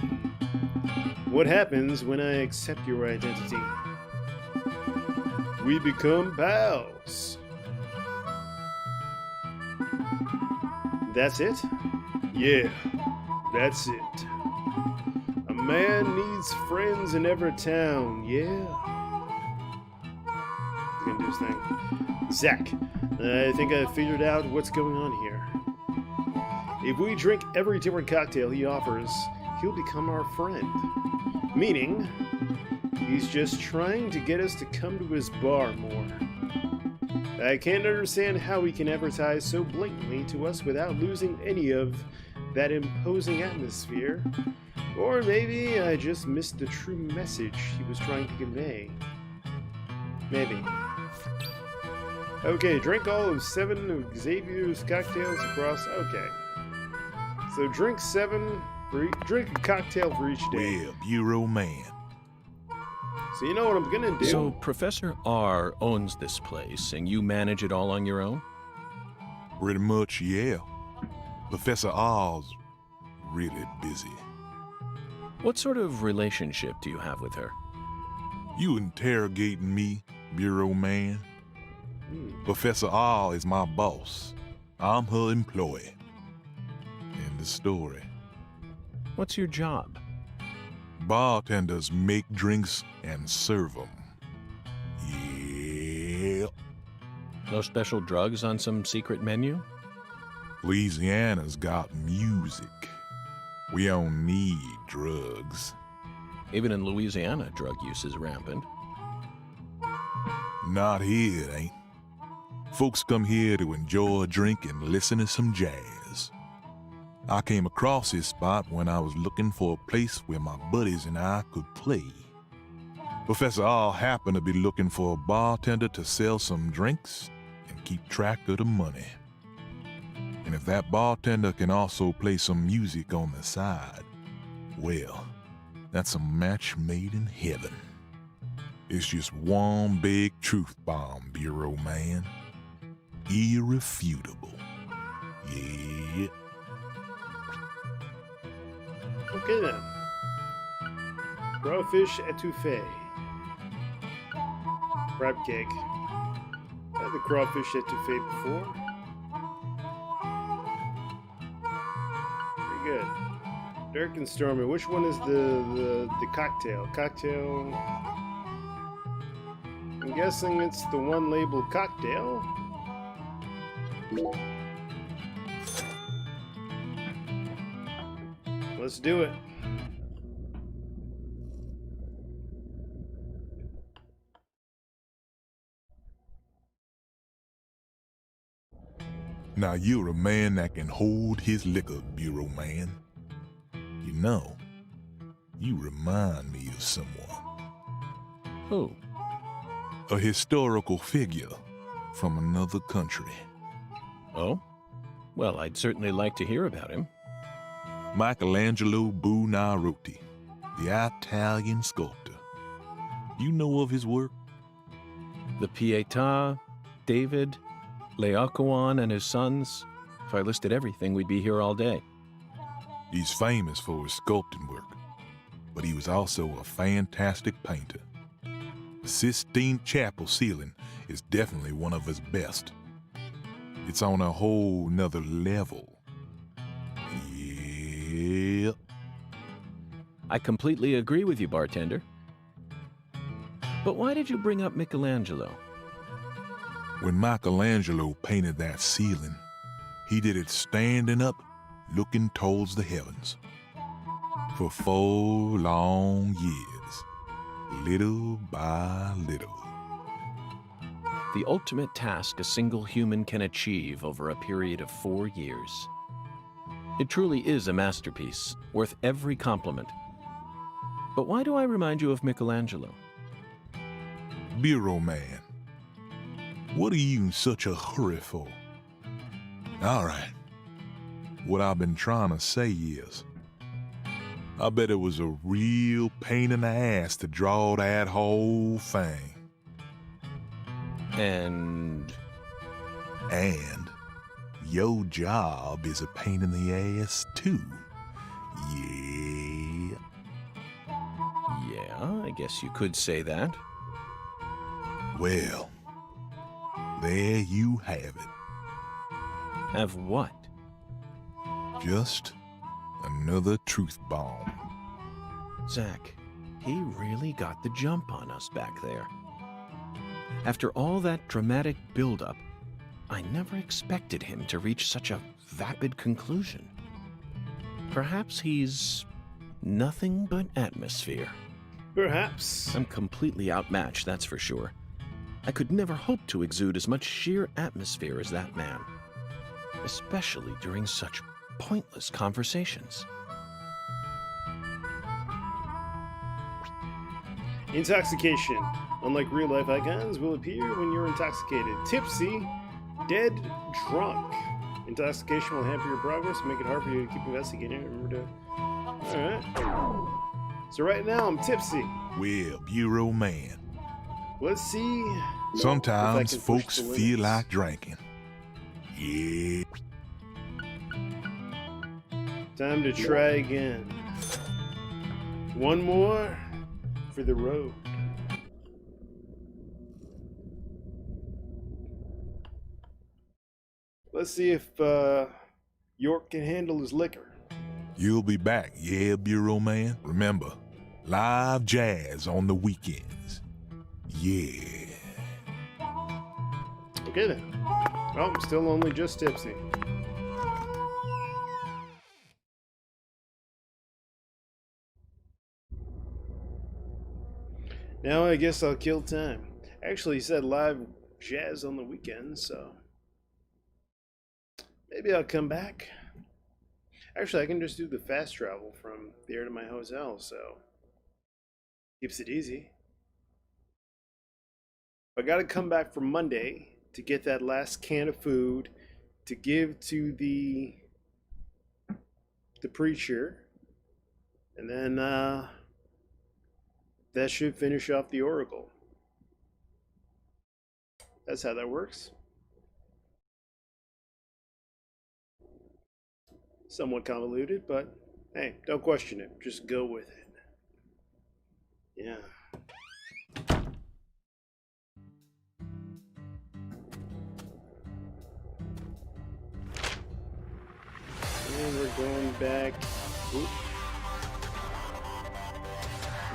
What happens when I accept your identity? We become pals. That's it? Yeah, that's it. A man needs friends in every town, yeah. He's gonna do his thing. Zach, I think I figured out what's going on here. If we drink every different cocktail he offers, he'll become our friend. Meaning, he's just trying to get us to come to his bar more. I can't understand how he can advertise so blatantly to us without losing any of that imposing atmosphere. Or maybe I just missed the true message he was trying to convey. Maybe. Okay, drink all of 7 of Xavier's cocktails across... Okay. So drink 7... drink a cocktail for each day. Well, Bureau Man. So you know what I'm gonna do? So Professor R owns this place, and you manage it all on your own? Pretty much, yeah. Professor R's really busy. What sort of relationship do you have with her? You interrogating me, Bureau Man? Professor R is my boss. I'm her employee. End of story. What's your job? Bartenders make drinks and serve them. Yeah. No special drugs on some secret menu? Louisiana's got music. We don't need drugs. Even in Louisiana, drug use is rampant. Not here, it ain't. Folks come here to enjoy a drink and listen to some jazz. I came across this spot when I was looking for a place where my buddies and I could play. Professor R happened to be looking for a bartender to sell some drinks and keep track of the money. And if that bartender can also play some music on the side, well, that's a match made in heaven. It's just one big truth bomb, Bureau Man. Irrefutable. Yeah. Okay then. Crawfish etouffee. Crab cake. I had the crawfish etouffee before. Pretty good. Dirk and Stormy. Which one is the cocktail? Cocktail. I'm guessing it's the one labeled cocktail. Let's do it. Now you're a man that can hold his liquor, Bureau Man. You know, you remind me of someone. Who? A historical figure from another country. Oh? Well, I'd certainly like to hear about him. Michelangelo Buonarroti, the Italian sculptor. You know of his work? The Pietà, David, Laocoon and his sons. If I listed everything, we'd be here all day. He's famous for his sculpting work, but he was also a fantastic painter. The Sistine Chapel ceiling is definitely one of his best. It's on a whole nother level. Yeah. I completely agree with you, bartender. But why did you bring up Michelangelo? When Michelangelo painted that ceiling, he did it standing up, looking towards the heavens. For 4 long years, little by little. The ultimate task a single human can achieve over a period of 4 years. It truly is a masterpiece, worth every compliment. But why do I remind you of Michelangelo? Bureau Man, what are you in such a hurry for? All right. What I've been trying to say is, I bet it was a real pain in the ass to draw that whole thing. And And your job is a pain in the ass, too. Yeah. Yeah, I guess you could say that. Well, there you have it. Have what? Just another truth bomb. Zach, he really got the jump on us back there. After all that dramatic buildup, I never expected him to reach such a vapid conclusion. Perhaps he's nothing but atmosphere. Perhaps. I'm completely outmatched, that's for sure. I could never hope to exude as much sheer atmosphere as that man, especially during such pointless conversations. Intoxication. Unlike real-life icons, will appear when you're intoxicated. Tipsy, dead, drunk. Intoxication will hamper your progress and make it hard for you to keep investigating. Remember to... Alright. So right now, I'm tipsy. Well, Bureau man. Let's see... Sometimes folks feel like drinking. Yeah. Time to try again. One more for the road. Let's see if York can handle his liquor. You'll be back, yeah, Bureau man? Remember, live jazz on the weekends. Yeah. Okay then. Oh, I'm still only just tipsy. Now I guess I'll kill time. Actually, he said live jazz on the weekends, so maybe I'll come back. Actually, I can just do the fast travel from there to my hotel, so keeps it easy. I gotta come back for Monday to get that last can of food to give to the preacher, and then that should finish off the Oracle. That's how that works. Somewhat convoluted, but hey, don't question it. Just go with it. Yeah. And we're going back. Oop.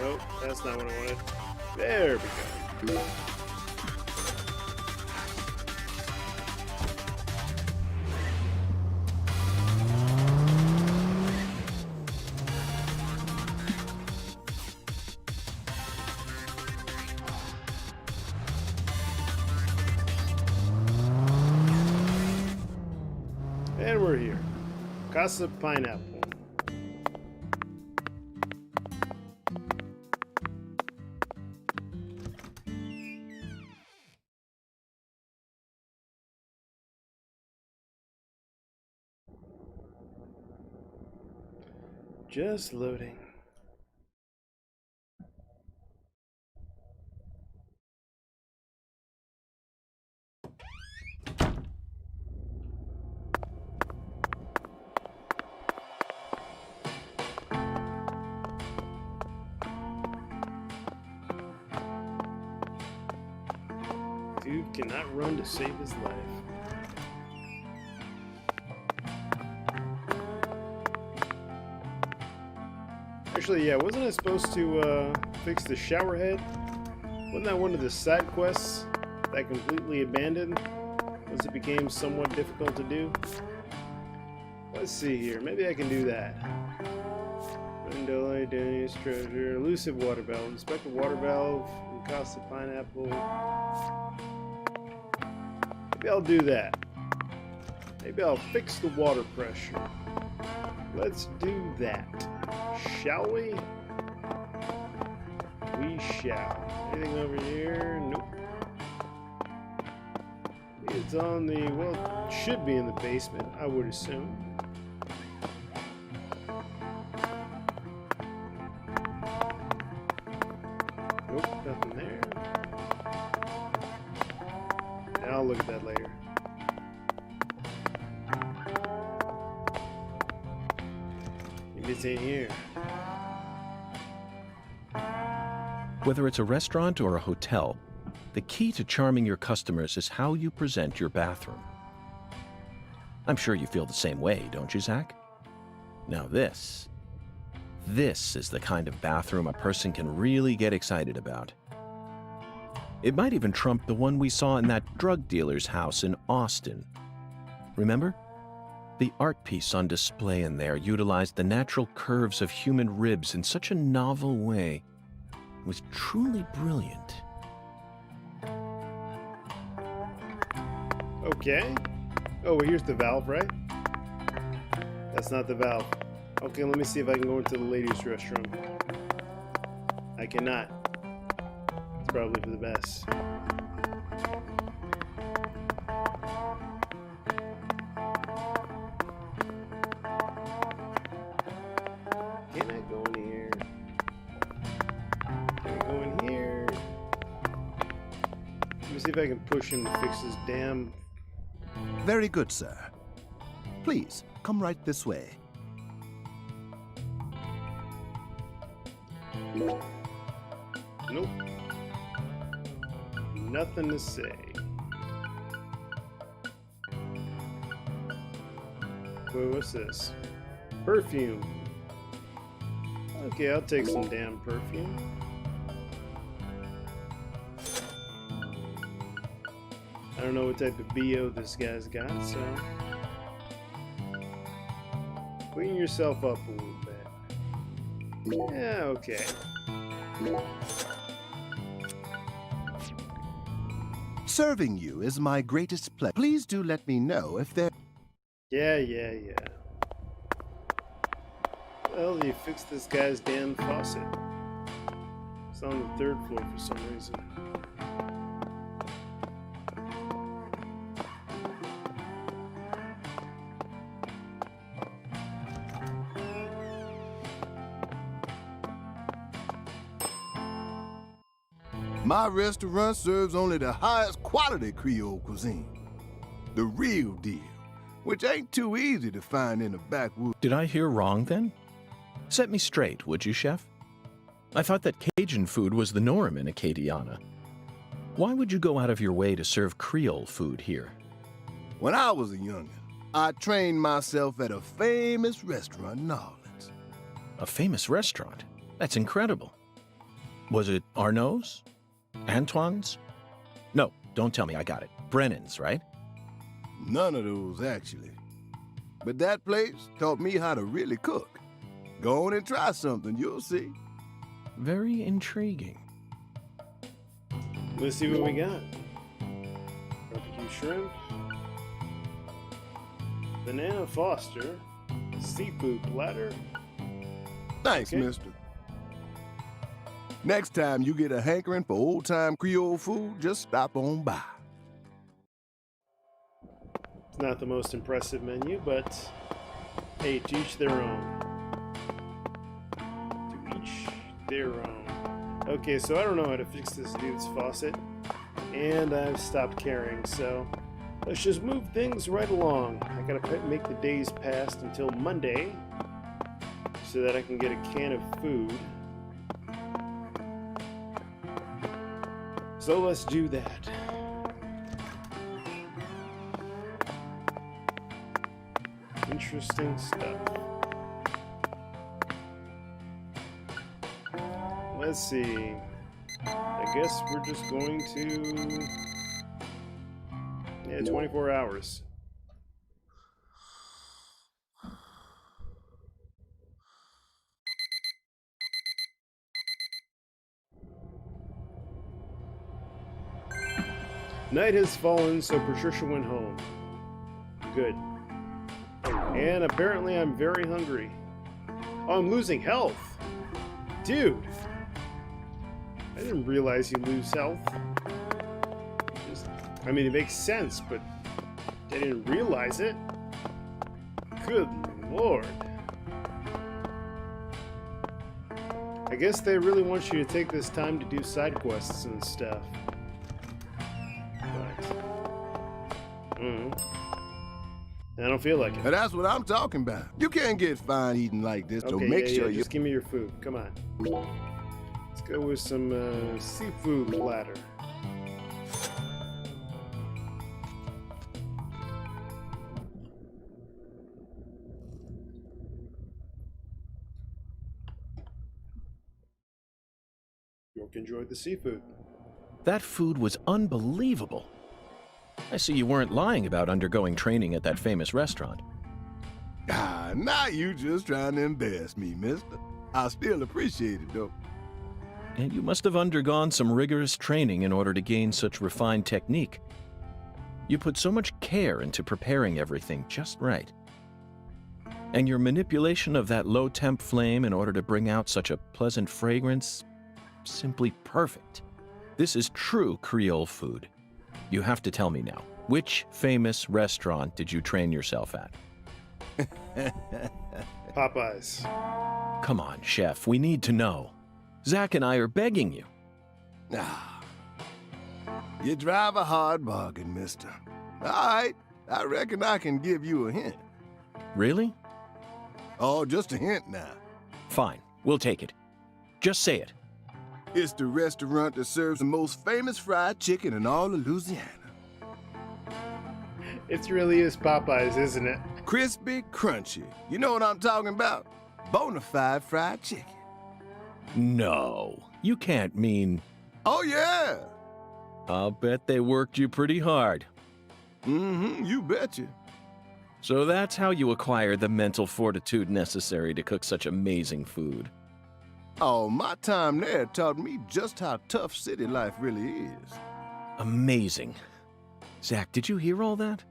Nope, that's not what I wanted. There we go. And we're here. Casa Pineapple. Just loading. Dude cannot run to save his life. Actually, yeah, wasn't I supposed to fix the shower head? Wasn't that one of the side quests that I completely abandoned once it became somewhat difficult to do? Let's see here. Maybe I can do that. Mandela, Denny's treasure, elusive water valve. Inspect the water valve and Casa Pineapple. Maybe I'll do that. Maybe I'll fix the water pressure. Let's do that. Shall we? We shall. Anything over here? Nope. It's on the, well, it should be in the basement, I would assume. Nope, nothing there. I'll look at that later. this ain't here. Whether it's a restaurant or a hotel, the key to charming your customers is how you present your bathroom. I'm sure you feel the same way, don't you, Zach? Now this is the kind of bathroom a person can really get excited about. It might even trump the one we saw in that drug dealer's house in Austin. Remember? The art piece on display in there utilized the natural curves of human ribs in such a novel way. It was truly brilliant. Okay. Oh, well, here's the valve, right? That's not the valve. Okay, let me see if I can go into the ladies' restroom. I cannot. It's probably for the best. Can I go in here? Can I go in here? Let me see if I can push him to fix this damn... Very good, sir. Please, come right this way. Nope. Nothing to say. Wait, what's this? Perfume. Okay, I'll take some damn perfume. I don't know what type of BO this guy's got, so... Clean yourself up a little bit. Yeah, okay. Serving you is my greatest pleasure. Please do let me know if there... Yeah. Well, you fixed this guy's damn faucet. It's on the 3rd floor for some reason. My restaurant serves only the highest quality Creole cuisine. The real deal, which ain't too easy to find in the backwoods. Did I hear wrong then? Set me straight, would you, Chef? I thought that Cajun food was the norm in Acadiana. Why would you go out of your way to serve Creole food here? When I was a youngin', I trained myself at a famous restaurant in Orleans. A famous restaurant? That's incredible. Was it Arnaud's? Antoine's? No, don't tell me, I got it. Brennan's, right? None of those, actually. But that place taught me how to really cook. Go on and try something, you'll see. Very intriguing. Let's see what we got. Barbecue shrimp. Banana Foster. Seafood platter. Thanks, mister. Next time you get a hankering for old-time Creole food, just stop on by. It's not the most impressive menu, but hey, to each their own. To each their own. Okay, so I don't know how to fix this dude's faucet, and I've stopped caring, so let's just move things right along. I gotta make the days past until Monday so that I can get a can of food. So let's do that. Interesting stuff. Let's see. I guess we're just going to... Yeah, 24 hours. Night has fallen, so Patricia went home. Good. And apparently I'm very hungry. Oh, I'm losing health. Dude. I didn't realize you lose health. I mean, it makes sense, but I didn't realize it. Good lord. I guess they really want you to take this time to do side quests and stuff. I don't feel like it. And that's what I'm talking about. You can't get fine eating like this, so Okay, make yeah, sure yeah, you... just give me your food. Come on. Let's go with some seafood platter. York enjoyed the seafood. That food was unbelievable. I see you weren't lying about undergoing training at that famous restaurant. Ah, now you just trying to embarrass me, mister. I still appreciate it, though. And you must have undergone some rigorous training in order to gain such refined technique. You put so much care into preparing everything just right. And your manipulation of that low-temp flame in order to bring out such a pleasant fragrance, simply perfect. This is true Creole food. You have to tell me now, which famous restaurant did you train yourself at? Popeyes. Come on, chef, we need to know. Zach and I are begging you. Ah, you drive a hard bargain, mister. All right, I reckon I can give you a hint. Really? Oh, just a hint now. Fine, we'll take it. Just say it. It's the restaurant that serves the most famous fried chicken in all of Louisiana. It really is Popeyes, isn't it? Crispy, crunchy. You know what I'm talking about? Bonafide fried chicken. No, you can't mean... Oh, yeah. I'll bet they worked you pretty hard. Mm-hmm, you betcha. So that's how you acquire the mental fortitude necessary to cook such amazing food. Oh, my time there taught me just how tough city life really is. Amazing. Zach, did you hear all that?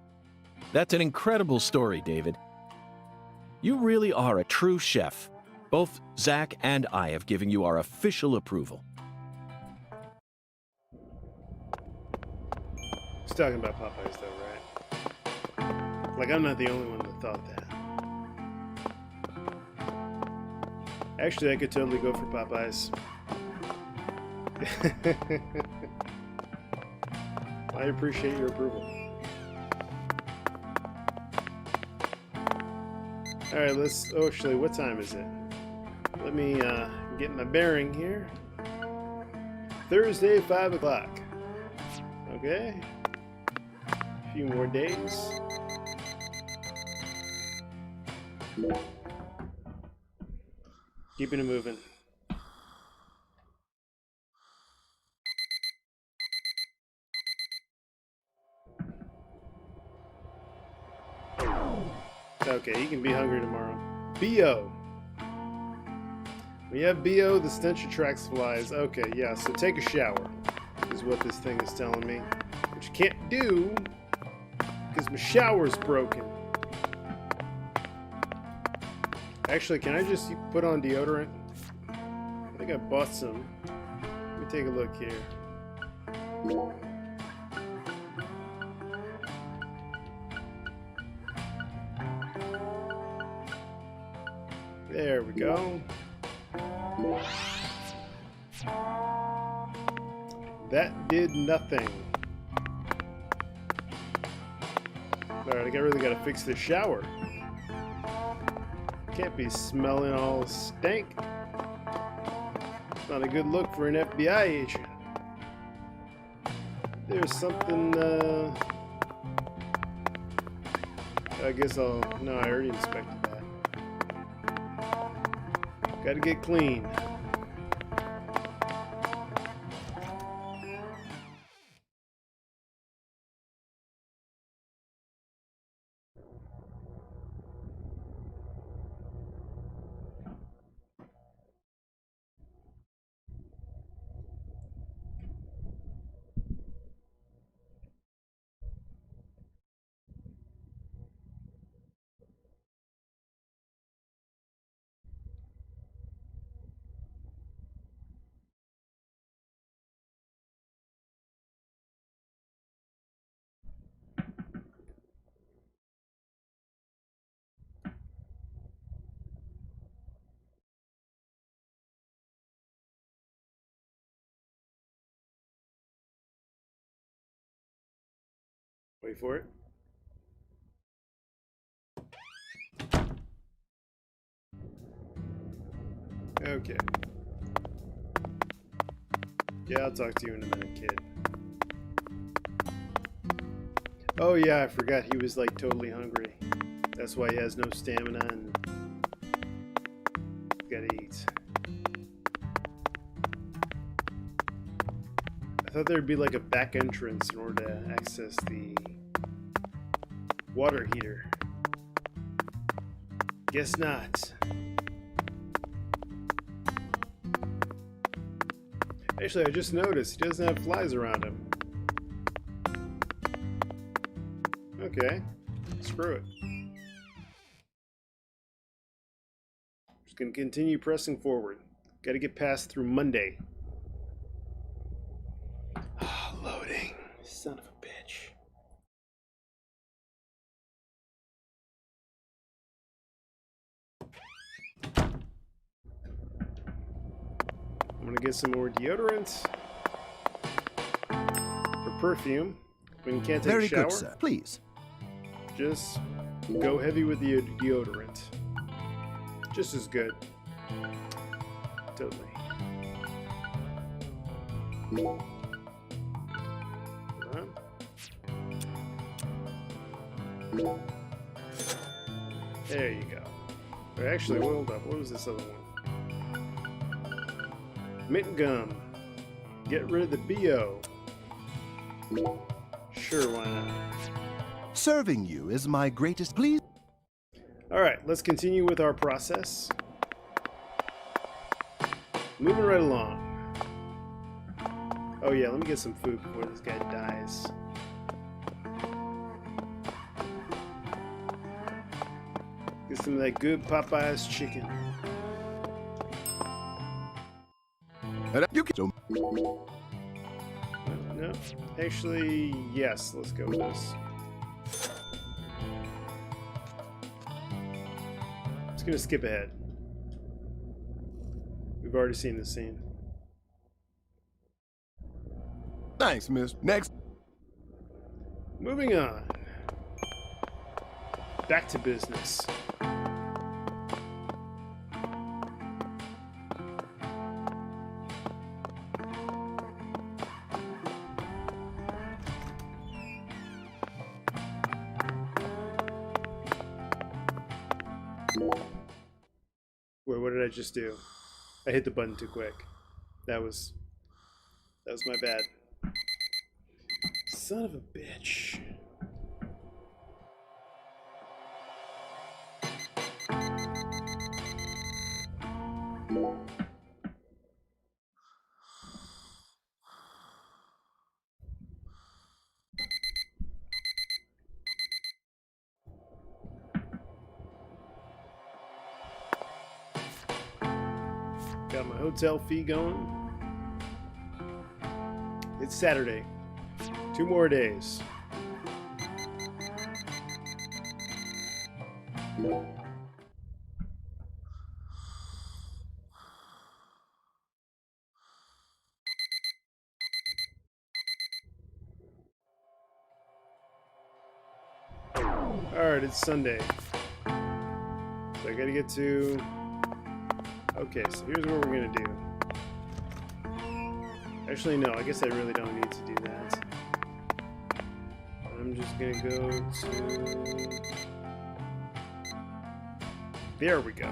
That's an incredible story, David. You really are a true chef. Both Zach and I have given you our official approval. He's talking about Popeyes, though, right? Like, I'm not the only one that thought that. Actually, I could totally go for Popeyes. I appreciate your approval. Alright, let's... Oh, actually, what time is it? Let me get my bearing here. Thursday, 5 o'clock. Okay. A few more days. Keeping it moving. Okay, you can be hungry tomorrow. B.O. When you have B.O., the stench attracts flies. Okay, yeah, so take a shower, is what this thing is telling me. Which you can't do, because my shower's broken. Actually, can I just put on deodorant? I think I bought some. Let me take a look here. There we go. That did nothing. Alright, I really gotta fix this shower. Can't be smelling all stank. It's not a good look for an FBI agent. There's something, I guess I'll... No, I already inspected that. Gotta get clean. Wait for it. Okay. Yeah, I'll talk to you in a minute, kid. Oh yeah, I forgot he was like totally hungry. That's why he has no stamina and gotta eat. I thought there'd be like a back entrance in order to access the water heater. Guess not. Actually, I just noticed he doesn't have flies around him. Okay, screw it. Just gonna continue pressing forward. Gotta get past through Monday. Loading. Son of a bitch. I'm gonna get some more deodorant. For perfume. When you can't take Very a shower. good, sir. Please. Just go heavy with the deodorant. Just as good. Totally. There you go. Or actually, hold up. What was this other one? Mint gum. Get rid of the BO. Sure, why not? Serving you is my greatest pleasure. Alright, let's continue with our process. Moving right along. Oh yeah, let me get some food before this guy dies. Get some of that good Popeye's chicken. You can. No, actually, yes, let's go with this. Just gonna skip ahead. We've already seen this scene. Thanks, miss. Next. Moving on. Back to business. Wait, what did I just do? I hit the button too quick. That was my bad. Son of a bitch. Got my hotel fee going. It's Saturday. 2 more days. Alright, it's Sunday. So I gotta get to... Okay, so here's what we're gonna do. Actually, no, I guess I really don't need to do that. I'm just gonna go to... There we go.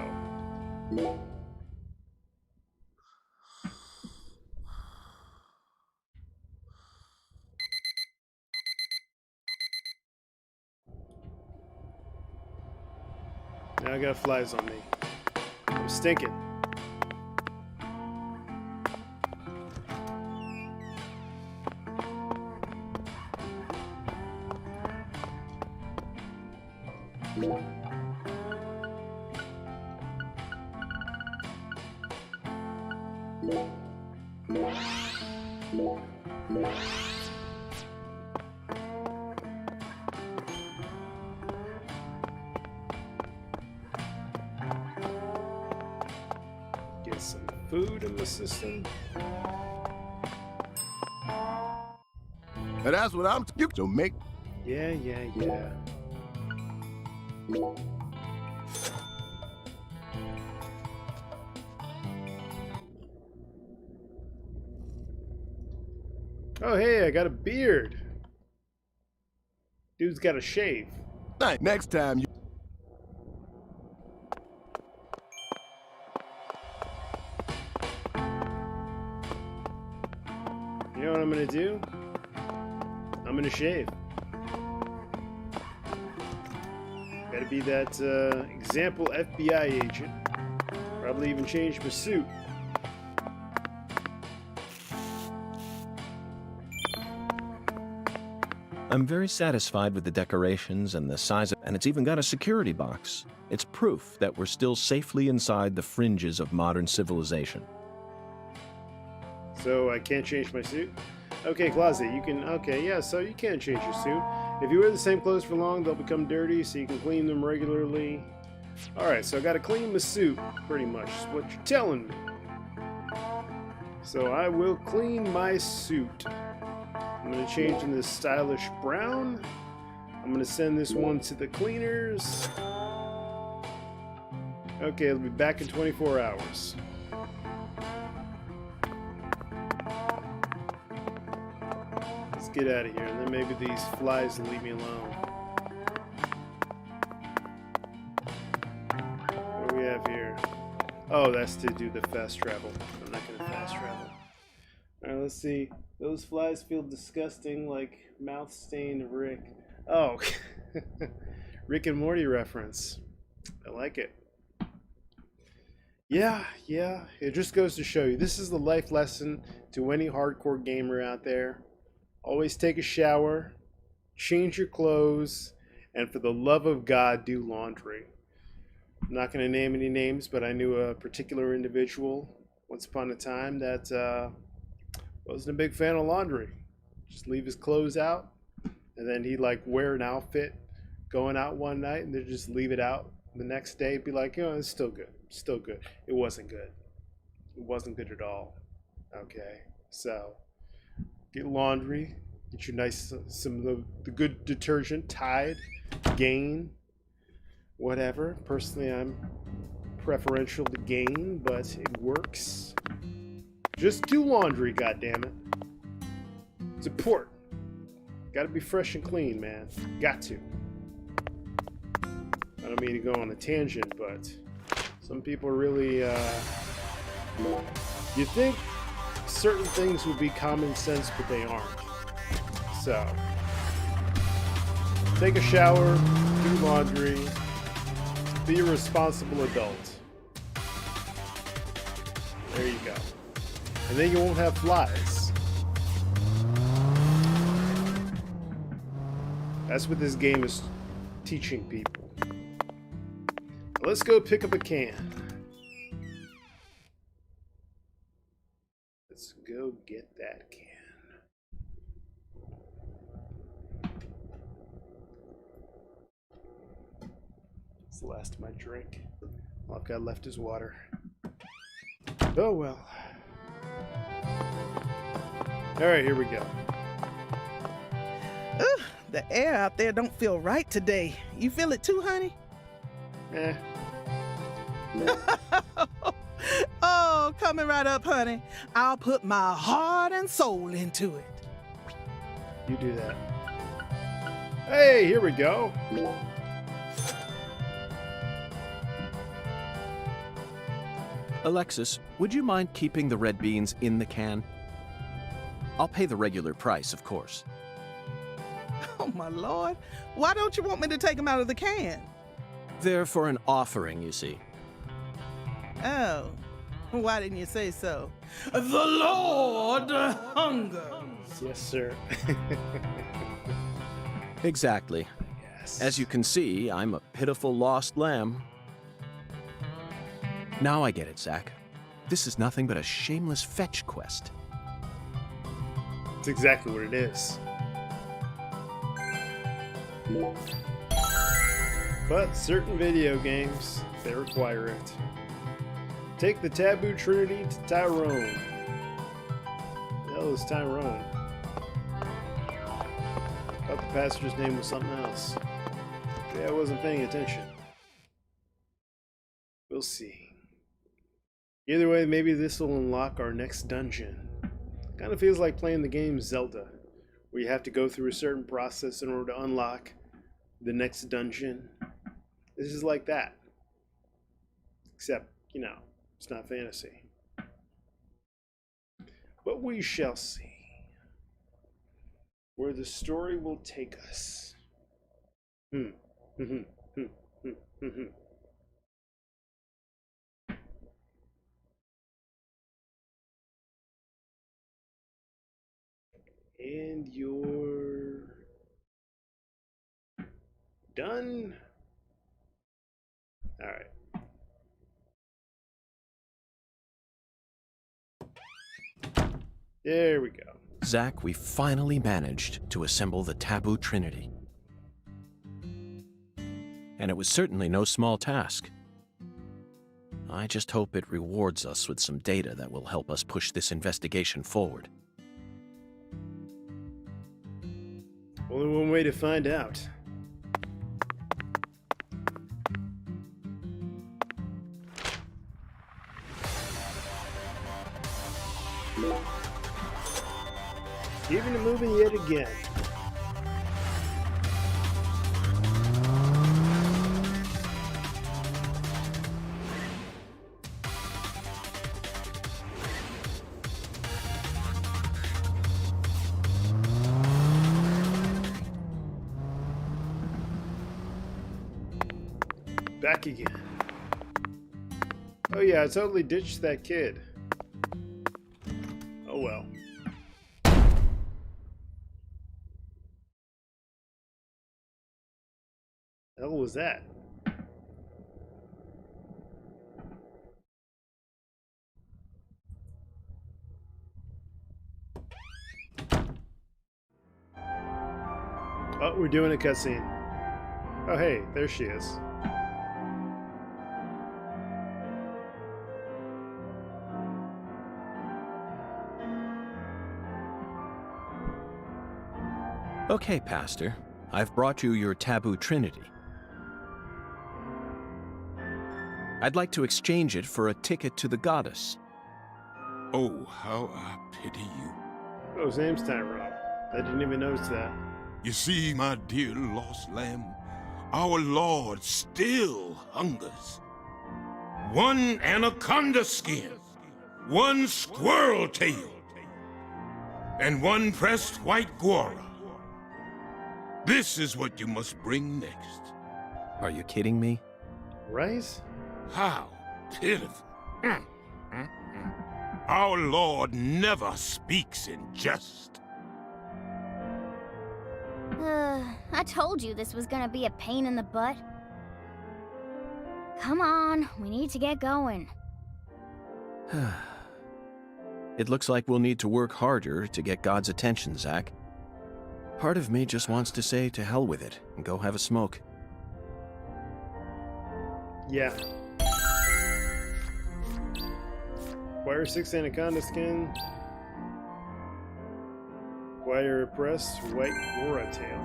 Now I got flies on me. I'm stinking. Get some food in the system. And that's what I'm. You to make. Yeah. Oh, hey, I got a beard. Dude's got a shave. Next time you... You know what I'm gonna do? I'm gonna shave. Gotta be that example FBI agent. Probably even change my suit. I'm very satisfied with the decorations and the size of, and it's even got a security box. It's proof that we're still safely inside the fringes of modern civilization. So I can't change my suit? Okay, Closet, you can, okay, yeah, so you can change your suit. If you wear the same clothes for long, they'll become dirty, so you can clean them regularly. Alright, so I gotta clean my suit, pretty much, is what you're telling me. So I will clean my suit. I'm gonna change in this stylish brown. I'm gonna send this one to the cleaners. Okay, it'll be back in 24 hours. Let's get out of here, and then maybe these flies will leave me alone. What do we have here? Oh, that's to do the fast travel. I'm not gonna fast travel. Alright, let's see. Those flies feel disgusting, like mouth-stained Rick. Oh, Rick and Morty reference. I like it. Yeah, it just goes to show you. This is the life lesson to any hardcore gamer out there. Always take a shower, change your clothes, and for the love of God, do laundry. I'm not going to name any names, but I knew a particular individual once upon a time that wasn't a big fan of laundry. Just leave his clothes out, and then he'd like wear an outfit going out one night, and then just leave it out the next day. Be like, oh, it's still good. Still good. It wasn't good. It wasn't good at all. Okay, so get laundry. Get your nice, some of the good detergent, Tide, Gain, whatever. Personally, I'm preferential to Gain, but it works. Just do laundry, goddammit. It's important. Gotta be fresh and clean, man. Got to. I don't mean to go on a tangent, but some people really, you think certain things would be common sense, but they aren't. So, take a shower, do laundry, be a responsible adult. There you go. And then you won't have flies. That's what this game is teaching people. Let's go pick up a can. Let's go get that can. It's the last of my drink. All I've got left is water. Oh well. Alright, here we go. Ugh, the air out there don't feel right today. You feel it too, honey? Eh. Oh, coming right up, honey. I'll put my heart and soul into it. You do that. Hey, here we go. Alexis, would you mind keeping the red beans in the can? I'll pay the regular price, of course. Oh, my Lord. Why don't you want me to take them out of the can? They're for an offering, you see. Oh, why didn't you say so? The Lord hungers. Yes, sir. Exactly. Yes. As you can see, I'm a pitiful lost lamb. Now I get it, Zach. This is nothing but a shameless fetch quest. That's exactly what it is. But certain video games, they require it. Take the Taboo Trinity to Tyrone. The hell is Tyrone? Thought the passenger's name was something else. Yeah, I wasn't paying attention. We'll see. Either way, maybe this will unlock our next dungeon. Kind of feels like playing the game Zelda, where you have to go through a certain process in order to unlock the next dungeon. This is like that. Except, you know, it's not fantasy. But we shall see where the story will take us. And you're done. All right. There we go. Zach, we finally managed to assemble the Taboo Trinity. And it was certainly no small task. I just hope it rewards us with some data that will help us push this investigation forward. Only one way to find out. Keeping it moving yet again. Back again. Oh yeah, I totally ditched that kid. Oh well. The hell was that? Oh, we're doing a cutscene. Oh hey, there she is. Okay, Pastor. I've brought you your Taboo Trinity. I'd like to exchange it for a ticket to the goddess. Oh, how I pity you. Oh, his name's Tyrone. I didn't even notice that. You see, my dear lost lamb, our Lord still hungers. One anaconda skin, one squirrel tail, and one pressed white guara. This is what you must bring next. Are you kidding me? Rice? How pitiful. Our Lord never speaks in jest. I told you this was gonna be a pain in the butt. Come on, we need to get going. It looks like we'll need to work harder to get God's attention, Zach. Part of me just wants to say to hell with it and go have a smoke. Yeah. Acquire 6 anaconda skin. Acquire a pressed white guara tail.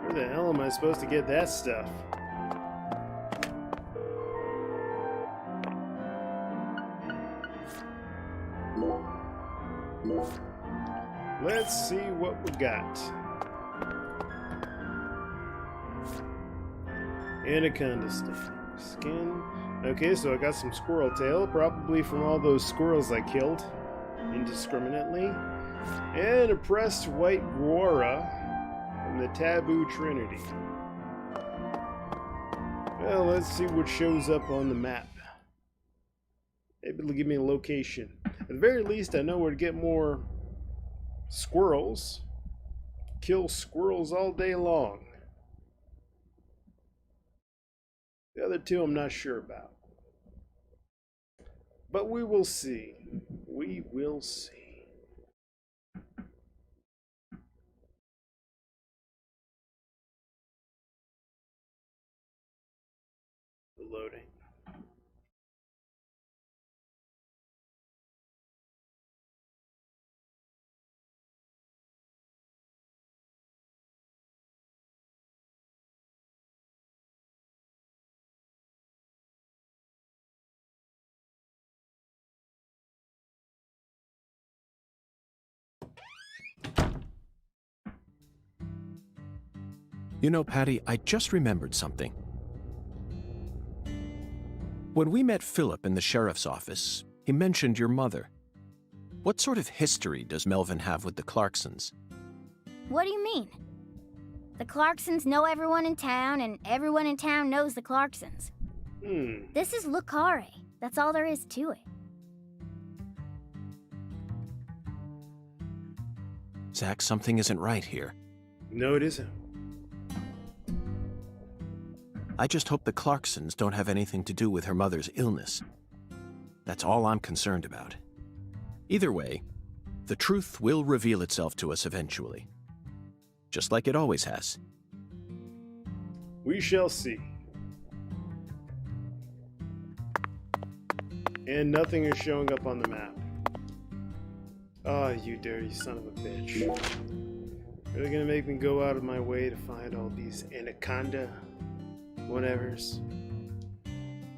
Where the hell am I supposed to get that stuff? Let's see what we got. Anaconda skin. Okay, so I got some squirrel tail, probably from all those squirrels I killed indiscriminately. And a pressed white guara from the Taboo Trinity. Well, let's see what shows up on the map. Maybe it'll give me a location. At the very least, I know where to get more squirrels. Kill squirrels all day long. The other two I'm not sure about. But we will see. We will see. Loading. You know, Patty, I just remembered something. When we met Philip in the sheriff's office, he mentioned your mother. What sort of history does Melvin have with the Clarksons? What do you mean? The Clarksons know everyone in town, and everyone in town knows the Clarksons. This is Lucare. That's all there is to it. Zach, something isn't right here. No, it isn't. I just hope the Clarksons don't have anything to do with her mother's illness. That's all I'm concerned about. Either way, the truth will reveal itself to us eventually. Just like it always has. We shall see. And nothing is showing up on the map. Oh, you dirty son of a bitch. Really gonna make me go out of my way to find all these anaconda whatevers.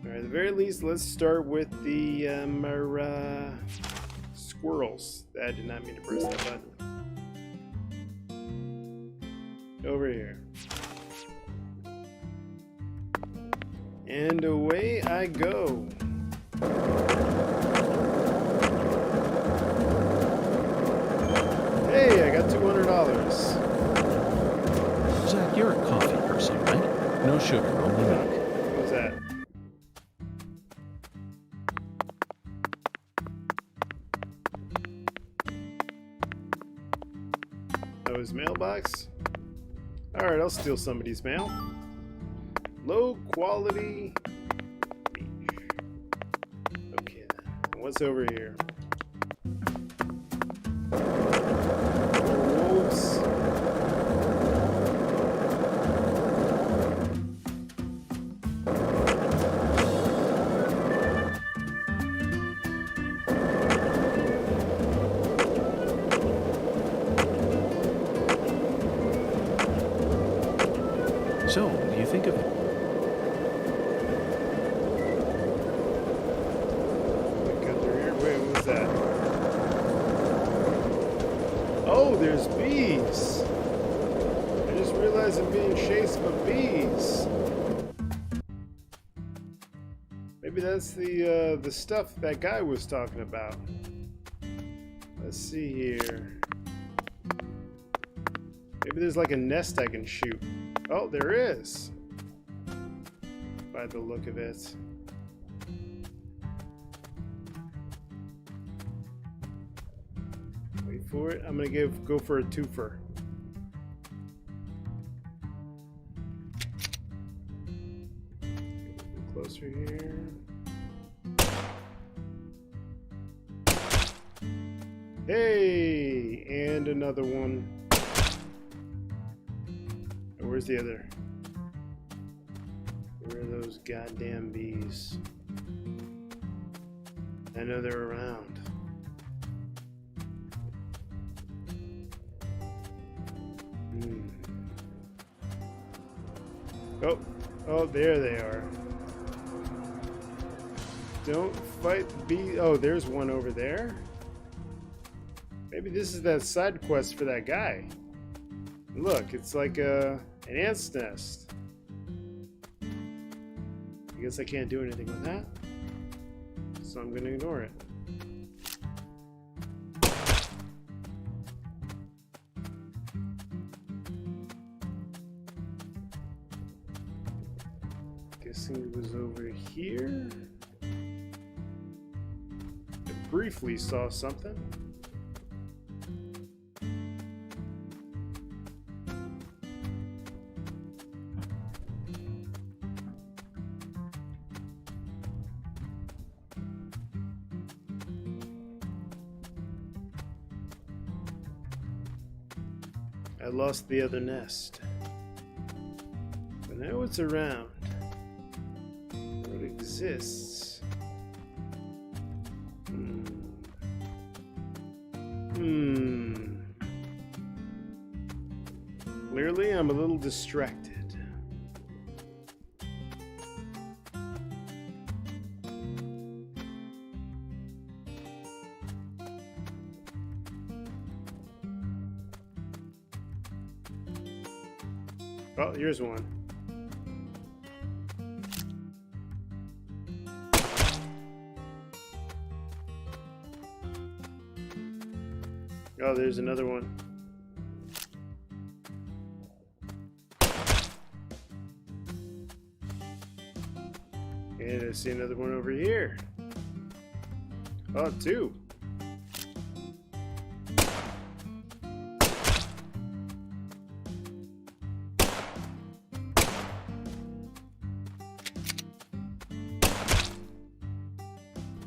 Alright, at the very least, let's start with the squirrels. I did not mean to press that button. Over here. And away I go. Hey, I got $200. Zach, you're a coffee person, right? No sugar, only milk. What's that? Oh, his mailbox? Alright, I'll steal somebody's mail. Low quality beach. Okay, then. What's over here? Wolves. So, what do you think of it? Cut through here. Wait, what was that? Oh, there's bees. I just realized I'm being chased by bees. Maybe that's the stuff that guy was talking about. Let's see here. Maybe there's like a nest I can shoot. Oh, there is. By the look of it. Wait for it. I'm gonna go for a twofer. Closer here. Hey, and another one. Where's the other? Where are those goddamn bees? I know they're around. Oh, there they are. Don't fight the bee. Oh, there's one over there. Maybe this is that side quest for that guy. Look, it's like an ant's nest. I guess I can't do anything with that, so I'm gonna ignore it. Guessing it was over here. I briefly saw something. I lost the other nest, but now it's around. It exists. Clearly, I'm a little distracted. Oh, here's one. Oh, there's another one. And I see another one over here. Oh, two.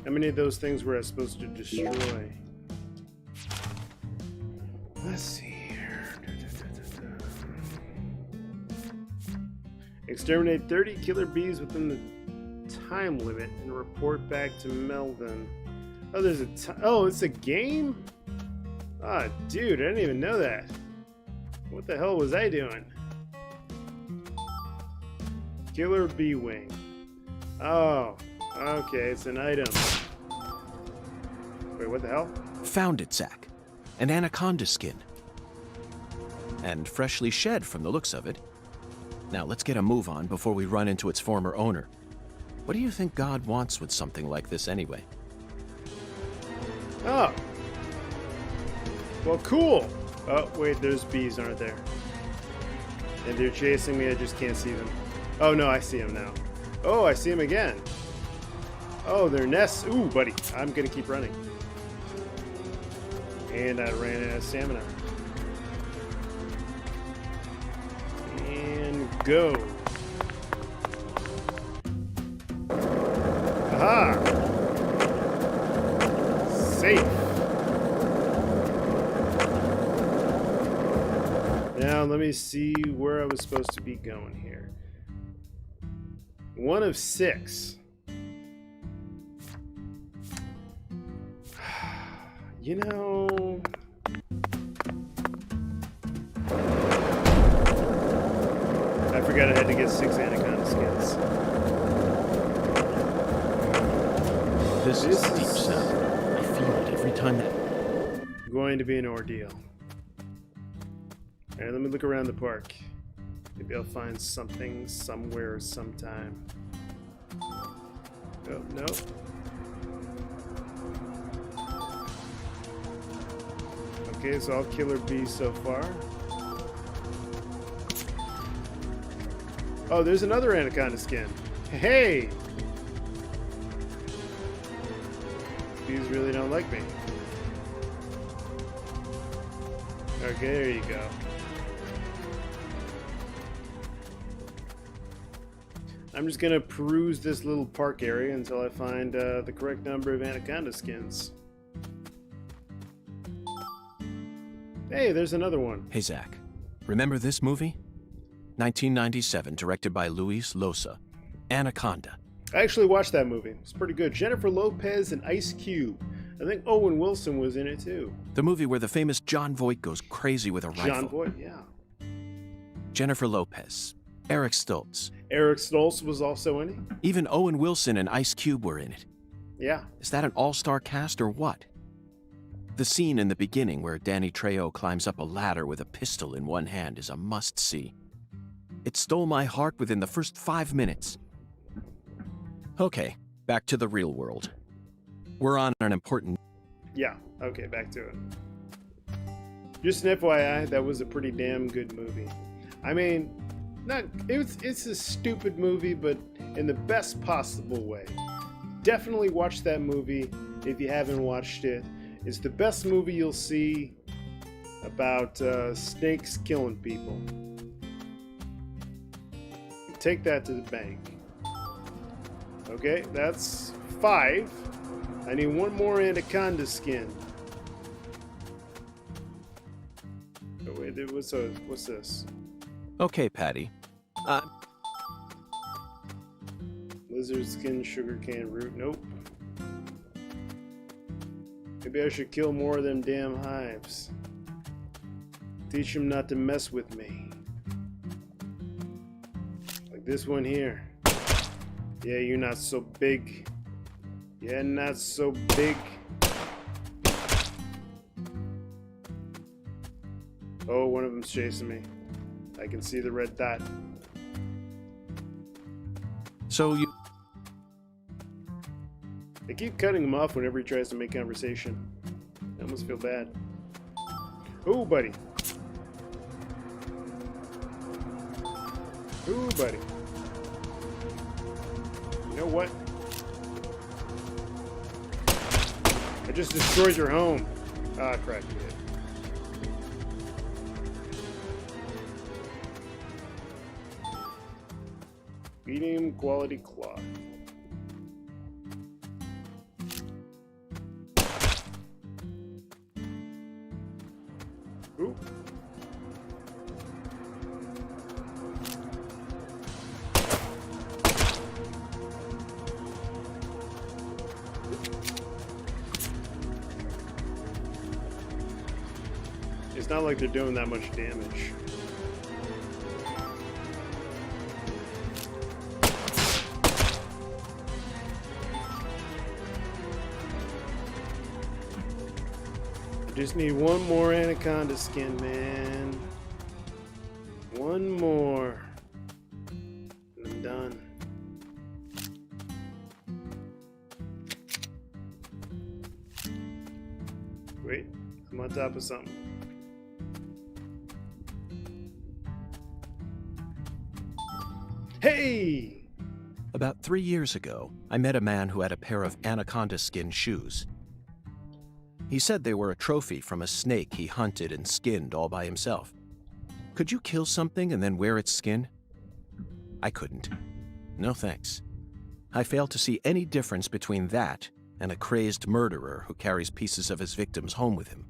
How many of those things were I supposed to destroy? Let's see here. Exterminate 30 killer bees within the time limit and report back to Melvin. Oh, there's a oh, it's a game? Ah, dude, I didn't even know that. What the hell was I doing? Killer bee wing. Oh, okay, it's an item. Wait, what the hell? Found it, Zach. An anaconda skin. And freshly shed from the looks of it. Now let's get a move on before we run into its former owner. What do you think God wants with something like this anyway? Oh. Well, cool. Oh, wait, there's bees, aren't there? And they're chasing me, I just can't see them. Oh, no, I see them now. Oh, I see them again. Oh, their nests. Ooh, buddy, I'm gonna keep running. And I ran out of stamina. And go. Aha! Safe. Now let me see where I was supposed to be going here. 1 of 6. You know... I forgot I had to get 6 anaconda skins. This is deep sound. I feel it every time that... Going to be an ordeal. Alright, let me look around the park. Maybe I'll find something somewhere sometime. Oh, no. Okay, so all killer bees so far. Oh, there's another anaconda skin. Hey! Bees really don't like me. Okay, there you go. I'm just gonna peruse this little park area until I find the correct number of anaconda skins. Hey, there's another one. Hey, Zach. Remember this movie? 1997, directed by Luis Loza. Anaconda. I actually watched that movie. It's pretty good. Jennifer Lopez and Ice Cube. I think Owen Wilson was in it too. The movie where the famous John Voight goes crazy with a rifle. John Voight, yeah. Jennifer Lopez. Eric Stoltz. Eric Stoltz was also in it. Even Owen Wilson and Ice Cube were in it. Yeah. Is that an all-star cast or what? The scene in the beginning where Danny Trejo climbs up a ladder with a pistol in one hand is a must-see. It stole my heart within the first 5 minutes. Okay, back to the real world. We're on an important... Yeah, okay, back to it. Just an FYI, that was a pretty damn good movie. I mean, it's a stupid movie, but in the best possible way. Definitely watch that movie if you haven't watched it. It's the best movie you'll see about snakes killing people. Take that to the bank. Okay, that's 5. I need 1 more anaconda skin. Oh wait, what's this? Okay, Patty. Lizard skin, sugarcane root. Nope. Maybe I should kill more of them damn hives. Teach them not to mess with me. Like this one here. Yeah, you're not so big. Yeah, not so big. Oh, one of them's chasing me. I can see the red dot. So you... I keep cutting him off whenever he tries to make conversation. I almost feel bad. Ooh, buddy. Ooh, buddy. You know what? I just destroyed your home. Ah, crap, you did. Medium quality cloth. Ooh. It's not like they're doing that much damage. Just need one more anaconda skin, man. One more. And I'm done. Wait, I'm on top of something. Hey! About 3 years ago, I met a man who had a pair of anaconda skin shoes. He said they were a trophy from a snake he hunted and skinned all by himself. Could you kill something and then wear its skin? I couldn't. No thanks. I fail to see any difference between that and a crazed murderer who carries pieces of his victims home with him.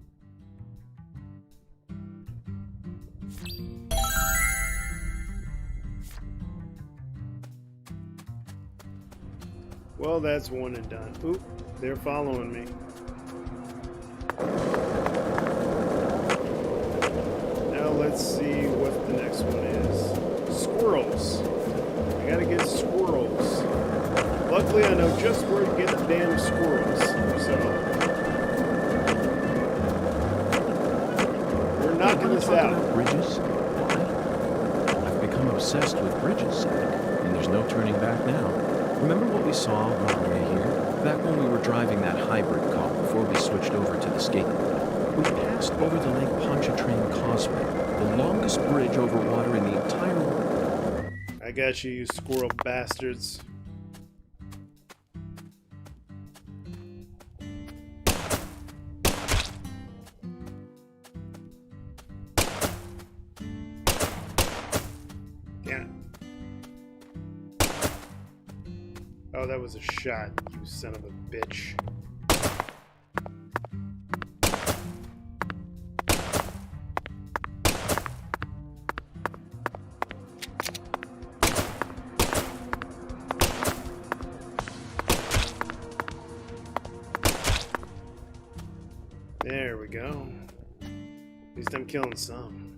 Well, that's one and done. Oop, they're following me. Now let's see what the next one is. Squirrels. I gotta get squirrels. Luckily, I know just where to get the damn squirrels. So we're knocking this out. Bridges? Why? I've become obsessed with bridges, Zach, and there's no turning back now. Remember what we saw on our way here? Back when we were driving that hybrid car before we switched over to the skateboard. We passed over the Lake Pontchartrain Causeway, the longest bridge over water in the entire world. I got you, you squirrel bastards. Oh, that was a shot, you son of a bitch. There we go. At least I'm killing some.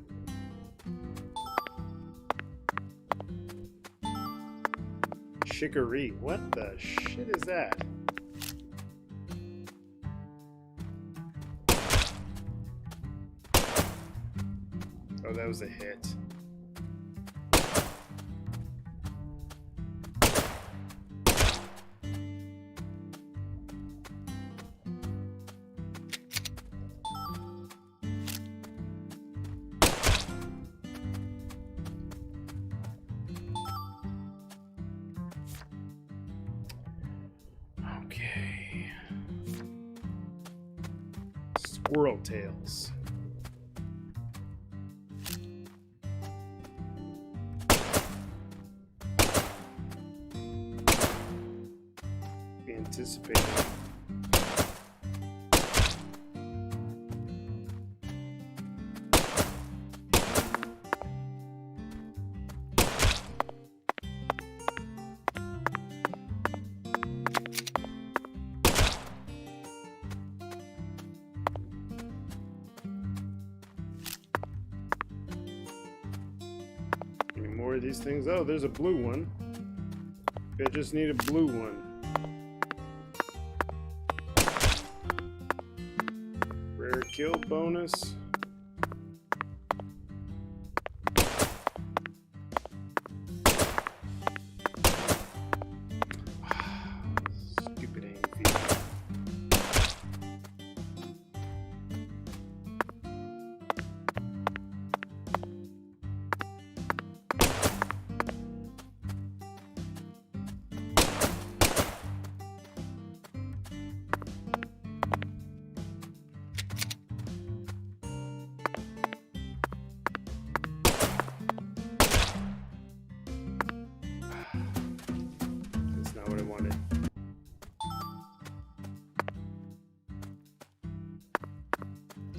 Chicory. What the shit is that? Oh, that was a hit. Okay. Squirrel tails. Anticipating. Any more of these things? Oh, there's a blue one. I just need a blue one. Rare kill bonus.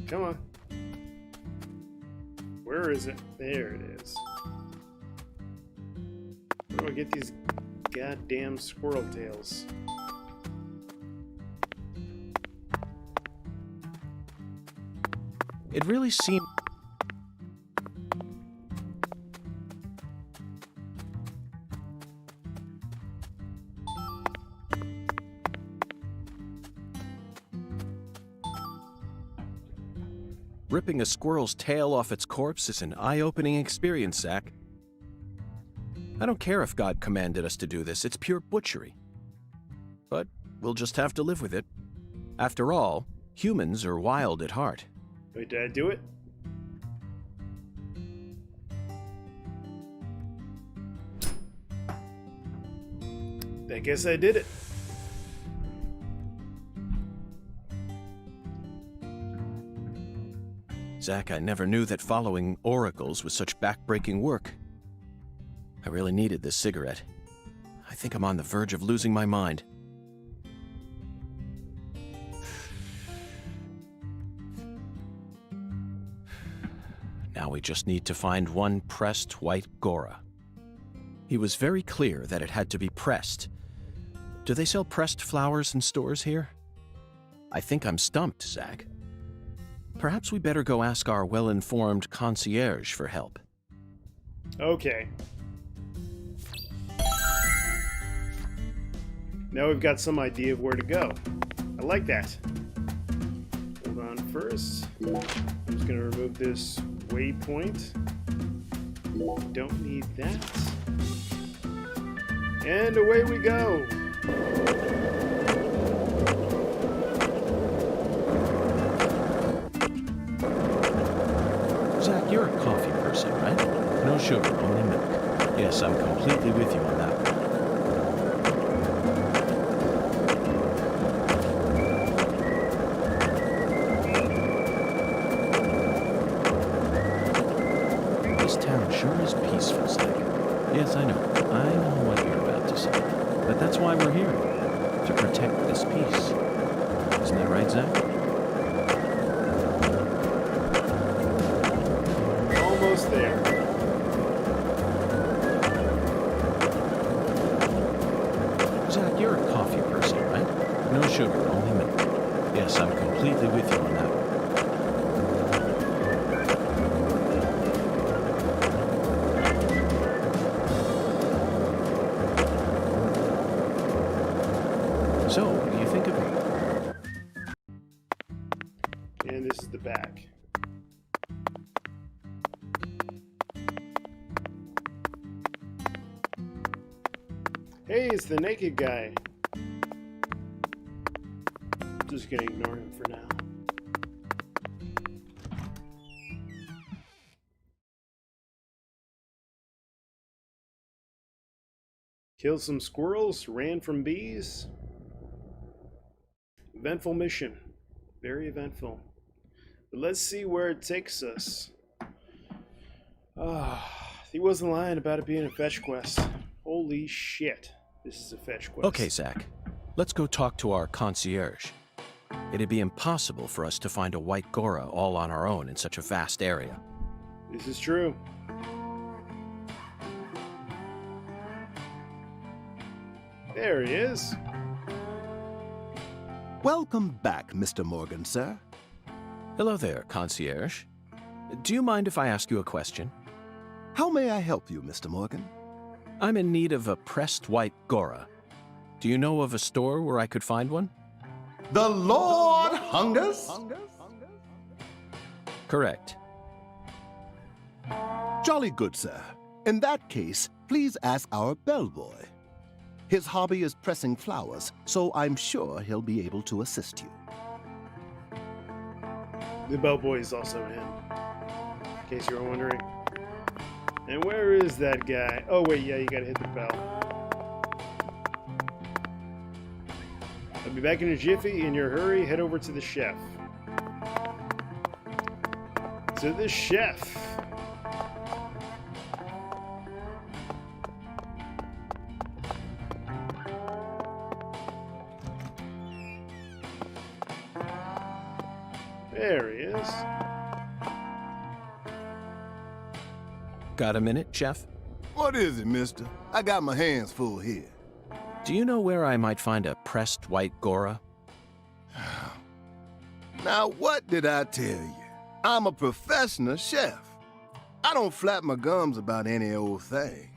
Come on. Where is it? There it is. Where do I get these goddamn squirrel tails? It really seemed... Ripping a squirrel's tail off its corpse is an eye-opening experience, Zach. I don't care if God commanded us to do this, it's pure butchery. But we'll just have to live with it. After all, humans are wild at heart. Wait, did I do it? I guess I did it. Zach, I never knew that following oracles was such back-breaking work. I really needed this cigarette. I think I'm on the verge of losing my mind. Now we just need to find one pressed white Gora. He was very clear that it had to be pressed. Do they sell pressed flowers in stores here? I think I'm stumped, Zach. Perhaps we better go ask our well-informed concierge for help. Okay. Now we've got some idea of where to go. I like that. Hold on first. I'm just going to remove this waypoint. Don't need that. And away we go. Zach, you're a coffee person, right? No sugar, only milk. Yes, I'm completely with you on that one. This town sure is peaceful, Zach. Yes, I know what you're about to say. But that's why we're here. To protect this peace. Isn't that right, Zach? Almost there. Zach, you're a coffee person, right? No sugar, only milk. Yes, I'm completely with you on that one. So, what do you think of me? And this is the back. Hey, it's the naked guy. Just gonna ignore him for now. Killed some squirrels, ran from bees. Eventful mission. Very eventful. But let's see where it takes us. He wasn't lying about it being a fetch quest. Holy shit. This is a fetch quest. Okay, Zach. Let's go talk to our concierge. It'd be impossible for us to find a white Gora all on our own in such a vast area. This is true. There he is. Welcome back, Mr. Morgan, sir. Hello there, concierge. Do you mind if I ask you a question? How may I help you, Mr. Morgan? I'm in need of a pressed white Gora. Do you know of a store where I could find one? The Lord hungers? Correct. Jolly good, sir. In that case, please ask our bellboy. His hobby is pressing flowers, so I'm sure he'll be able to assist you. The bellboy is also in, in case you were wondering. And where is that guy? Oh wait, yeah, you gotta hit the bell. I'll be back in a jiffy. In your hurry, head over to the chef. So this chef. There he is. Got a minute, Chef? What is it, mister? I got my hands full here. Do you know where I might find a pressed white Gora? Now, what did I tell you? I'm a professional chef. I don't flap my gums about any old thing.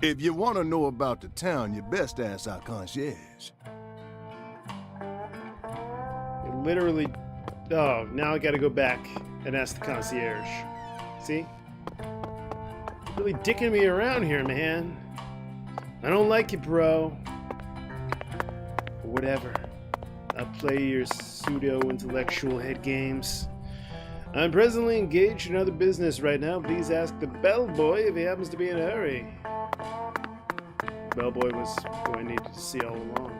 If you want to know about the town, you best ask our concierge. It literally... Oh, now I gotta go back and ask the concierge. See? Really dicking me around here, man. I don't like you, bro. But whatever. I'll play your pseudo-intellectual head games. I'm presently engaged in other business right now. Please ask the bellboy if he happens to be in a hurry. The bellboy was who I needed to see all along.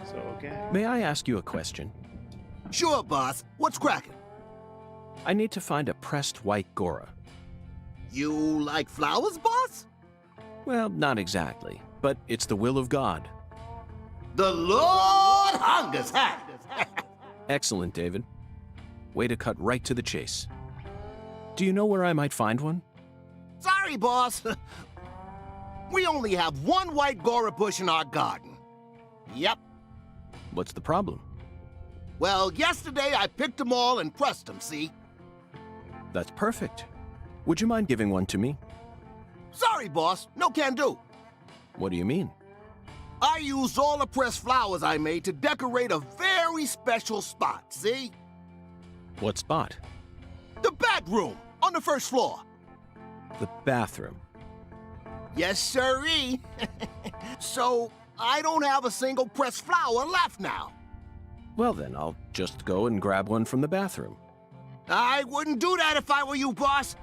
So, okay. May I ask you a question? Sure, boss. What's cracking? I need to find a pressed white Gora. You like flowers, boss? Well, not exactly, but it's the will of God. The Lord hungers, huh? Excellent, David. Way to cut right to the chase. Do you know where I might find one? Sorry, boss. We only have one white Gora bush in our garden. Yep. What's the problem? Well, yesterday I picked them all and pressed them, see? That's perfect. Would you mind giving one to me? Sorry, boss. No can do. What do you mean? I used all the pressed flowers I made to decorate a very special spot, see? What spot? The bedroom on the first floor. The bathroom. Yes, sirree. So, I don't have a single pressed flower left now. Well then, I'll just go and grab one from the bathroom. I wouldn't do that if I were you, boss.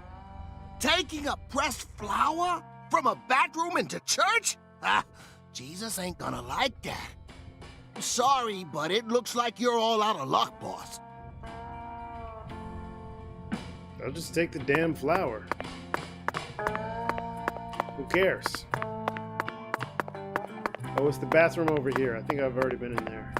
Taking a pressed flower from a bathroom into church? Jesus ain't gonna like that. Sorry, but it looks like you're all out of luck, boss. I'll just take the damn flower. Who cares? Oh, it's the bathroom over here. I think I've already been in there.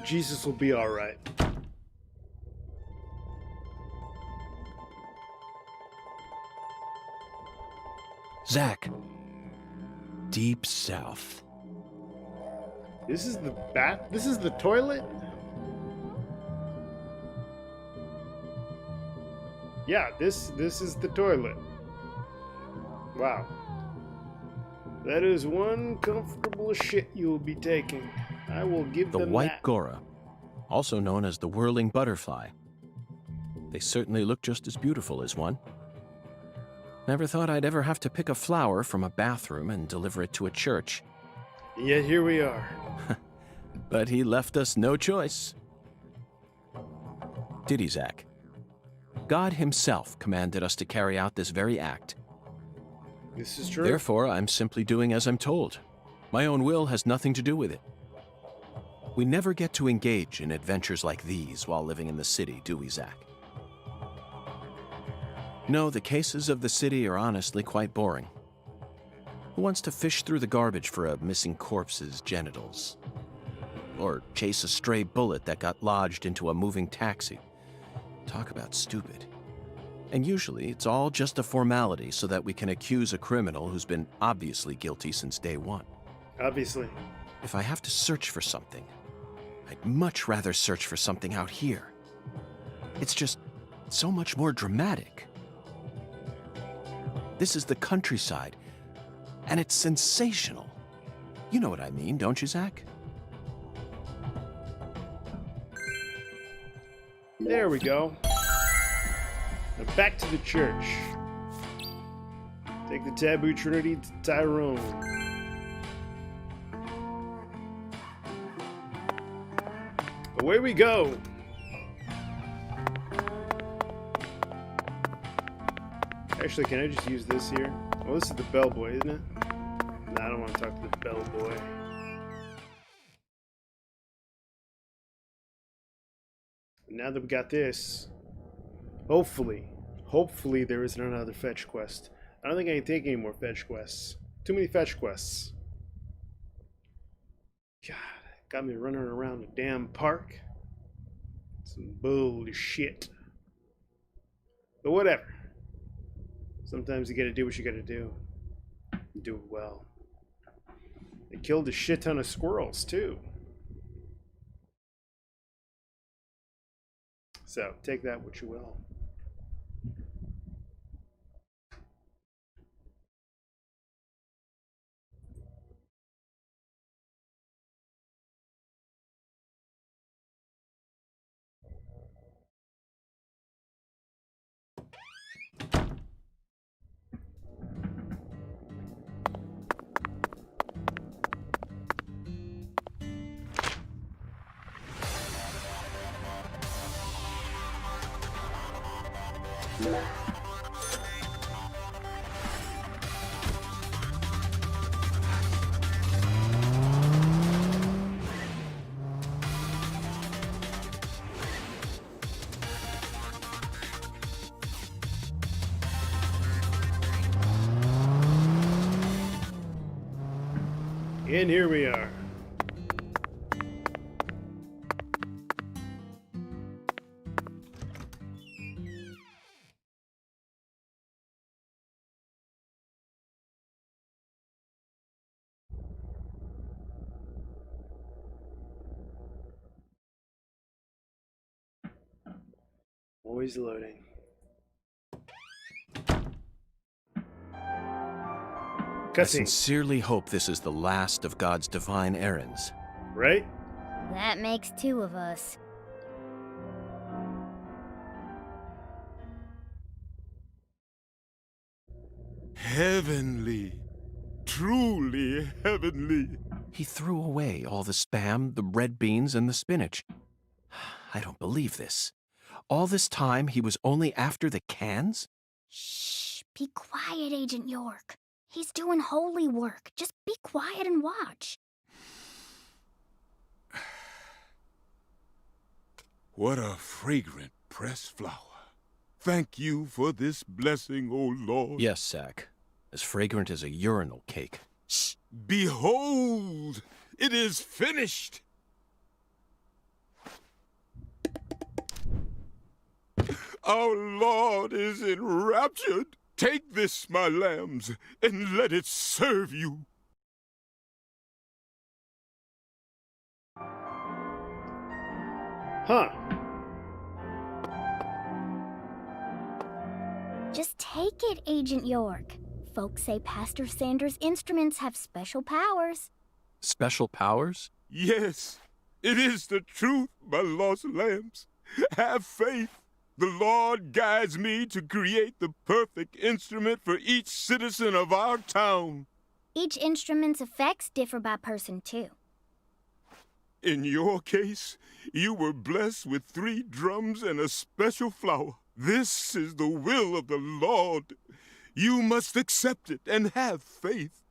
Jesus will be all right. Zach. Deep South. This is the bath? This is the toilet? Yeah, this is the toilet. Wow. That is one comfortable shit you'll be taking. I will give the them white that. Gora, also known as the whirling butterfly. They certainly look just as beautiful as one. Never thought I'd ever have to pick a flower from a bathroom and deliver it to a church. Yet here we are. But he left us no choice. Did he, Zach? God himself commanded us to carry out this very act. This is true. Therefore, I'm simply doing as I'm told. My own will has nothing to do with it. We never get to engage in adventures like these while living in the city, do we, Zach? No, the cases of the city are honestly quite boring. Who wants to fish through the garbage for a missing corpse's genitals? Or chase a stray bullet that got lodged into a moving taxi? Talk about stupid. And usually, it's all just a formality so that we can accuse a criminal who's been obviously guilty since day one. Obviously. If I have to search for something, I'd much rather search for something out here. It's just so much more dramatic. This is the countryside, and it's sensational. You know what I mean, don't you, Zach? There we go. Now back to the church. Take the taboo trinity to Tyrone. Away we go. Actually, can I just use this here? Oh, this is the bellboy, isn't it? No, I don't want to talk to the bellboy. Now that we got this, hopefully Hopefully there isn't another fetch quest. I don't think I can take any more fetch quests. Too many fetch quests. God, got me running around the damn park. Some bullshit. But whatever. Sometimes you gotta do what you gotta do. And do it well. They killed a shit ton of squirrels, too. So, take that what you will. And here we are. Always loading. I sincerely hope this is the last of God's divine errands. Right? That makes two of us. Heavenly. Truly heavenly. He threw away all the spam, the red beans, and the spinach. I don't believe this. All this time, he was only after the cans? Shh, be quiet, Agent York. He's doing holy work. Just be quiet and watch. What a fragrant pressed flower. Thank you for this blessing, O Lord. Yes, Zach. As fragrant as a urinal cake. Shh. Behold, it is finished. Our Lord is enraptured. Take this, my lambs, and let it serve you. Huh. Just take it, Agent York. Folks say Pastor Sanders' instruments have special powers. Special powers? Yes, it is the truth, my lost lambs. Have faith. The Lord guides me to create the perfect instrument for each citizen of our town. Each instrument's effects differ by person, too. In your case, you were blessed with 3 drums and a special flower. This is the will of the Lord. You must accept it and have faith.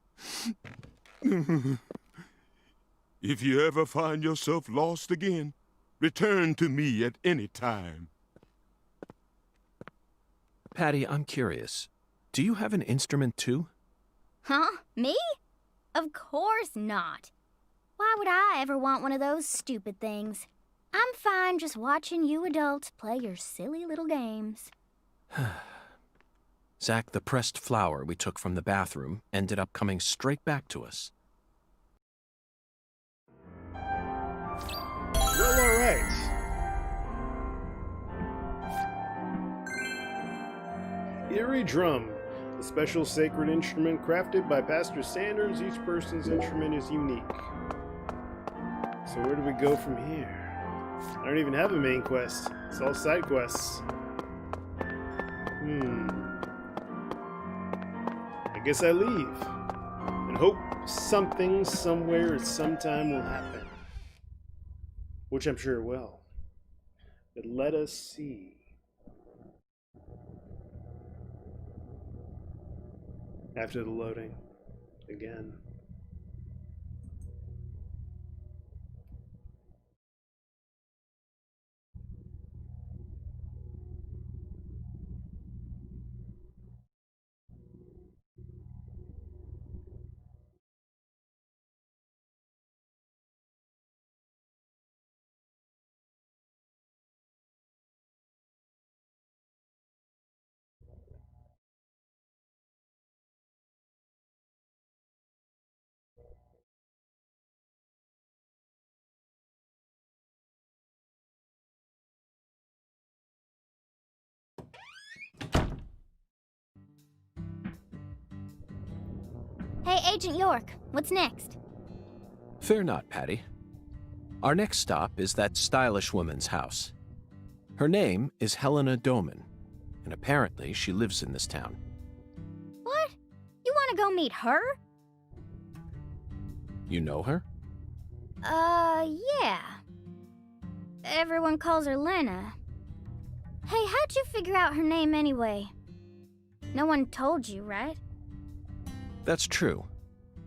If you ever find yourself lost again, return to me at any time. Patty, I'm curious. Do you have an instrument too? Huh? Me? Of course not. Why would I ever want one of those stupid things? I'm fine just watching you adults play your silly little games. Zach, the pressed flower we took from the bathroom ended up coming straight back to us. Well, alright. Eerie Drum, a special sacred instrument crafted by Pastor Sanders. Each person's instrument is unique. So where do we go from here? I don't even have a main quest. It's all side quests. I guess I leave. And hope something, somewhere, at some time will happen. Which I'm sure it will. But let us see. After the loading. Again. Hey, Agent York, what's next? Fear not, Patty. Our next stop is that stylish woman's house. Her name is Helena Doman, and apparently she lives in this town. What? You want to go meet her? You know her? Yeah. Everyone calls her Lena. Hey, how'd you figure out her name anyway? No one told you, right? That's true.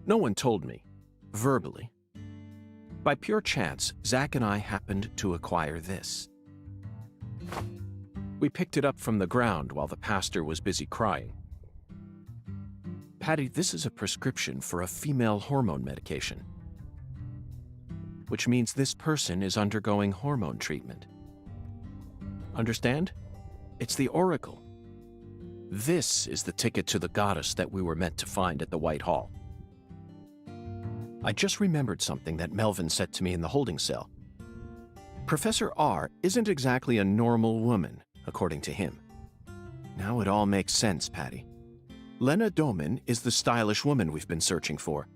No one told me, verbally. By pure chance, Zach and I happened to acquire this. We picked it up from the ground while the pastor was busy crying. Patty, this is a prescription for a female hormone medication, which means this person is undergoing hormone treatment. Understand? It's the Oracle. This is the ticket to the goddess that we were meant to find at the White Hall. I just remembered something that Melvin said to me in the holding cell. Professor R isn't exactly a normal woman, according to him. Now it all makes sense, Patty. Lena Doman is the stylish woman we've been searching for.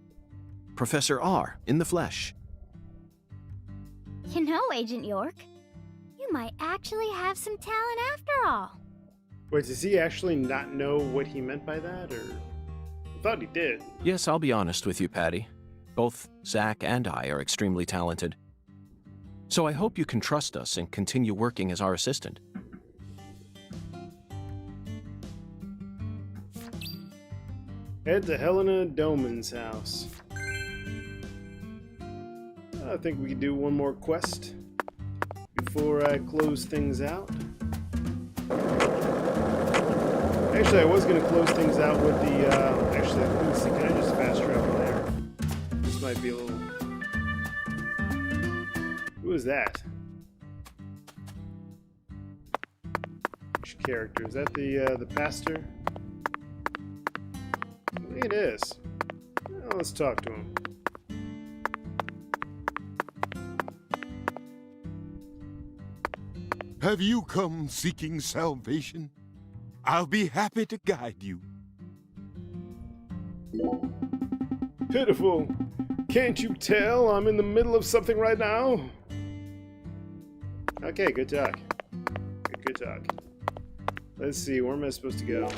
Professor R, in the flesh. You know, Agent York, you might actually have some talent after all. Wait, does he actually not know what he meant by that, or? I thought he did. Yes, I'll be honest with you, Patty. Both Zach and I are extremely talented. So I hope you can trust us and continue working as our assistant. Head to Helena Doman's house. I think we could do one more quest before I close things out. Actually, I was going to close things out with the, actually, let me see, can I just fast travel there? This might be a little... Who is that? Which character? Is that the pastor? I think it is. Well, let's talk to him. Have you come seeking salvation? I'll be happy to guide you. Pitiful. Can't you tell I'm in the middle of something right now? Okay, good talk. Good talk. Let's see, where am I supposed to go?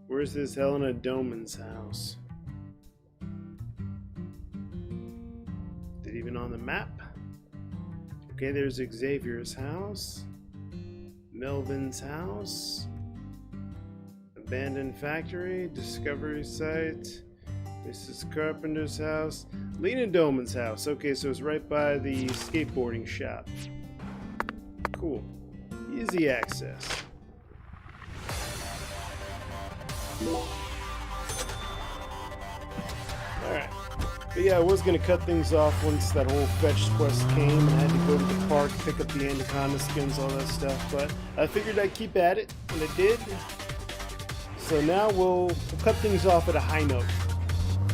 Where's this Helena Doman's house? Is it even on the map? Okay, there's Xavier's house. Melvin's house. Abandoned factory. Discovery site. Mrs. Carpenter's house. Lena Doman's house. Okay, so it's right by the skateboarding shop. Cool. Easy access. Alright. But yeah, I was going to cut things off once that whole fetch quest came and I had to go to the park, pick up the anaconda skins, all that stuff. But I figured I'd keep at it, and I did. So now we'll cut things off at a high note.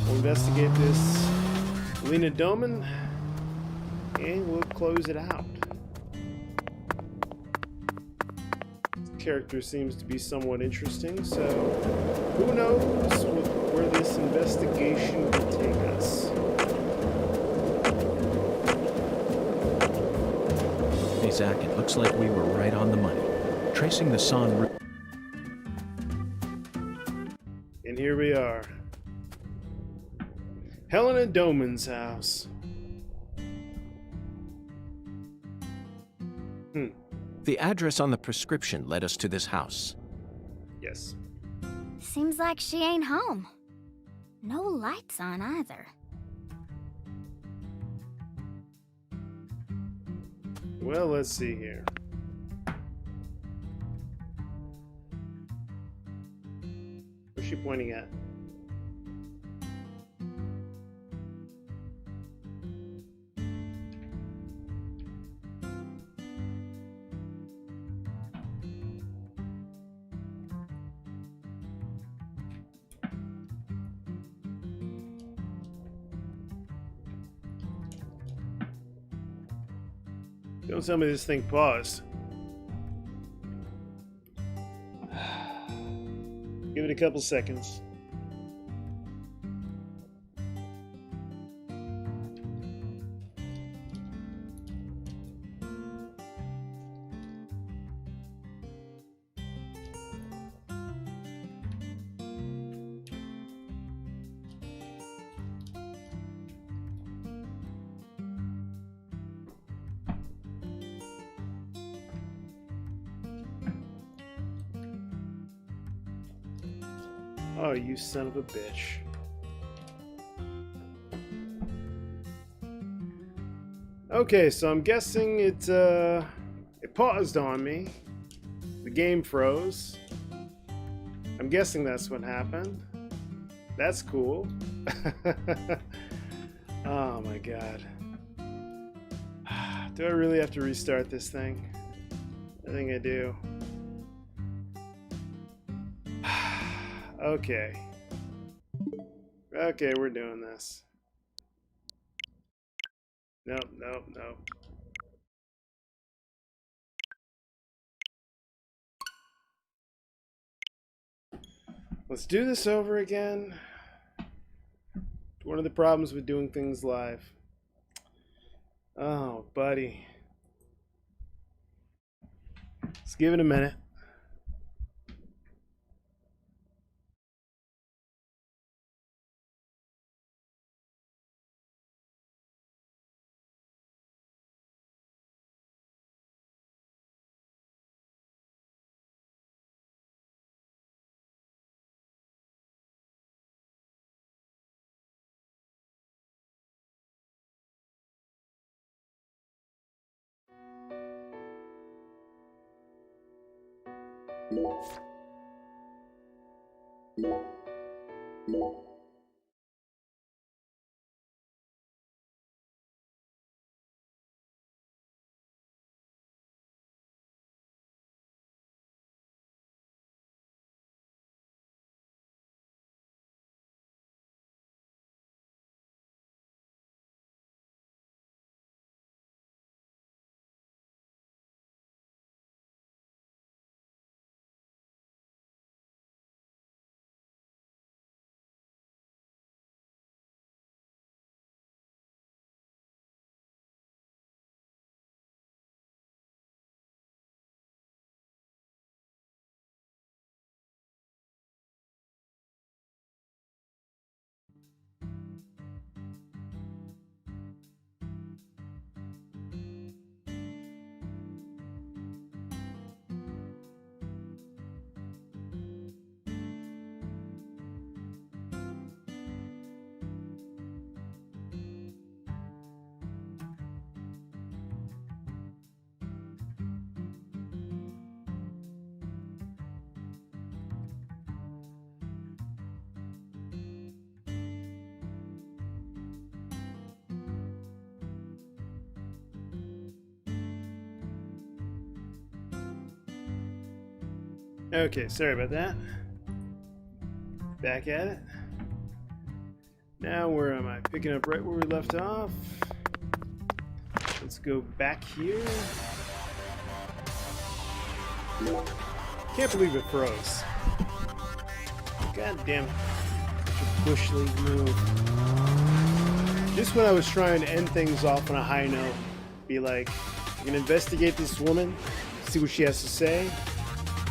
We'll investigate this Lena Doman, and we'll close it out. This character seems to be somewhat interesting, so who knows where this investigation will take us. Hey, Zach, it looks like we were right on the money. Tracing the San route. And here we are. Helena Doman's house. The address on the prescription led us to this house. Yes. Seems like she ain't home. No lights on either. Well, let's see here. Where's she pointing at? Don't tell me this thing paused. a couple seconds. Oh, you son of a bitch. Okay, so I'm guessing it paused on me. The game froze. I'm guessing that's what happened. That's cool. Oh my god. Do I really have to restart this thing? I think I do. Okay. Okay, we're doing this. Nope, nope, nope. Let's do this over again. One of the problems with doing things live. Oh, buddy. Let's give it a minute. Okay, sorry about that. Back at it. Now where am I? Picking up right where we left off. Let's go back here. Can't believe it froze. God damn it. Such a bush league move. Just when I was trying to end things off on a high note, be like, I'm gonna investigate this woman, see what she has to say.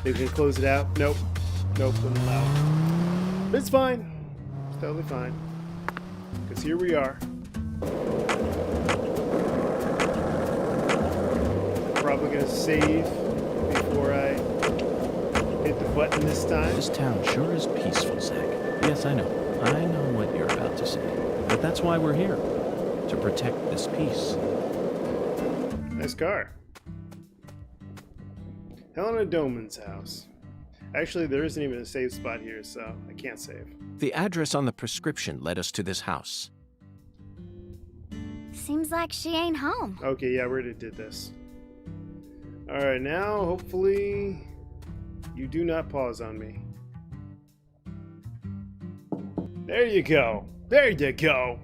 They can close it out. Nope. Nope, wouldn't allow. But it's fine. It's totally fine. Because here we are. Probably going to save before I hit the button this time. This town sure is peaceful, Zach. Yes, I know. I know what you're about to say. But that's why we're here. To protect this peace. Nice car. Helena Doman's house. Actually, there isn't even a save spot here, so I can't save. The address on the prescription led us to this house. Seems like she ain't home. Okay, yeah, we already did this. Alright, now, hopefully, you do not pause on me. There you go. There you go.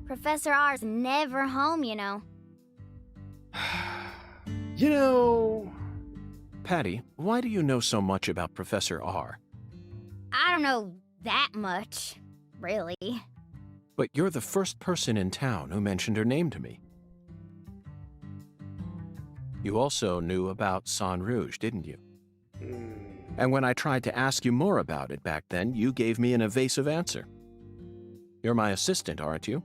Professor R's never home, you know. You know... Patty, why do you know so much about Professor R? I don't know that much, really. But you're the first person in town who mentioned her name to me. You also knew about San Rouge, didn't you? And when I tried to ask you more about it back then, you gave me an evasive answer. You're my assistant, aren't you?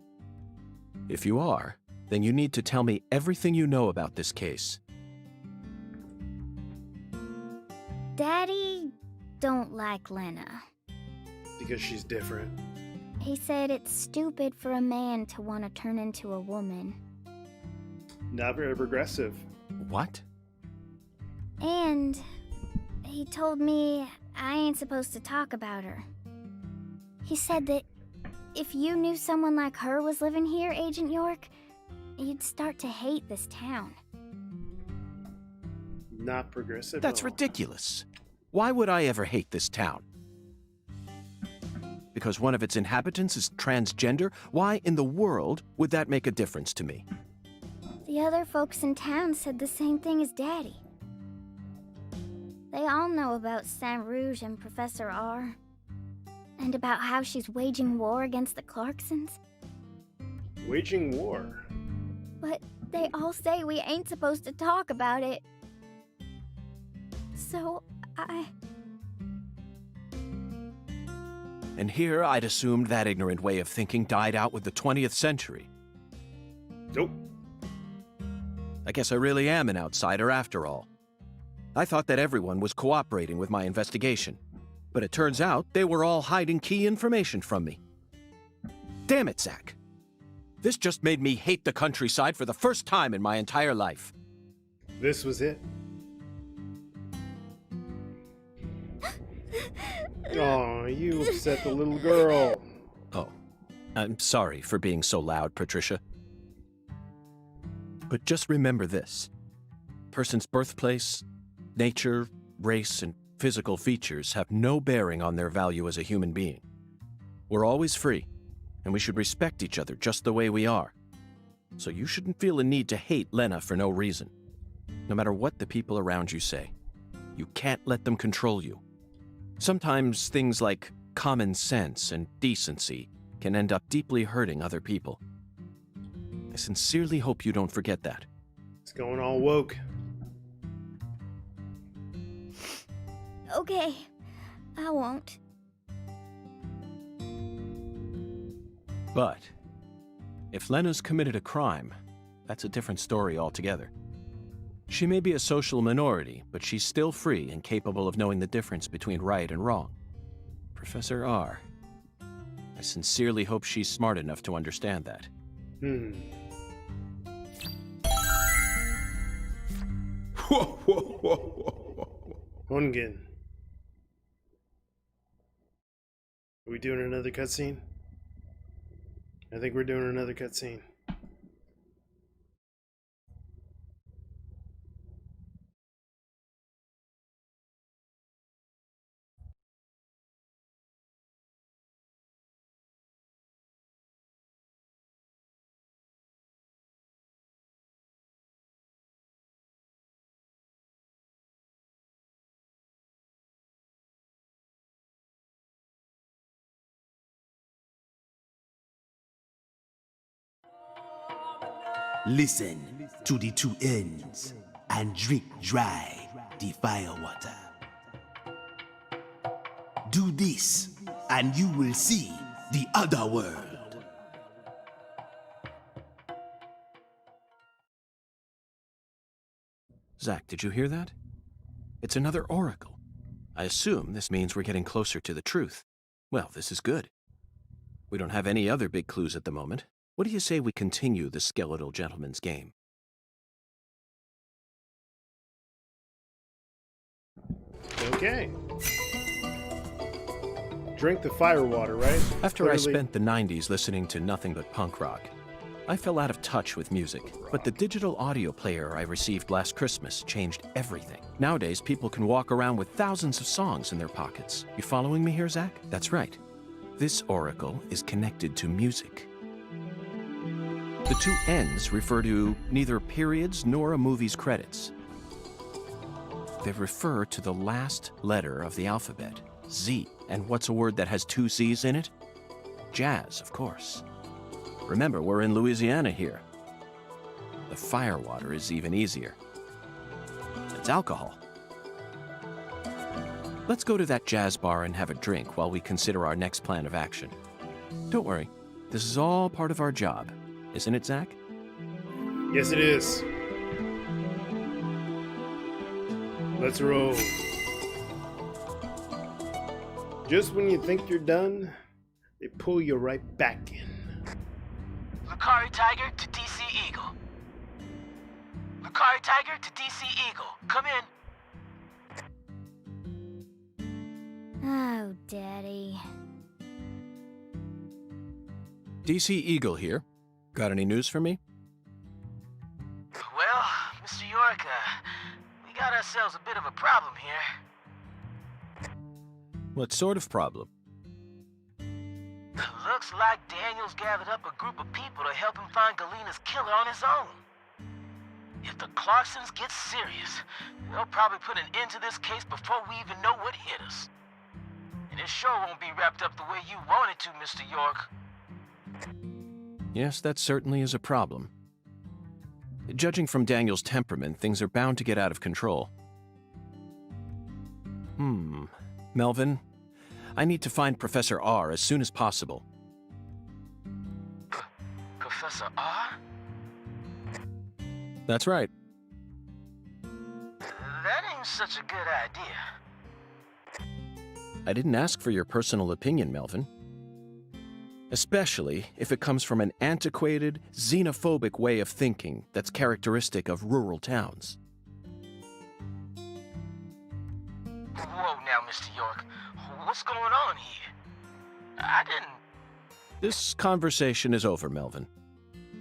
If you are, then you need to tell me everything you know about this case. Daddy don't like Lena. Because she's different. He said it's stupid for a man to want to turn into a woman. Not very progressive. What? And he told me I ain't supposed to talk about her. He said that if you knew someone like her was living here, Agent York, you'd start to hate this town. Not progressive. That's ridiculous. Why would I ever hate this town? Because one of its inhabitants is transgender? Why in the world would that make a difference to me? The other folks in town said the same thing as Daddy. They all know about Saint Rouge and Professor R. And about how she's waging war against the Clarksons. Waging war? But they all say we ain't supposed to talk about it. So, And here I'd assumed that ignorant way of thinking died out with the 20th century. Nope. I guess I really am an outsider after all. I thought that everyone was cooperating with my investigation, but it turns out they were all hiding key information from me. Damn it, Zach. This just made me hate the countryside for the first time in my entire life. This was it. Oh, you upset the little girl. Oh, I'm sorry for being so loud, Patricia. But just remember this. Person's birthplace, nature, race, and physical features have no bearing on their value as a human being. We're always free, and we should respect each other just the way we are. So you shouldn't feel a need to hate Lena for no reason. No matter what the people around you say, you can't let them control you. Sometimes things like common sense and decency can end up deeply hurting other people. I sincerely hope you don't forget that. It's going all woke. Okay, I won't. But if Lena's committed a crime, that's a different story altogether. She may be a social minority, but she's still free and capable of knowing the difference between right and wrong. Professor R. I sincerely hope she's smart enough to understand that. Hungan. Are we doing another cutscene? I think we're doing another cutscene. Listen to the two ends and drink dry the firewater. Do this and you will see the other world. Zach, did you hear that? It's another oracle. I assume this means we're getting closer to the truth. Well, this is good. We don't have any other big clues at the moment. What do you say we continue the skeletal gentleman's game? Okay. Drink the firewater, right? After I spent the 90s listening to nothing but punk rock, I fell out of touch with music. But the digital audio player I received last Christmas changed everything. Nowadays, people can walk around with thousands of songs in their pockets. You following me here, Zach? That's right. This oracle is connected to music. The two ends refer to neither periods nor a movie's credits. They refer to the last letter of the alphabet, Z. And what's a word that has 2 Z's in it? Jazz, of course. Remember, we're in Louisiana here. The firewater is even easier. It's alcohol. Let's go to that jazz bar and have a drink while we consider our next plan of action. Don't worry, this is all part of our job, isn't it, Zach? Yes, it is. Let's roll. Just when you think you're done, they pull you right back in. Lucari Tiger to DC Eagle. Lucari Tiger to DC Eagle. Come in. Oh, Daddy. DC Eagle here. Got any news for me? Well, Mr. York, we got ourselves a bit of a problem here. What sort of problem? Looks like Daniel's gathered up a group of people to help him find Galena's killer on his own. If the Clarksons get serious, they'll probably put an end to this case before we even know what hit us. And it sure won't be wrapped up the way you want it to, Mr. York. Yes, that certainly is a problem. Judging from Daniel's temperament, things are bound to get out of control. Melvin, I need to find Professor R as soon as possible. Professor R? That's right. That ain't such a good idea. I didn't ask for your personal opinion, Melvin. Especially if it comes from an antiquated, xenophobic way of thinking that's characteristic of rural towns. Whoa now, Mr. York. What's going on here? I didn't... This conversation is over, Melvin.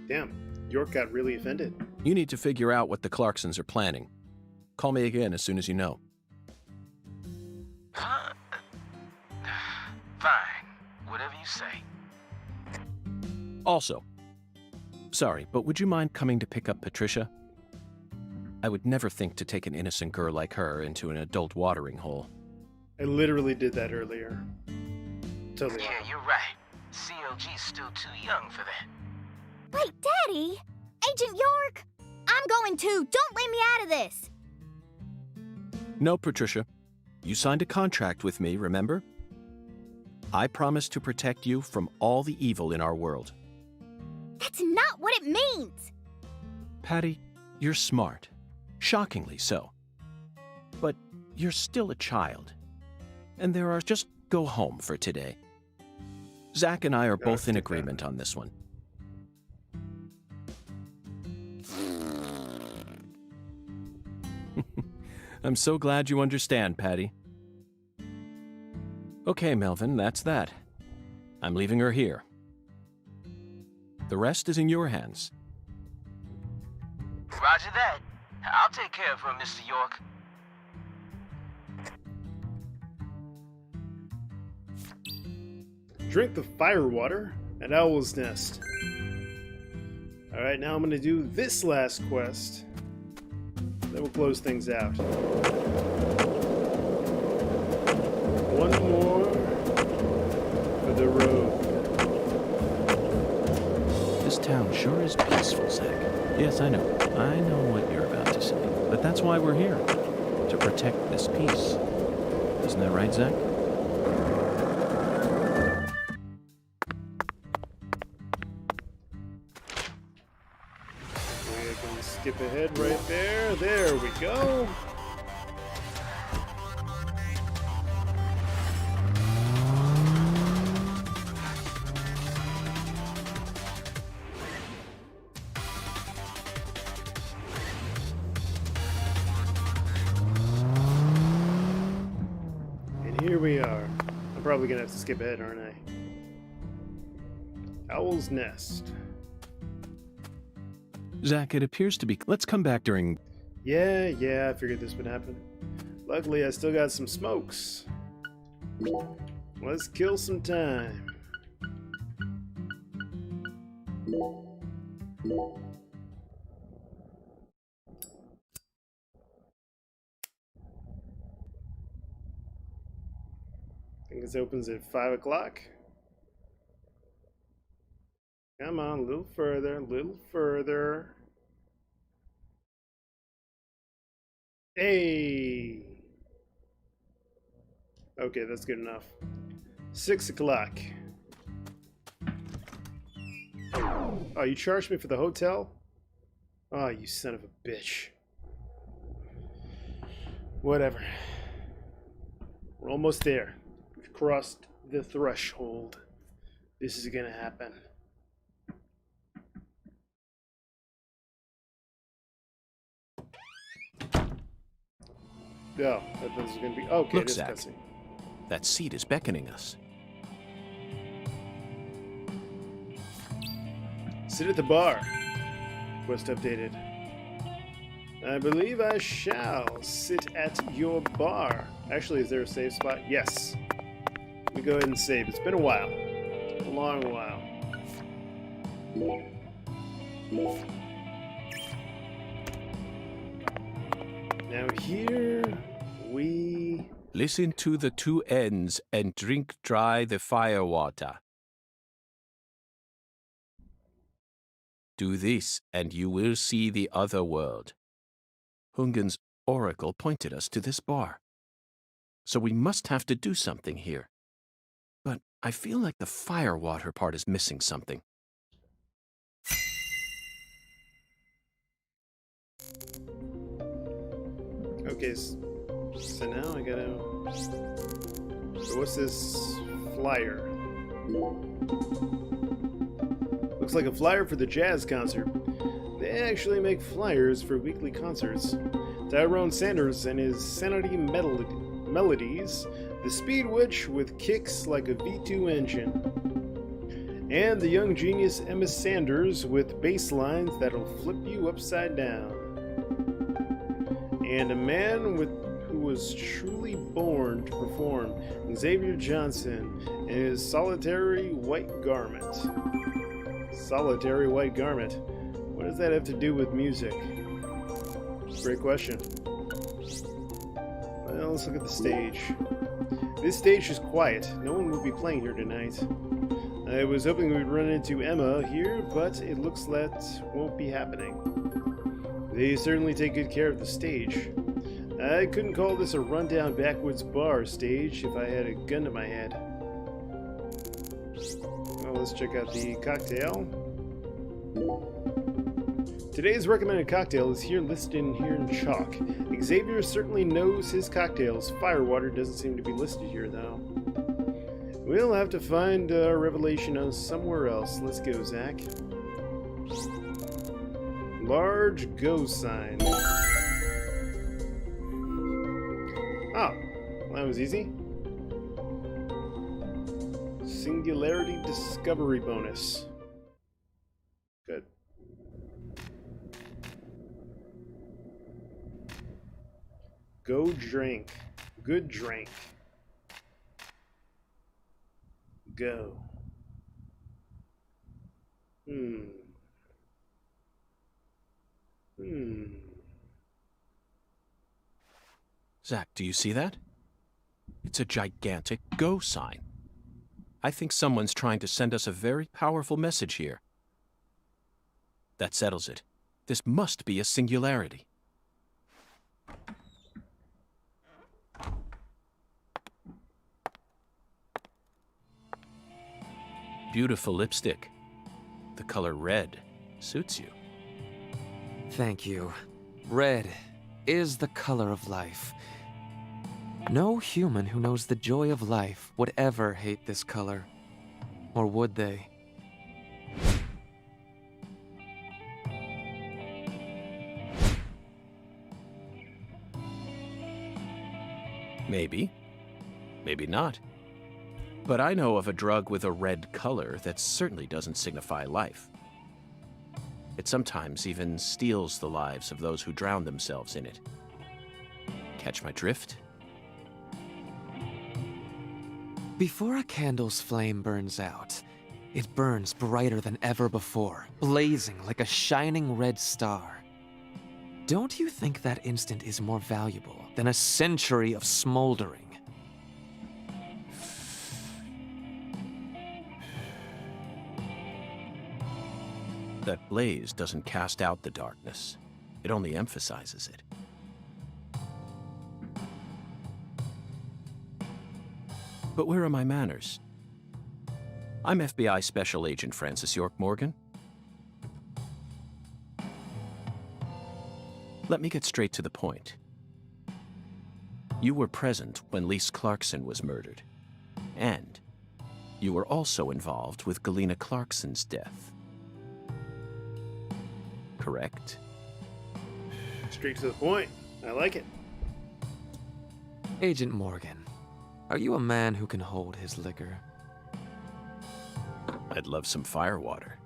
Damn, York got really offended. You need to figure out what the Clarksons are planning. Call me again as soon as you know. Huh? Fine. Whatever you say. Also, sorry, but would you mind coming to pick up Patricia? I would never think to take an innocent girl like her into an adult watering hole. I literally did that earlier. Totally. Yeah, you're right. CLG's still too young for that. Wait, Daddy! Agent York! I'm going too! Don't leave me out of this! No, Patricia. You signed a contract with me, remember? I promise to protect you from all the evil in our world. That's not what it means! Patty, you're smart. Shockingly so. But you're still a child. And there are... Just go home for today. Zach and I are both in agreement on this one. I'm so glad you understand, Patty. Okay, Melvin, that's that. I'm leaving her here. The rest is in your hands. Roger that. I'll take care of her, Mr. York. Drink the firewater at Owl's Nest. Alright, now I'm going to do this last quest. Then we'll close things out. One more for the road. This town sure is peaceful, Zach. Yes, I know. I know what you're about to say. But that's why we're here. To protect this peace. Isn't that right, Zach? We're going to skip ahead right there. There we go. Here we are. I'm probably gonna have to skip ahead, aren't I? Owl's Nest. Zach, it appears to be... Let's come back during... Yeah, I figured this would happen. Luckily, I still got some smokes. Let's kill some time. think this opens at 5 o'clock. Come on, a little further, a little further. Hey! Okay, that's good enough. 6 o'clock. Oh, you charged me for the hotel? Oh, you son of a bitch. Whatever. We're almost there. We've crossed the threshold. This is gonna happen. Oh, that was gonna be okay. Look, This Zach. cutscene. That seat is beckoning us. Sit at the bar. Quest updated. I believe I shall sit at your bar. Actually, is there a save spot? Yes. Let me go ahead and save. It's been a while. A long while. Now here we... Listen to the two ends and drink dry the fire water. Do this, and you will see the other world. Hungan's oracle pointed us to this bar. So we must have to do something here. But I feel like the fire water part is missing something. Okay, so now I gotta... So what's this flyer? Looks like a flyer for the jazz concert. They actually make flyers for weekly concerts. Tyrone Sanders and his Sanity Melodies, the Speed Witch with kicks like a V2 engine. And the young genius Emma Sanders with bass lines that'll flip you upside down. And a man who was truly born to perform, Xavier Johnson, in his solitary white garment. Solitary white garment. What does that have to do with music? Great question. Well, let's look at the stage. This stage is quiet. No one will be playing here tonight. I was hoping we'd run into Emma here, but it looks that won't be happening. They certainly take good care of the stage. I couldn't call this a rundown backwoods bar stage if I had a gun to my head. Well, let's check out the cocktail. Today's recommended cocktail is here listed here in chalk. Xavier certainly knows his cocktails. Firewater doesn't seem to be listed here, though. We'll have to find a revelation on somewhere else. Let's go, Zach. Large go sign. Oh, well, that was easy. Singularity discovery bonus. Good. Go drink. Good drink. Go. Zach, do you see that? It's a gigantic go sign. I think someone's trying to send us a very powerful message here. That settles it. This must be a singularity. Beautiful lipstick. The color red suits you. Thank you. Red is the color of life. No human who knows the joy of life would ever hate this color. Or would they? Maybe. Maybe not. But I know of a drug with a red color that certainly doesn't signify life. It sometimes even steals the lives of those who drown themselves in it. Catch my drift? Before a candle's flame burns out, it burns brighter than ever before, blazing like a shining red star. Don't you think that instant is more valuable than a century of smoldering? That blaze doesn't cast out the darkness. It only emphasizes it. But where are my manners? I'm FBI Special Agent Francis York Morgan. Let me get straight to the point. You were present when Lise Clarkson was murdered. And you were also involved with Galena Clarkson's death. Correct? Straight to the point. I like it. Agent Morgan, are you a man who can hold his liquor? I'd love some firewater.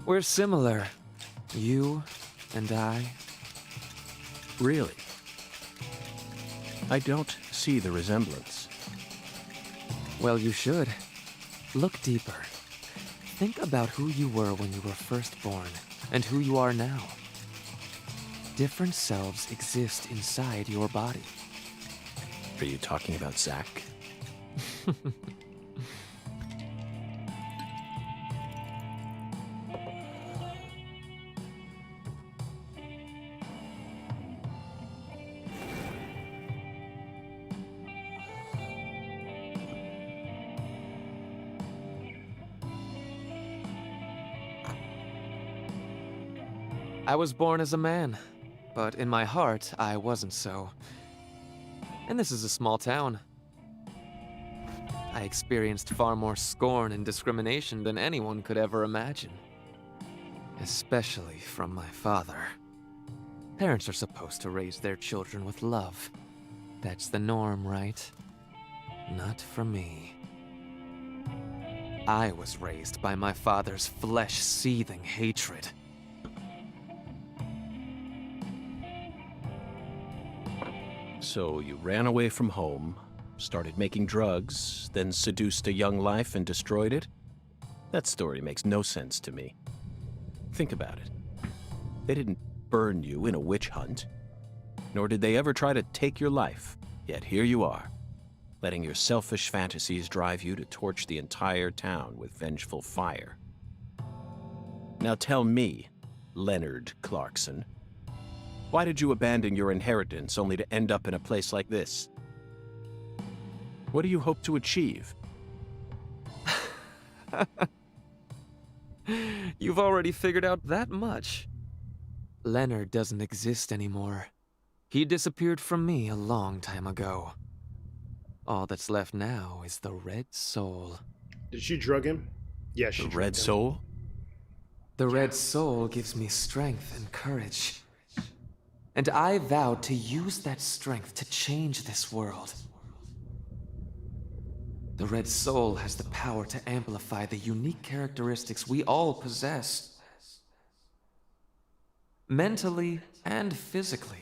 We're similar. You and I. Really? I don't see the resemblance. Well, you should. Look deeper. Think about who you were when you were first born, and who you are now. Different selves exist inside your body. Are you talking about Zach? I was born as a man, but in my heart, I wasn't so. And this is a small town. I experienced far more scorn and discrimination than anyone could ever imagine. Especially from my father. Parents are supposed to raise their children with love. That's the norm, right? Not for me. I was raised by my father's flesh-seething hatred. So you ran away from home, started making drugs, then seduced a young life and destroyed it? That story makes no sense to me. Think about it. They didn't burn you in a witch hunt, nor did they ever try to take your life. Yet here you are, letting your selfish fantasies drive you to torch the entire town with vengeful fire. Now tell me, Leonard Clarkson, why did you abandon your inheritance only to end up in a place like this? What do you hope to achieve? You've already figured out that much. Leonard doesn't exist anymore. He disappeared from me a long time ago. All that's left now is the Red Soul. Did she drug him? Yes, she The drugged Red him. Soul? The Red Soul gives me strength and courage. And I vowed to use that strength to change this world. The Red Soul has the power to amplify the unique characteristics we all possess. Mentally and physically.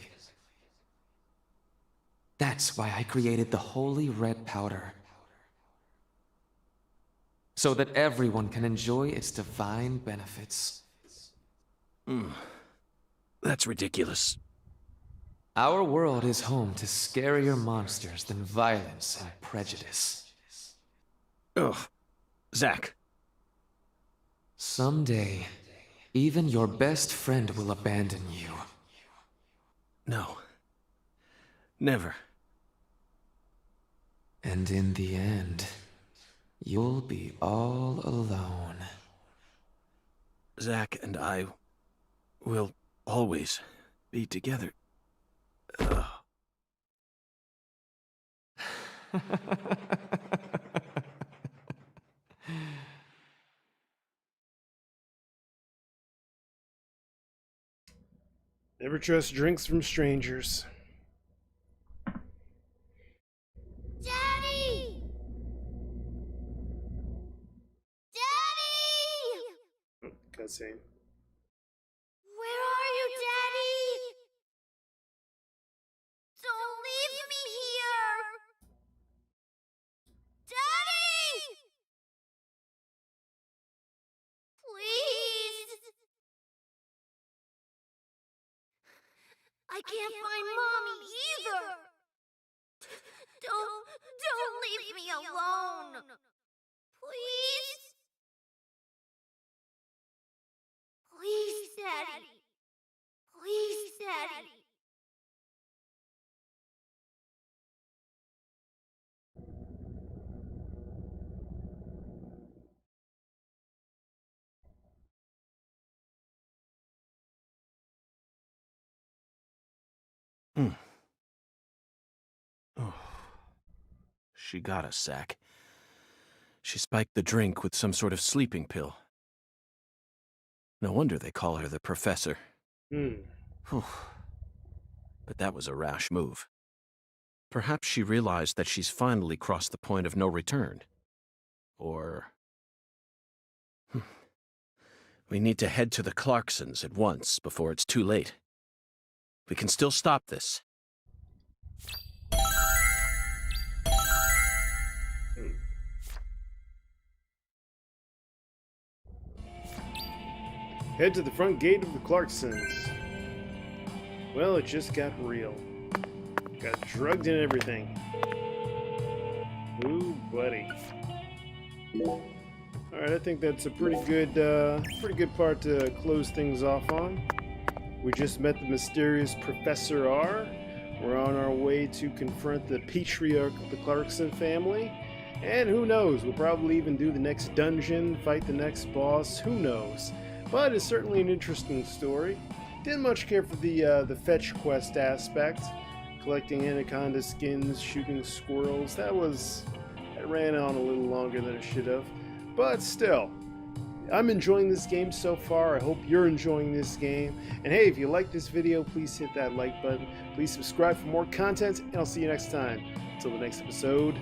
That's why I created the Holy Red Powder. So that everyone can enjoy its divine benefits. That's ridiculous. Our world is home to scarier monsters than violence and prejudice. Ugh. Zach. Someday, even your best friend will abandon you. No. Never. And in the end, you'll be all alone. Zach and I will always be together. Never trust drinks from strangers. Daddy! Daddy! Oh, cutscene. Where are you, Daddy? Don't leave me here! Daddy! Please! I can't find Mommy either! Don't leave me alone! Please? Please, Daddy. Please, Daddy. Oh. She got a sack. She spiked the drink with some sort of sleeping pill. No wonder they call her the Professor. But that was a rash move. Perhaps she realized that she's finally crossed the point of no return. Or... We need to head to the Clarksons at once before it's too late. We can still stop this. Head to the front gate of the Clarksons. Well, it just got real. Got drugged and everything. Ooh, buddy. Alright, I think that's a pretty good part to close things off on. We just met the mysterious Professor R. We're on our way to confront the patriarch of the Clarkson family. And who knows, we'll probably even do the next dungeon, fight the next boss, who knows. But it's certainly an interesting story. Didn't much care for the fetch quest aspect. Collecting anaconda skins, shooting squirrels, that ran on a little longer than it should have. But still, I'm enjoying this game so far. I hope you're enjoying this game. And hey, if you like this video, please hit that like button. Please subscribe for more content, and I'll see you next time. Until the next episode.